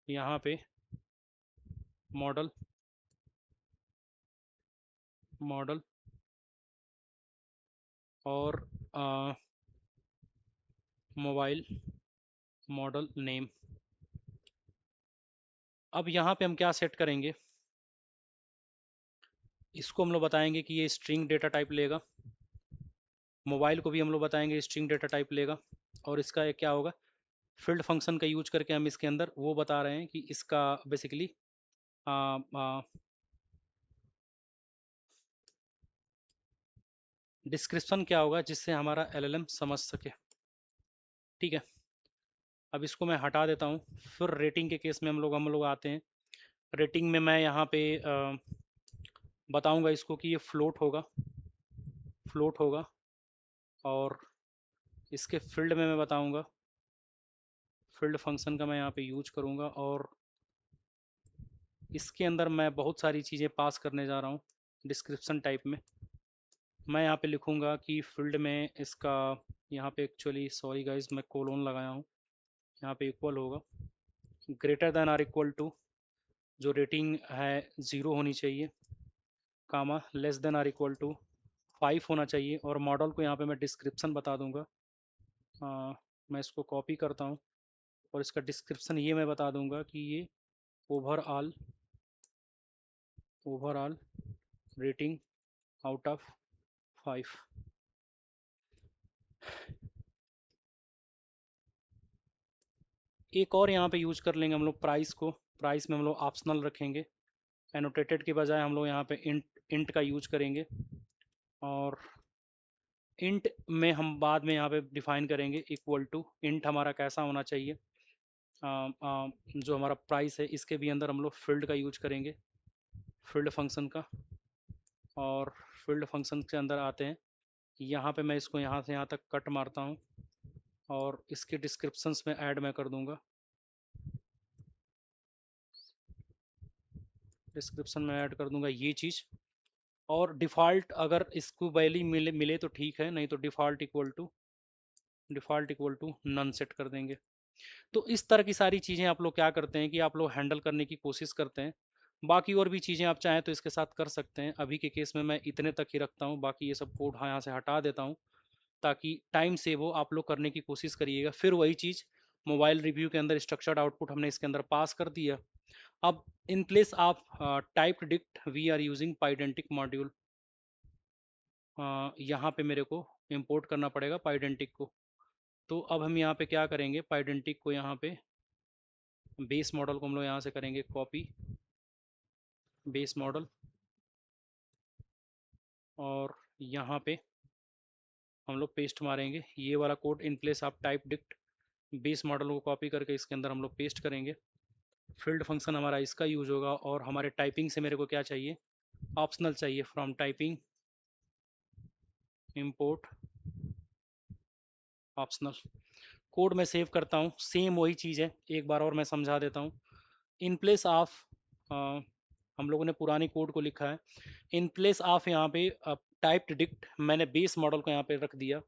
यहाँ पे मॉडल मॉडल और मोबाइल मॉडल नेम। अब यहाँ पे हम क्या सेट करेंगे, इसको हम लोग बताएंगे कि ये स्ट्रिंग डेटा टाइप लेगा, मोबाइल को भी हम लोग बताएंगे स्ट्रिंग डेटा टाइप लेगा, और इसका एक क्या होगा, फील्ड फंक्शन का यूज करके हम इसके अंदर वो बता रहे हैं कि इसका बेसिकली डिस्क्रिप्शन क्या होगा जिससे हमारा LLM समझ सके। ठीक है, अब इसको मैं हटा देता हूँ। फिर रेटिंग के केस में हम लोग आते हैं। रेटिंग में मैं यहाँ पे बताऊंगा इसको कि ये फ्लोट होगा, और इसके फील्ड में मैं बताऊंगा, फील्ड फंक्शन का मैं यहाँ पे यूज करूँगा, और इसके अंदर मैं बहुत सारी चीज़ें पास करने जा रहा हूँ डिस्क्रिप्शन टाइप में। मैं यहाँ पे लिखूँगा कि फील्ड में इसका, यहाँ पे एक्चुअली सॉरी गाइज मैं कोलोन लगाया हूँ, यहाँ पे इक्वल होगा greater than or equal to, जो रेटिंग है 0 होनी चाहिए, comma less than or equal to 5 होना चाहिए, और मॉडल को यहाँ पे मैं डिस्क्रिप्शन बता दूंगा। मैं इसको कॉपी करता हूँ, और इसका डिस्क्रिप्शन ये मैं बता दूंगा कि ये overall overall rating out of 5। एक और यहाँ पे यूज कर लेंगे हम लोग प्राइस को, प्राइस में हम लोग ऑप्शनल रखेंगे, एनोटेटेड के बजाय हम लोग यहाँ पे इंट इंट का यूज करेंगे, और इंट में हम बाद में यहाँ पे डिफाइन करेंगे इक्वल टू, इंट हमारा कैसा होना चाहिए, जो हमारा प्राइस है इसके भी अंदर हम लोग फील्ड का यूज करेंगे, फील्ड फंक्शन का, और फील्ड फंक्शन के अंदर आते हैं, यहाँ पे मैं इसको यहाँ से यहाँ तक कट मारता हूँ, और इसके डिस्क्रिप्शंस में ऐड मैं कर दूंगा, डिस्क्रिप्शन में ऐड कर दूंगा ये चीज़, और डिफ़ॉल्ट अगर इसको वैल्यू मिले मिले तो ठीक है, नहीं तो default equal to none set कर देंगे। तो इस तरह की सारी चीज़ें आप लोग क्या करते हैं कि आप लोग हैंडल करने की कोशिश करते हैं। बाकी और भी चीज़ें आप चाहें तो इसके साथ कर सकते हैं, अभी के केस में मैं इतने तक ही रखता हूँ, बाकी ये सब कोड हाँ यहाँ से हटा देता हूँ, ताकि टाइम सेव हो। आप लोग करने की कोशिश करिएगा। फिर वही चीज़ मोबाइल रिव्यू के अंदर स्ट्रक्चर्ड आउटपुट हमने इसके अंदर पास कर दिया। अब in place of type dict we are using Pydantic module, यहाँ पे मेरे को इंपोर्ट करना पड़ेगा पाइडेंटिक को। तो अब हम यहाँ पे क्या करेंगे, पाइडेंटिक को यहाँ पे बेस मॉडल को हम लोग यहाँ से करेंगे कॉपी, बेस मॉडल, और यहाँ पे हम लोग पेस्ट मारेंगे ये वाला code, in place of type dict base model को कॉपी करके इसके अंदर हम लोग पेस्ट करेंगे। फील्ड फंक्शन हमारा इसका यूज होगा, और हमारे टाइपिंग से मेरे को क्या चाहिए, ऑप्शनल चाहिए, from typing import optional. Code मैं सेव करता हूँ, सेम वही चीज़ है, एक बार और मैं समझा देता हूँ। इन प्लेस ऑफ, हम लोगों ने पुरानी कोड को लिखा है, इन प्लेस ऑफ यहाँ पे टाइप्ड डिक्ट मैंने बेस मॉडल को यहाँ पे रख दिया।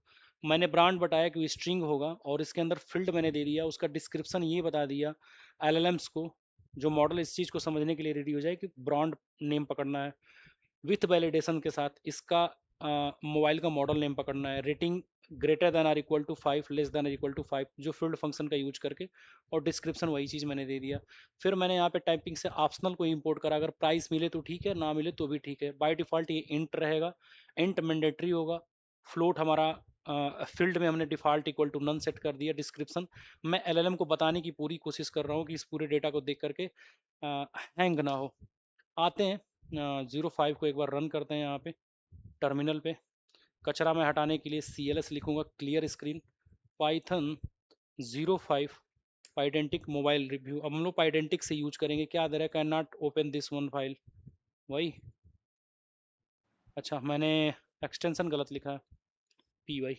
मैंने ब्रांड बताया कि वो स्ट्रिंग होगा, और इसके अंदर फील्ड मैंने दे दिया, उसका डिस्क्रिप्शन ये बता दिया एलएलएम्स को, जो मॉडल इस चीज़ को समझने के लिए रेडी हो जाए कि ब्रांड नेम पकड़ना है, विथ वैलिडेशन के साथ इसका मोबाइल का मॉडल नेम पकड़ना है, rating greater than or equal to 5, less than or equal to 5, जो फील्ड फंक्शन का यूज करके, और डिस्क्रिप्शन वही चीज़ मैंने दे दिया। फिर मैंने यहाँ पे टाइपिंग से ऑप्शनल को इंपोर्ट करा, अगर प्राइस मिले तो ठीक है, ना मिले तो भी ठीक है। बाय डिफॉल्ट ये इंट रहेगा, इंट मैंडेटरी होगा। फ्लोट हमारा फील्ड में हमने default equal to none set कर दिया। डिस्क्रिप्शन मैं एलएलएम को बताने की पूरी कोशिश कर रहा हूँ कि इस पूरे डेटा को देख करके हैंग ना हो। आते हैं 05 को एक बार रन करते हैं यहाँ पे टर्मिनल पे। कचरा में हटाने के लिए CLS लिखूंगा, clear screen, Python 05 Pydantic mobile review. अब हम लोग पाइडेंटिक से यूज करेंगे, क्या दे रहा है, can not open this one file, वही। अच्छा, मैंने एक्सटेंशन गलत लिखा है, PY।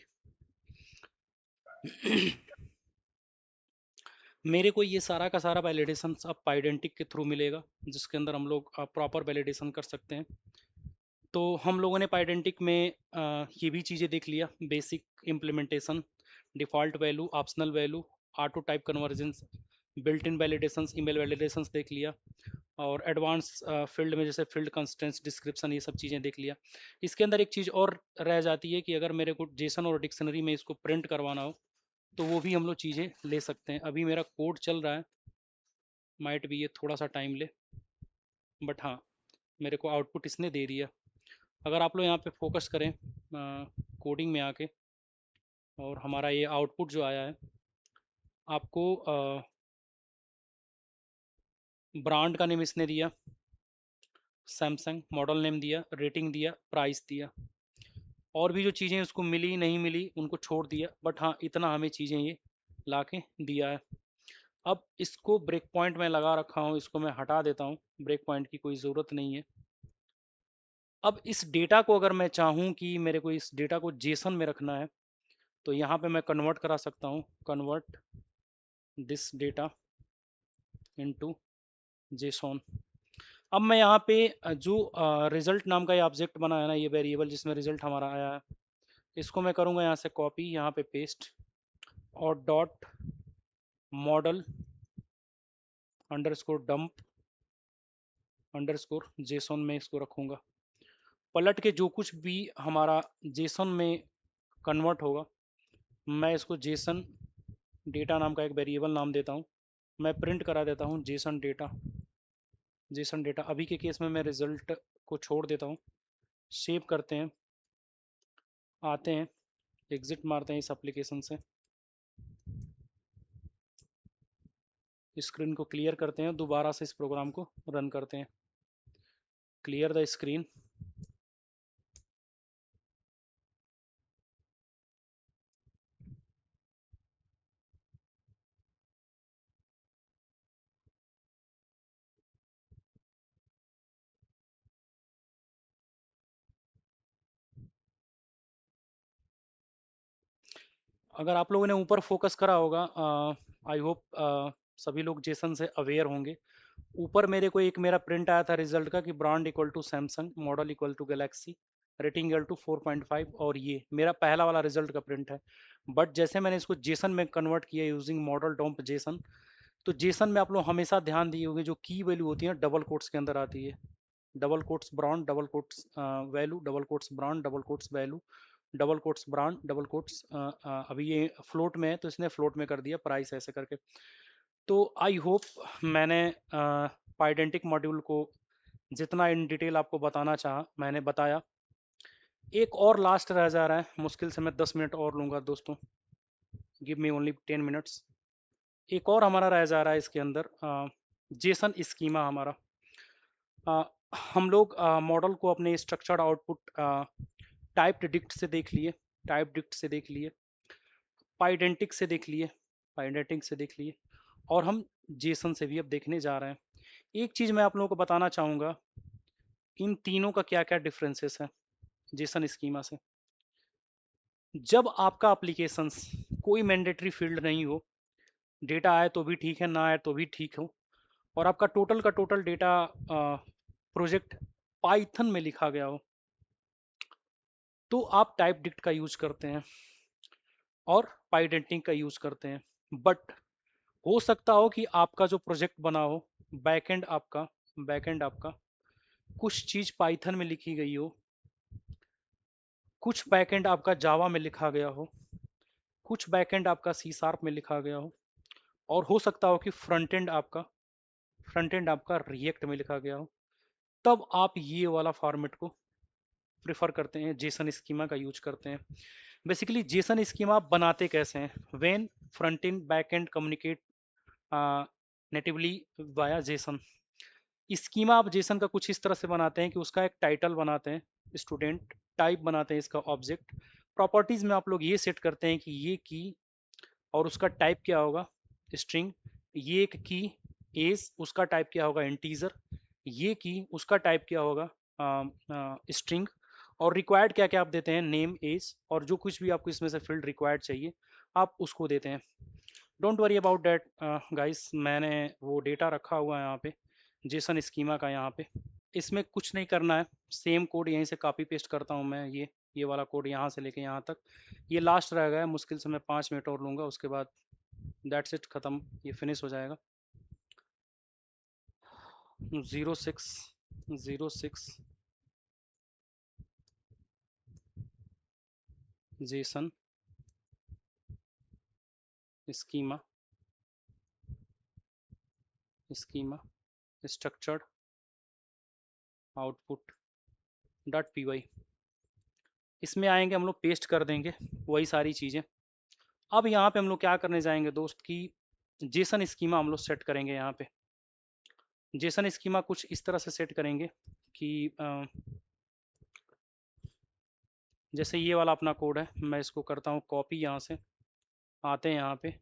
मेरे को ये सारा का सारा वैलिडेशन अब पाइडेंटिक के थ्रू मिलेगा, जिसके अंदर हम लोग प्रॉपर वैलिडेशन कर सकते हैं। तो हम लोगों ने पाइडेंटिक में ये भी चीज़ें देख लिया, basic implementation, default value, optional value, auto type convergence, built in validations, email validations देख लिया, और एडवांस फील्ड में जैसे फील्ड कंस्टेंट्स, डिस्क्रिप्शन, ये सब चीज़ें देख लिया। इसके अंदर एक चीज़ और रह जाती है कि अगर मेरे को जेसन और डिक्शनरी में इसको प्रिंट करवाना हो, तो वो भी हम लोग चीज़ें ले सकते हैं। अभी मेरा कोड चल रहा है, माइट भी ये थोड़ा सा टाइम ले, बट हाँ, मेरे को आउटपुट इसने दे दिया। अगर आप लोग यहाँ पे फोकस करें कोडिंग में आके, और हमारा ये आउटपुट जो आया है, आपको ब्रांड का नेम इसने दिया सैमसंग, मॉडल नेम दिया, रेटिंग दिया, प्राइस दिया, और भी जो चीज़ें उसको मिली नहीं मिली उनको छोड़ दिया, बट हाँ इतना हमें चीज़ें ये ला के दिया है। अब इसको ब्रेक पॉइंट में लगा रखा हूँ, इसको मैं हटा देता हूँ, ब्रेक पॉइंट की कोई ज़रूरत नहीं है। अब इस डेटा को अगर मैं चाहूँ कि मेरे को इस डेटा को जेसन में रखना है, तो यहाँ पे मैं कन्वर्ट करा सकता हूँ, convert this data into JSON. अब मैं यहाँ पे जो रिजल्ट नाम का ये ऑब्जेक्ट बना है ना, ये वेरिएबल जिसमें रिजल्ट हमारा आया है, इसको मैं करूँगा यहाँ से कॉपी, यहाँ पे पेस्ट, और dot model underscore dump underscore JSON में इसको रखूँगा। पलट के जो कुछ भी हमारा जेसन में कन्वर्ट होगा, मैं इसको जेसन डेटा नाम का एक वेरिएबल नाम देता हूँ, मैं प्रिंट करा देता हूँ जेसन डेटा। जेसन डेटा अभी के केस में मैं रिजल्ट को छोड़ देता हूँ। सेव करते हैं, आते हैं, एग्जिट मारते हैं इस एप्लीकेशन से, स्क्रीन को क्लियर करते हैं, दोबारा से इस प्रोग्राम को रन करते हैं। Clear the screen. अगर आप लोगों ने ऊपर फोकस करा होगा, आई होप सभी लोग जेसन से अवेयर होंगे। ऊपर मेरे को एक मेरा प्रिंट आया था रिजल्ट का कि brand equal to Samsung, model equal to Galaxy, rating equal to 4.5, और ये मेरा पहला वाला रिजल्ट का प्रिंट है। बट जैसे मैंने इसको जेसन में कन्वर्ट किया यूजिंग मॉडल डॉम्प जेसन, तो जेसन में आप लोग हमेशा ध्यान दिए होंगे जो की वैल्यू होती है डबल कोट्स के अंदर आती है, double quotes brand, double quotes value, double quotes brand, double quotes value, double quotes brand, double quotes. अभी ये फ्लोट में है तो इसने फ्लोट में कर दिया प्राइस ऐसे करके। तो आई होप मैंने पाइडेंटिक मॉड्यूल को जितना इन डिटेल आपको बताना चाहा मैंने बताया। एक और लास्ट रह जा रहा है, मुश्किल से मैं 10 मिनट और लूँगा दोस्तों, गिव मी ओनली 10 मिनट्स। एक और हमारा रह जा रहा है इसके अंदर, जेसन स्कीमा हमारा। अ, हम लोग मॉडल को अपने स्ट्रक्चर्ड आउटपुट टाइप डिक्ट से देख लिए, टाइप डिक्ट से देख लिए, पाइडेंटिक से देख लिए, पाइडेंटिक से देख लिए, और हम जेसन से भी अब देखने जा रहे हैं। एक चीज़ मैं आप लोगों को बताना चाहूँगा, इन तीनों का क्या क्या डिफरेंसेस है जेसन स्कीमा से। जब आपका एप्लीकेशंस कोई मैंडेटरी फील्ड नहीं हो, डेटा आए तो भी ठीक है, ना आए तो भी ठीक हो, और आपका टोटल का टोटल डेटा प्रोजेक्ट पाइथन में लिखा गया हो, तो आप टाइप डिक्ट का यूज करते हैं और पाइडेंटिंग का यूज करते हैं। बट हो सकता हो कि आपका जो प्रोजेक्ट बना हो, बैकएंड आपका कुछ चीज पाइथन में लिखी गई हो, कुछ बैकएंड आपका जावा में लिखा गया हो, कुछ बैकएंड आपका सी शार्प में लिखा गया हो, और हो सकता हो कि फ्रंट एंड आपका रिएक्ट में लिखा गया हो। तब आप ये वाला फॉर्मेट को प्रेफर करते हैं, जेसन स्कीमा का यूज करते हैं। बेसिकली जेसन स्कीमा आप बनाते कैसे हैं? When front end back and communicate natively via Jason. Schema आप जेसन का कुछ इस तरह से बनाते हैं कि उसका एक टाइटल बनाते हैं, स्टूडेंट टाइप बनाते हैं, इसका ऑब्जेक्ट प्रॉपर्टीज में आप लोग ये सेट करते हैं कि ये की और उसका टाइप क्या होगा, स्ट्रिंग। ये एक की एज, उसका टाइप क्या होगा, इंटीजर। ये की उसका टाइप क्या होगा, स्ट्रिंग। और रिक्वायर्ड क्या क्या आप देते हैं, नेम, एज, और जो कुछ भी आपको इसमें से फील्ड रिक्वायर्ड चाहिए आप उसको देते हैं। Don't worry about that guys, मैंने वो डेटा रखा हुआ है यहाँ पे जेसन स्कीमा का। यहाँ पे इसमें कुछ नहीं करना है, सेम कोड यहीं से कॉपी पेस्ट करता हूँ मैं। ये वाला कोड यहाँ से लेके यहाँ तक, ये लास्ट रह गया है, मुश्किल से मैं 5 मिनट और लूँगा, उसके बाद दैट्स इट, ख़त्म, ये फिनिश हो जाएगा। 06 JSON schema schema structured output dot P Y. इसमें आएंगे हम लोग, पेस्ट कर देंगे वही सारी चीज़ें। अब यहाँ पे हम लोग क्या करने जाएंगे दोस्त, कि जेसन स्कीमा हम लोग सेट करेंगे। यहाँ पे जेसन स्कीमा कुछ इस तरह से सेट करेंगे कि जैसे ये वाला अपना कोड है, मैं इसको करता हूँ कॉपी, यहाँ से आते हैं यहाँ पे,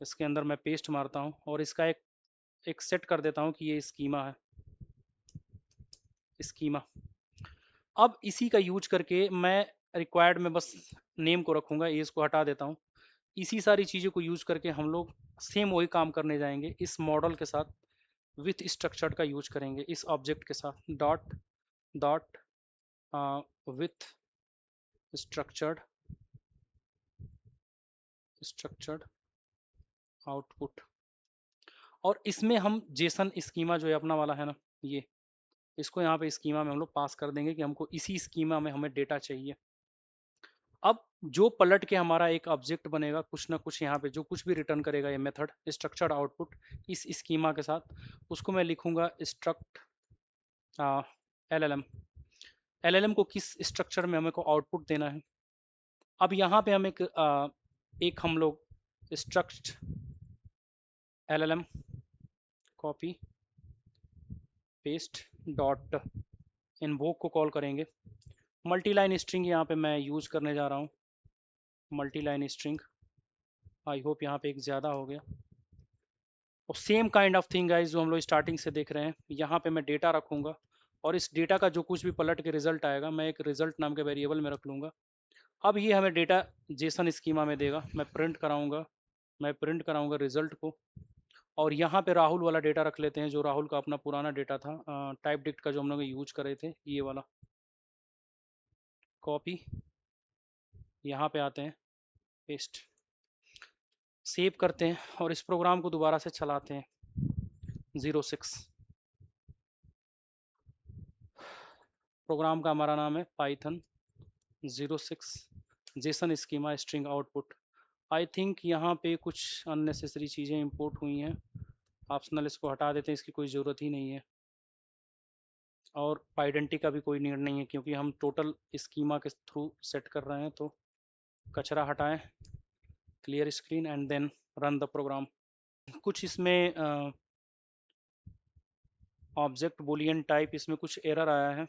इसके अंदर मैं पेस्ट मारता हूँ और इसका एक सेट कर देता हूँ कि ये स्कीमा है, स्कीमा। अब इसी का यूज करके मैं रिक्वायर्ड में बस नेम को रखूँगा, एज को हटा देता हूँ। इसी सारी चीज़ों को यूज करके हम लोग सेम वही काम करने जाएंगे, इस मॉडल के साथ विथ स्ट्रक्चर्ड का यूज करेंगे, इस ऑब्जेक्ट के साथ dot dot with structured structured output. और इसमें हम जेसन स्कीमा जो है अपना वाला है ना, ये इसको यहाँ पे स्कीमा में हम लोग पास कर देंगे कि हमको इसी स्कीमा में हमें डेटा चाहिए। अब जो पलट के हमारा एक ऑब्जेक्ट बनेगा, कुछ ना कुछ यहाँ पे जो कुछ भी रिटर्न करेगा ये मेथड स्ट्रक्चर्ड आउटपुट इस स्कीमा के साथ, उसको मैं लिखूंगा स्ट्रक्ट एलएलएम। एलएलएम को किस स्ट्रक्चर में हमें को आउटपुट देना है। अब यहाँ पे हम एक हम लोग struct LLM copy paste dot invoke को कॉल करेंगे। मल्टी लाइन स्ट्रिंग यहाँ पे मैं यूज करने जा रहा हूँ, multi line string. I hope यहाँ पे एक ज़्यादा हो गया। और same kind of thing guys जो हम लोग स्टार्टिंग से देख रहे हैं, यहाँ पे मैं डेटा रखूँगा और इस डेटा का जो कुछ भी पलट के रिजल्ट आएगा मैं एक रिजल्ट नाम के वेरिएबल में रख लूँगा। अब ये हमें डेटा जेसन स्कीमा में देगा, मैं प्रिंट कराऊंगा रिजल्ट को। और यहाँ पे राहुल वाला डेटा रख लेते हैं, जो राहुल का अपना पुराना डेटा था, टाइप डिक्ट का जो हम लोग यूज कर रहे थे, ये वाला। कॉपी, यहाँ पे आते हैं, पेस्ट, सेव करते हैं और इस प्रोग्राम को दोबारा से चलाते हैं। 06 प्रोग्राम का हमारा नाम है Python 06 JSON schema string output. I think यहाँ पे कुछ अननेसेसरी चीज़ें इंपोर्ट हुई हैं, ऑप्शनल, इसको हटा देते हैं, इसकी कोई ज़रूरत ही नहीं है। और आइडेंटिटी का भी कोई नीड नहीं है क्योंकि हम टोटल स्कीमा के थ्रू सेट कर रहे हैं। तो कचरा हटाएं, clear screen and then run the program. कुछ इसमें ऑब्जेक्ट बुलियन टाइप, इसमें कुछ एरर आया है,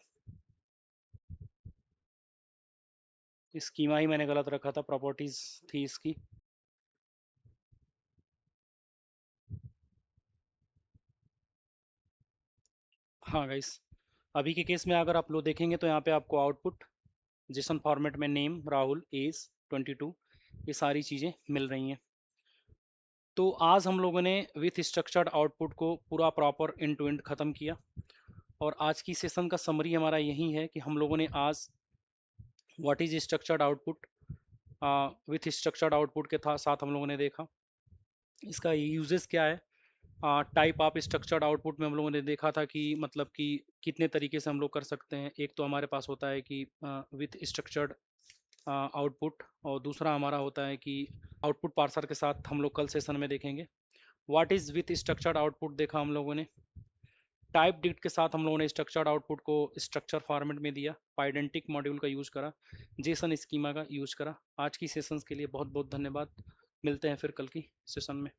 स्कीमा ही मैंने गलत रखा था, प्रॉपर्टीज थी इसकी। हाँ गाइस, अभी के केस में अगर आप लोग देखेंगे तो यहाँ पे आपको आउटपुट जेसन फॉर्मेट में नेम राहुल एज 22 ये सारी चीज़ें मिल रही हैं। तो आज हम लोगों ने विथ स्ट्रक्चर्ड आउटपुट को पूरा प्रॉपर एंड टू एंड ख़त्म किया। और आज की सेशन का समरी हमारा यही है कि हम लोगों ने आज what is structured output with structured output के साथ हम लोगों ने देखा इसका यूजेस क्या है। टाइप ऑफ स्ट्रक्चर्ड आउटपुट में हम लोगों ने देखा था कि मतलब कि कितने तरीके से हम लोग कर सकते हैं। एक तो हमारे पास होता है कि विथ स्ट्रक्चर्ड आउटपुट, और दूसरा हमारा होता है कि आउटपुट पार्सर के साथ हम लोग कल सेशन में देखेंगे। What is with structured output देखा हम लोगों ने। टाइप डिक्ट के साथ हम लोगों ने स्ट्रक्चर्ड आउटपुट को स्ट्रक्चर फॉर्मेट में दिया, पाइडेंटिक मॉड्यूल का यूज करा, जेसन स्कीमा का यूज करा। आज की सेशंस के लिए बहुत बहुत धन्यवाद। मिलते हैं फिर कल की सेशन में।